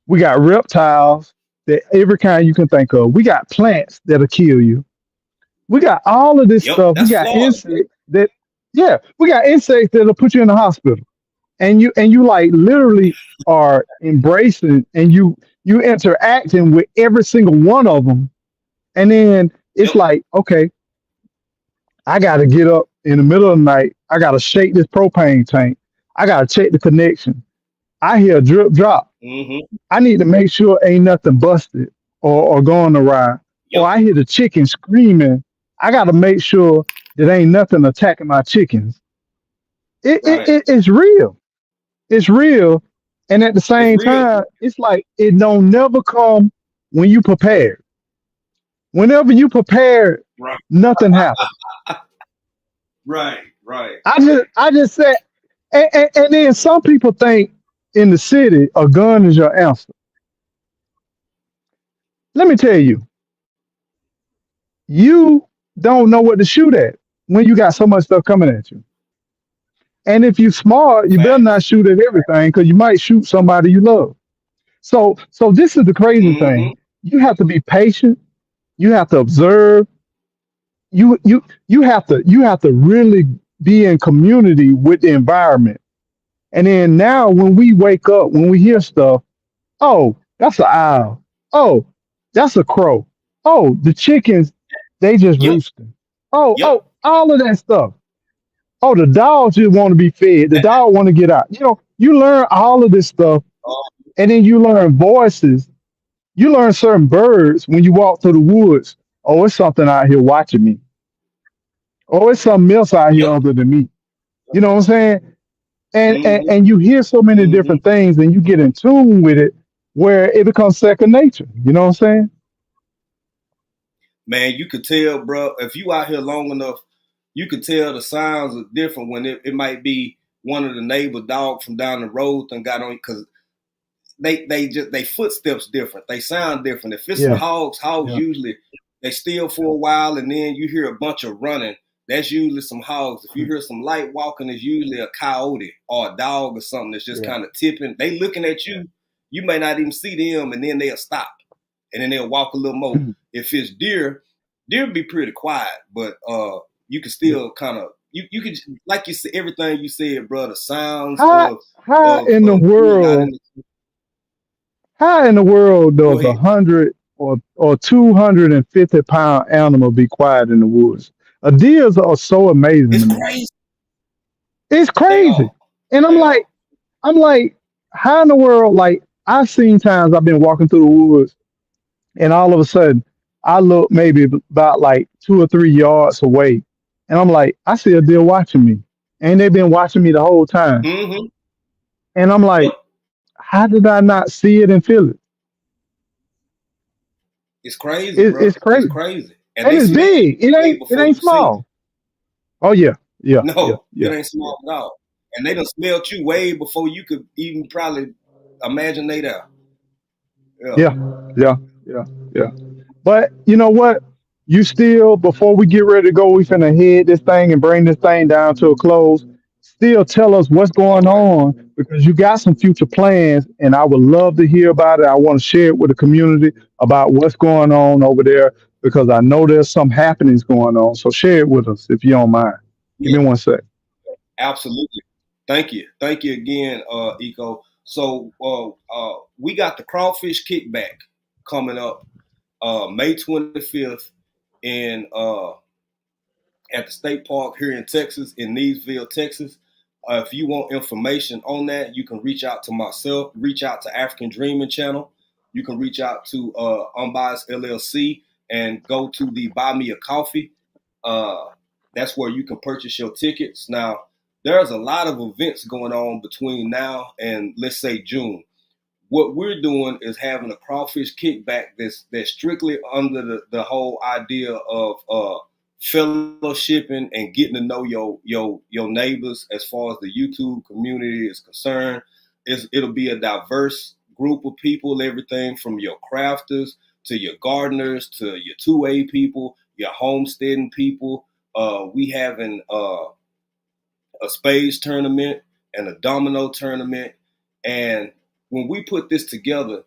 [SPEAKER 3] We got reptiles that every kind you can think of. We got plants that'll kill you. We got all of this
[SPEAKER 4] Yep.
[SPEAKER 3] stuff. We
[SPEAKER 4] That's
[SPEAKER 3] got
[SPEAKER 4] Florida.
[SPEAKER 3] insects that, yeah, we got insects that'll put you in the hospital. And you like literally are embracing and you interacting with every single one of them. And then it's
[SPEAKER 4] Yep.
[SPEAKER 3] like, okay, I got to get up in the middle of the night. I got to shake this propane tank. I got to check the connection. I hear a drip drop.
[SPEAKER 4] Mm-hmm.
[SPEAKER 3] I need to make sure ain't nothing busted or going awry. Or
[SPEAKER 4] Yep.
[SPEAKER 3] I hear the chicken screaming. I got to make sure that ain't nothing attacking my chickens.
[SPEAKER 4] Right.
[SPEAKER 3] It's real. It's real. And at the
[SPEAKER 4] It's
[SPEAKER 3] same
[SPEAKER 4] real.
[SPEAKER 3] time, it's like it don't never come when you prepare. Whenever you prepare,
[SPEAKER 4] Right.
[SPEAKER 3] nothing happens.
[SPEAKER 4] Right. Right.
[SPEAKER 3] I just said, and then some people think in the city a gun is your answer. Let me tell you, you don't know what to shoot at when you got so much stuff coming at you. And if you smart, you better not
[SPEAKER 4] Facts.
[SPEAKER 3] shoot at everything because you might shoot somebody you love. So this is the crazy
[SPEAKER 4] Mm-hmm.
[SPEAKER 3] thing. You have to be patient. You have to observe. You have to really be in community with the environment. And then now when we wake up, when we hear stuff, oh, that's an owl. Oh, that's a crow. Oh, the chickens, they just
[SPEAKER 4] Yep.
[SPEAKER 3] roosting. Oh,
[SPEAKER 4] Yep.
[SPEAKER 3] oh, all of that stuff. Oh, the dogs just want to be fed. The
[SPEAKER 4] That,
[SPEAKER 3] dog want to get out. You learn all of this stuff,
[SPEAKER 4] uh,
[SPEAKER 3] and then you learn voices. You learn certain birds when you walk through the woods. Oh, it's something out here watching me. Oh, it's something else out here
[SPEAKER 4] yep.
[SPEAKER 3] other than me. You know what I'm saying? And
[SPEAKER 4] Mm-hmm.
[SPEAKER 3] and you hear so many
[SPEAKER 4] Mm-hmm.
[SPEAKER 3] different things, and you get in tune with it, where it becomes second nature. You know what I'm saying?
[SPEAKER 4] Man, you could tell, bro, if you out here long enough, you could tell the sounds are different when it might be one of the neighbor dog from down the road and got on because they footsteps different. They sound different. If it's some
[SPEAKER 3] Yeah.
[SPEAKER 4] hogs
[SPEAKER 3] Yeah.
[SPEAKER 4] usually they still for a while and then you hear a bunch of running. That's usually some hogs. If you hear some light walking, it's usually a coyote or a dog or something that's just
[SPEAKER 3] Yeah.
[SPEAKER 4] kind of tipping. They looking at you. You may not even see them, and then they'll stop, and then they'll walk a little more. If it's deer be pretty quiet, but you can
[SPEAKER 3] Yeah.
[SPEAKER 4] still kind of you can like you said everything you said, bro. The sounds
[SPEAKER 3] How how in the
[SPEAKER 4] being out in
[SPEAKER 3] world
[SPEAKER 4] the
[SPEAKER 3] how in the world
[SPEAKER 4] go
[SPEAKER 3] does a
[SPEAKER 4] ahead.
[SPEAKER 3] 250-pound animal be quiet in the woods? Deers are so amazing
[SPEAKER 4] It's
[SPEAKER 3] to me.
[SPEAKER 4] crazy.
[SPEAKER 3] It's
[SPEAKER 4] They
[SPEAKER 3] crazy.
[SPEAKER 4] are.
[SPEAKER 3] And
[SPEAKER 4] They are.
[SPEAKER 3] I'm like, how in the world? Like, I've seen times I've been walking through the woods, and all of a sudden, I look maybe about like 2 or 3 yards away, and I'm like, I see a deer watching me, and they've been watching me the whole time.
[SPEAKER 4] Mm-hmm.
[SPEAKER 3] And I'm
[SPEAKER 4] Yep.
[SPEAKER 3] like, how did I not see it and feel it?
[SPEAKER 4] It's crazy,
[SPEAKER 3] It's
[SPEAKER 4] bro. It's
[SPEAKER 3] crazy,
[SPEAKER 4] crazy. And
[SPEAKER 3] and
[SPEAKER 4] they
[SPEAKER 3] it's
[SPEAKER 4] smell
[SPEAKER 3] big.
[SPEAKER 4] way
[SPEAKER 3] It
[SPEAKER 4] before
[SPEAKER 3] ain't
[SPEAKER 4] you see
[SPEAKER 3] small. Oh yeah, yeah,
[SPEAKER 4] them.
[SPEAKER 3] yeah,
[SPEAKER 4] No, it
[SPEAKER 3] yeah,
[SPEAKER 4] ain't
[SPEAKER 3] yeah,
[SPEAKER 4] small at all. And they done smelled you way before you could even probably imagine they there. Yeah.
[SPEAKER 3] yeah, yeah, yeah, yeah. But you know what? You still, before we get ready to go, we finna head this thing and bring this thing down to a close. Still tell us what's going
[SPEAKER 4] Okay.
[SPEAKER 3] on because you got some future plans, and I would love to hear about it. I want to share it with the community about what's going on over there because I know there's some happenings going on. So share it with us if you don't mind. Give
[SPEAKER 4] Yeah,
[SPEAKER 3] me one sec.
[SPEAKER 4] absolutely. Thank you. Thank you again, Eco. So we got the crawfish kickback coming up May 25th in at the state park here in Texas, in Neesville, Texas. If you want information on that, you can reach out to myself, reach out to African Dreaming Channel. You can reach out to Unbiased LLC and go to the Buy Me a Coffee. Uh, that's where you can purchase your tickets. Now, there's a lot of events going on between now and let's say June. What we're doing is having a crawfish kickback that's strictly under the whole idea of fellowshipping and getting to know your neighbors as far as the YouTube community is concerned. It'll be a diverse group of people, everything from your crafters to your gardeners to your 2A people, your homesteading people. We having a spades tournament and a domino tournament. And when we put this together,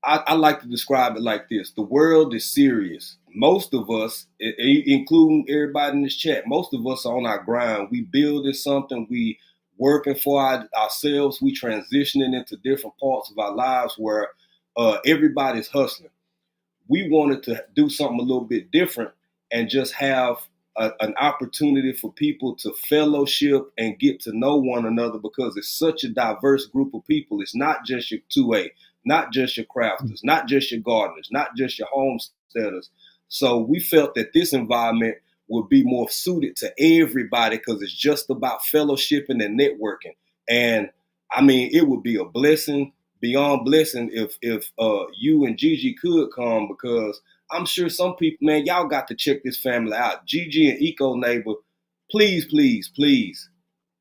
[SPEAKER 4] I like to describe it like this. The world is serious. Most of us, including everybody in this chat, most of us are on our grind. We building something. We working for ourselves. We transitioning into different parts of our lives where everybody's hustling. We wanted to do something a little bit different and just have an opportunity for people to fellowship and get to know one another because it's such a diverse group of people. It's not just your 2A, not just your crafters, not just your gardeners, not just your homesteaders. So we felt that this environment would be more suited to everybody because it's just about fellowshipping and networking. And I mean, it would be a blessing beyond blessing if you and Gigi could come because I'm sure some people, man, y'all got to check this family out. Gigi and Eco Neighbor, please, please, please,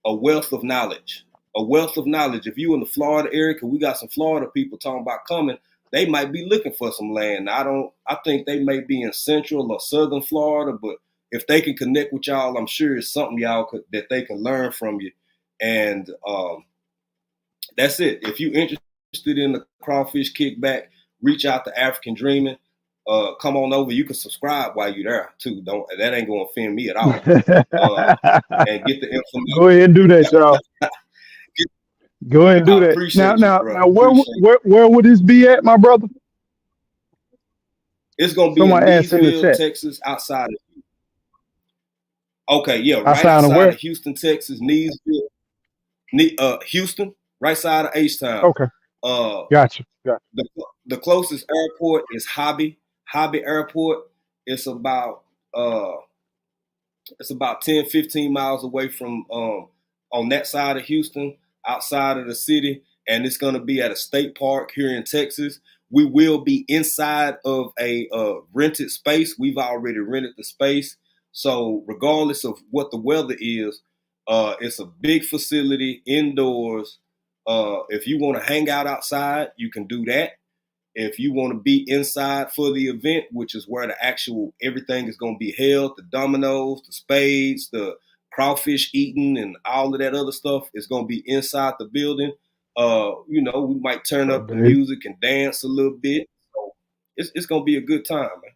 [SPEAKER 4] a wealth of knowledge. A wealth of knowledge. If you in the Florida area, because we got some Florida people talking about coming, they might be looking for some land. I think they may be in central or southern Florida, but if they can connect with y'all, I'm sure it's something that they can learn from you. And that's it. If you're interested in the crawfish kickback, reach out to African Dreaming. Come on over. You can subscribe while you're there too. Don't that ain't gonna offend me at all. And get the
[SPEAKER 3] Go ahead and do that, y'all.
[SPEAKER 4] information.
[SPEAKER 3] Go ahead and do
[SPEAKER 4] I
[SPEAKER 3] that.
[SPEAKER 4] appreciate you, bro.
[SPEAKER 3] Now,
[SPEAKER 4] Appreciate it.
[SPEAKER 3] where would this be at, my brother?
[SPEAKER 4] It's gonna be in
[SPEAKER 3] Someone asked in the
[SPEAKER 4] Neesville,
[SPEAKER 3] chat.
[SPEAKER 4] Texas, outside of okay, yeah,
[SPEAKER 3] I
[SPEAKER 4] right
[SPEAKER 3] sound
[SPEAKER 4] outside of
[SPEAKER 3] aware.
[SPEAKER 4] Houston, Texas, Neesville, Houston, right side of H Town.
[SPEAKER 3] Okay,
[SPEAKER 4] Uh,
[SPEAKER 3] gotcha, gotcha.
[SPEAKER 4] the the closest airport is Hobby Airport. It's about uh it's about 10, 15 miles away from on that side of Houston, outside of the city, and it's going to be at a state park here in Texas. We will be inside of a rented space. We've already rented the space, So regardless of what the weather is, it's a big facility indoors. If you want to hang out outside, you can do that. If you want to be inside for the event, which is where the actual everything is going to be held, the dominoes, the spades, the crawfish eating, and all of that other stuff is going to be inside the building. We might turn
[SPEAKER 3] I
[SPEAKER 4] up the
[SPEAKER 3] dig.
[SPEAKER 4] music and dance a little bit. So it's going to be a good time, man.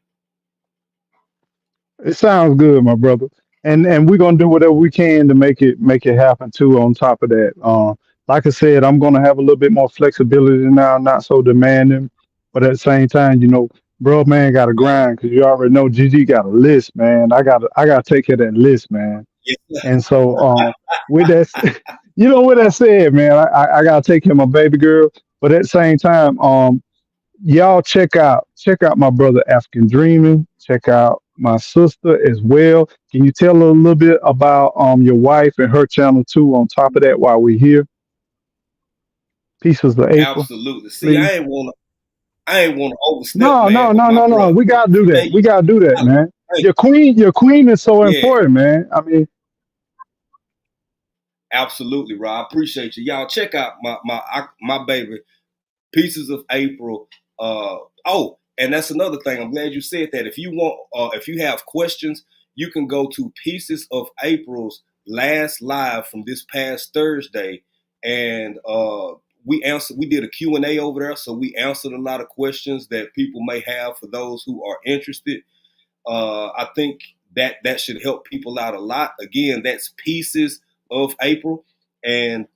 [SPEAKER 3] It sounds good, my brother. And we're gonna do whatever we can to make it happen too. On top of that, like I said, I'm gonna have a little bit more flexibility now, not so demanding, but at the same time, bro, man, got to grind because you already know GG got a list, man. I gotta take care of that list, man.
[SPEAKER 4] Yeah,
[SPEAKER 3] And so, with that, with that said, man, I gotta take care of my baby girl, but at the same time, y'all check out my brother African Dreaming. Check out my sister as well. Can you tell a little bit about your wife and her channel too? On top of that, while we're here, Pieces of April,
[SPEAKER 4] absolutely. See,
[SPEAKER 3] please.
[SPEAKER 4] I ain't want to overstep,
[SPEAKER 3] No,
[SPEAKER 4] man.
[SPEAKER 3] no,
[SPEAKER 4] But
[SPEAKER 3] no,
[SPEAKER 4] my
[SPEAKER 3] no, no.
[SPEAKER 4] brother,
[SPEAKER 3] We gotta do that.
[SPEAKER 4] thank
[SPEAKER 3] We gotta do that,
[SPEAKER 4] you,
[SPEAKER 3] man.
[SPEAKER 4] thank
[SPEAKER 3] Your queen is so
[SPEAKER 4] you. Yeah,
[SPEAKER 3] important, man. I mean,
[SPEAKER 4] absolutely, Rob. I appreciate you. Y'all check out my baby. Pieces of April. And that's another thing. I'm glad you said that. If you have questions, you can go to Pieces of April's last live from this past Thursday, and we did a Q&A over there, so we answered a lot of questions that people may have for those who are interested. I think that should help people out a lot. Again, that's Pieces of April, and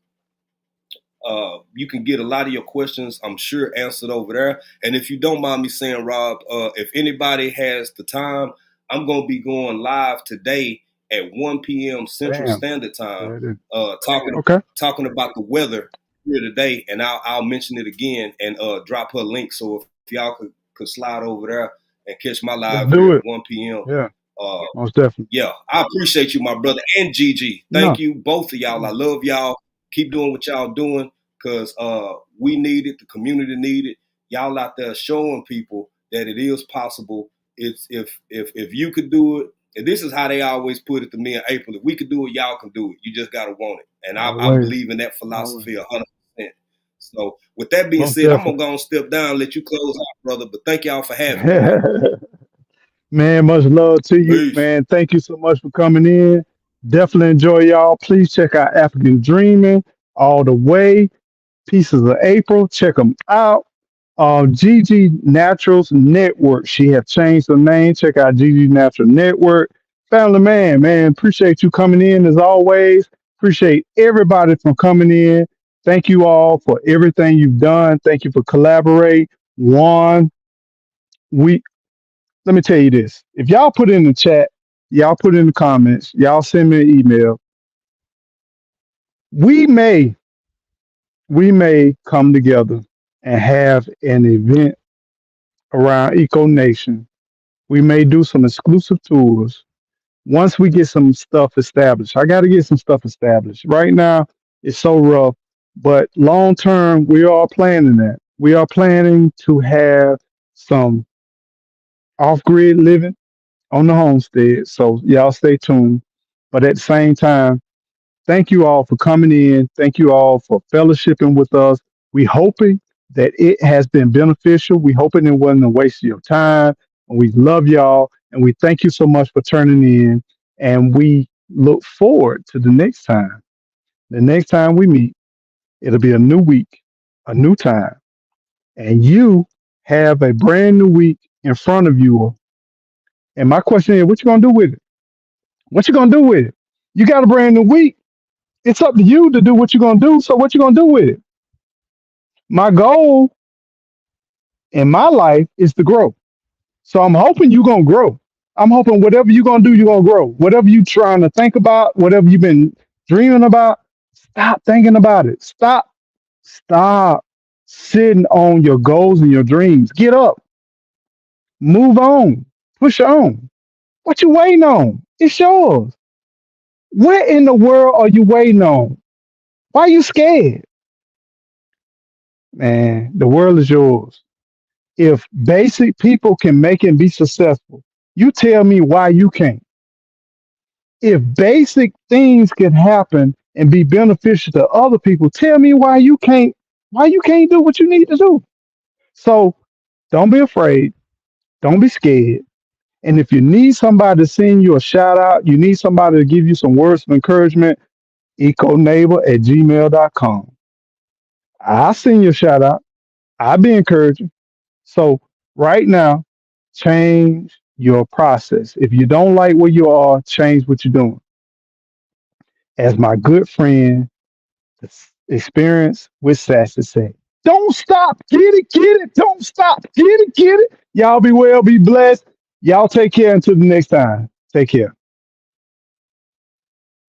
[SPEAKER 4] you can get a lot of your questions, I'm sure, answered over there. And if you don't mind me saying, Rob, if anybody has the time, I'm going to be going live today at 1 p.m. Central
[SPEAKER 3] damn.
[SPEAKER 4] Standard Time,
[SPEAKER 3] That is-
[SPEAKER 4] talking
[SPEAKER 3] Okay.
[SPEAKER 4] talking about the weather here today. And I'll mention it again and drop her link. So if y'all could slide over there and catch my
[SPEAKER 3] Let's
[SPEAKER 4] live here
[SPEAKER 3] do
[SPEAKER 4] at
[SPEAKER 3] it.
[SPEAKER 4] 1 p.m.
[SPEAKER 3] Yeah,
[SPEAKER 4] Uh,
[SPEAKER 3] most definitely.
[SPEAKER 4] yeah, I appreciate you, my brother, and Gigi. Thank
[SPEAKER 3] No.
[SPEAKER 4] you, both of y'all. I
[SPEAKER 3] No.
[SPEAKER 4] love y'all. Keep doing what y'all doing because we need it. The community need it. Y'all out there showing people that it is possible. It's if you could do it, and this is how they always put it to me in April. If we could do it, y'all can do it. You just gotta want it, and I
[SPEAKER 3] Always.
[SPEAKER 4] believe in that
[SPEAKER 3] Always.
[SPEAKER 4] philosophy 100%. So, with that being
[SPEAKER 3] Most
[SPEAKER 4] said, I'm gonna
[SPEAKER 3] definitely.
[SPEAKER 4] go and step down, let you close out, brother. But thank y'all for having me, man.
[SPEAKER 3] Man, much love to you,
[SPEAKER 4] Peace.
[SPEAKER 3] man. Thank you so much for coming in. Definitely enjoy y'all. Please check out African Dreaming all the way. Pieces of April. Check them out. Gigi Naturals Network. She have changed her name. Check out Gigi Natural Network. Family man, appreciate you coming in as always. Appreciate everybody from coming in. Thank you all for everything you've done. Thank you for collaborate. One, we let me tell you this. If y'all put in the chat, y'all put in the comments, y'all send me an email. We may we may come together and have an event around Eco Nation. We may do some exclusive tours once we get some stuff established. I got to get some stuff established. Right now, it's so rough, but long term, we are planning that. We are planning to have some off grid living on the homestead. So y'all stay tuned. But at the same time, thank you all for coming in. Thank you all for fellowshipping with us. We hoping that it has been beneficial. We hoping it wasn't a waste of your time. And we love y'all. And we thank you so much for turning in. And we look forward to the next time. The next time we meet, it'll be a new week, a new time. And you have a brand new week in front of you. And my question is, what you gonna do with it? What you gonna do with it? You got a brand new week. It's up to you to do what you're gonna do. So what you gonna do with it? My goal in my life is to grow. So I'm hoping you're gonna grow. I'm hoping whatever you're gonna do, you're gonna grow. Whatever you're trying to think about, whatever you've been dreaming about, stop thinking about it. Stop sitting on your goals and your dreams. Get up, move on, push on. What you waiting on? It's yours. What in the world are you waiting on? Why are you scared? Man, the world is yours. If basic people can make it and be successful, you tell me why you can't. If basic things can happen and be beneficial to other people, tell me why you can't do what you need to do. So don't be afraid. Don't be scared. And if you need somebody to send you a shout out, you need somebody to give you some words of encouragement, econeighbor@gmail.com. I'll send you a shout out. I'll be encouraging. So right now, change your process. If you don't like where you are, change what you're doing. As my good friend, the experience with Sassy said, don't stop. Get it. Don't stop. Get it. Y'all be well, be blessed. Y'all take care until the next time. Take care.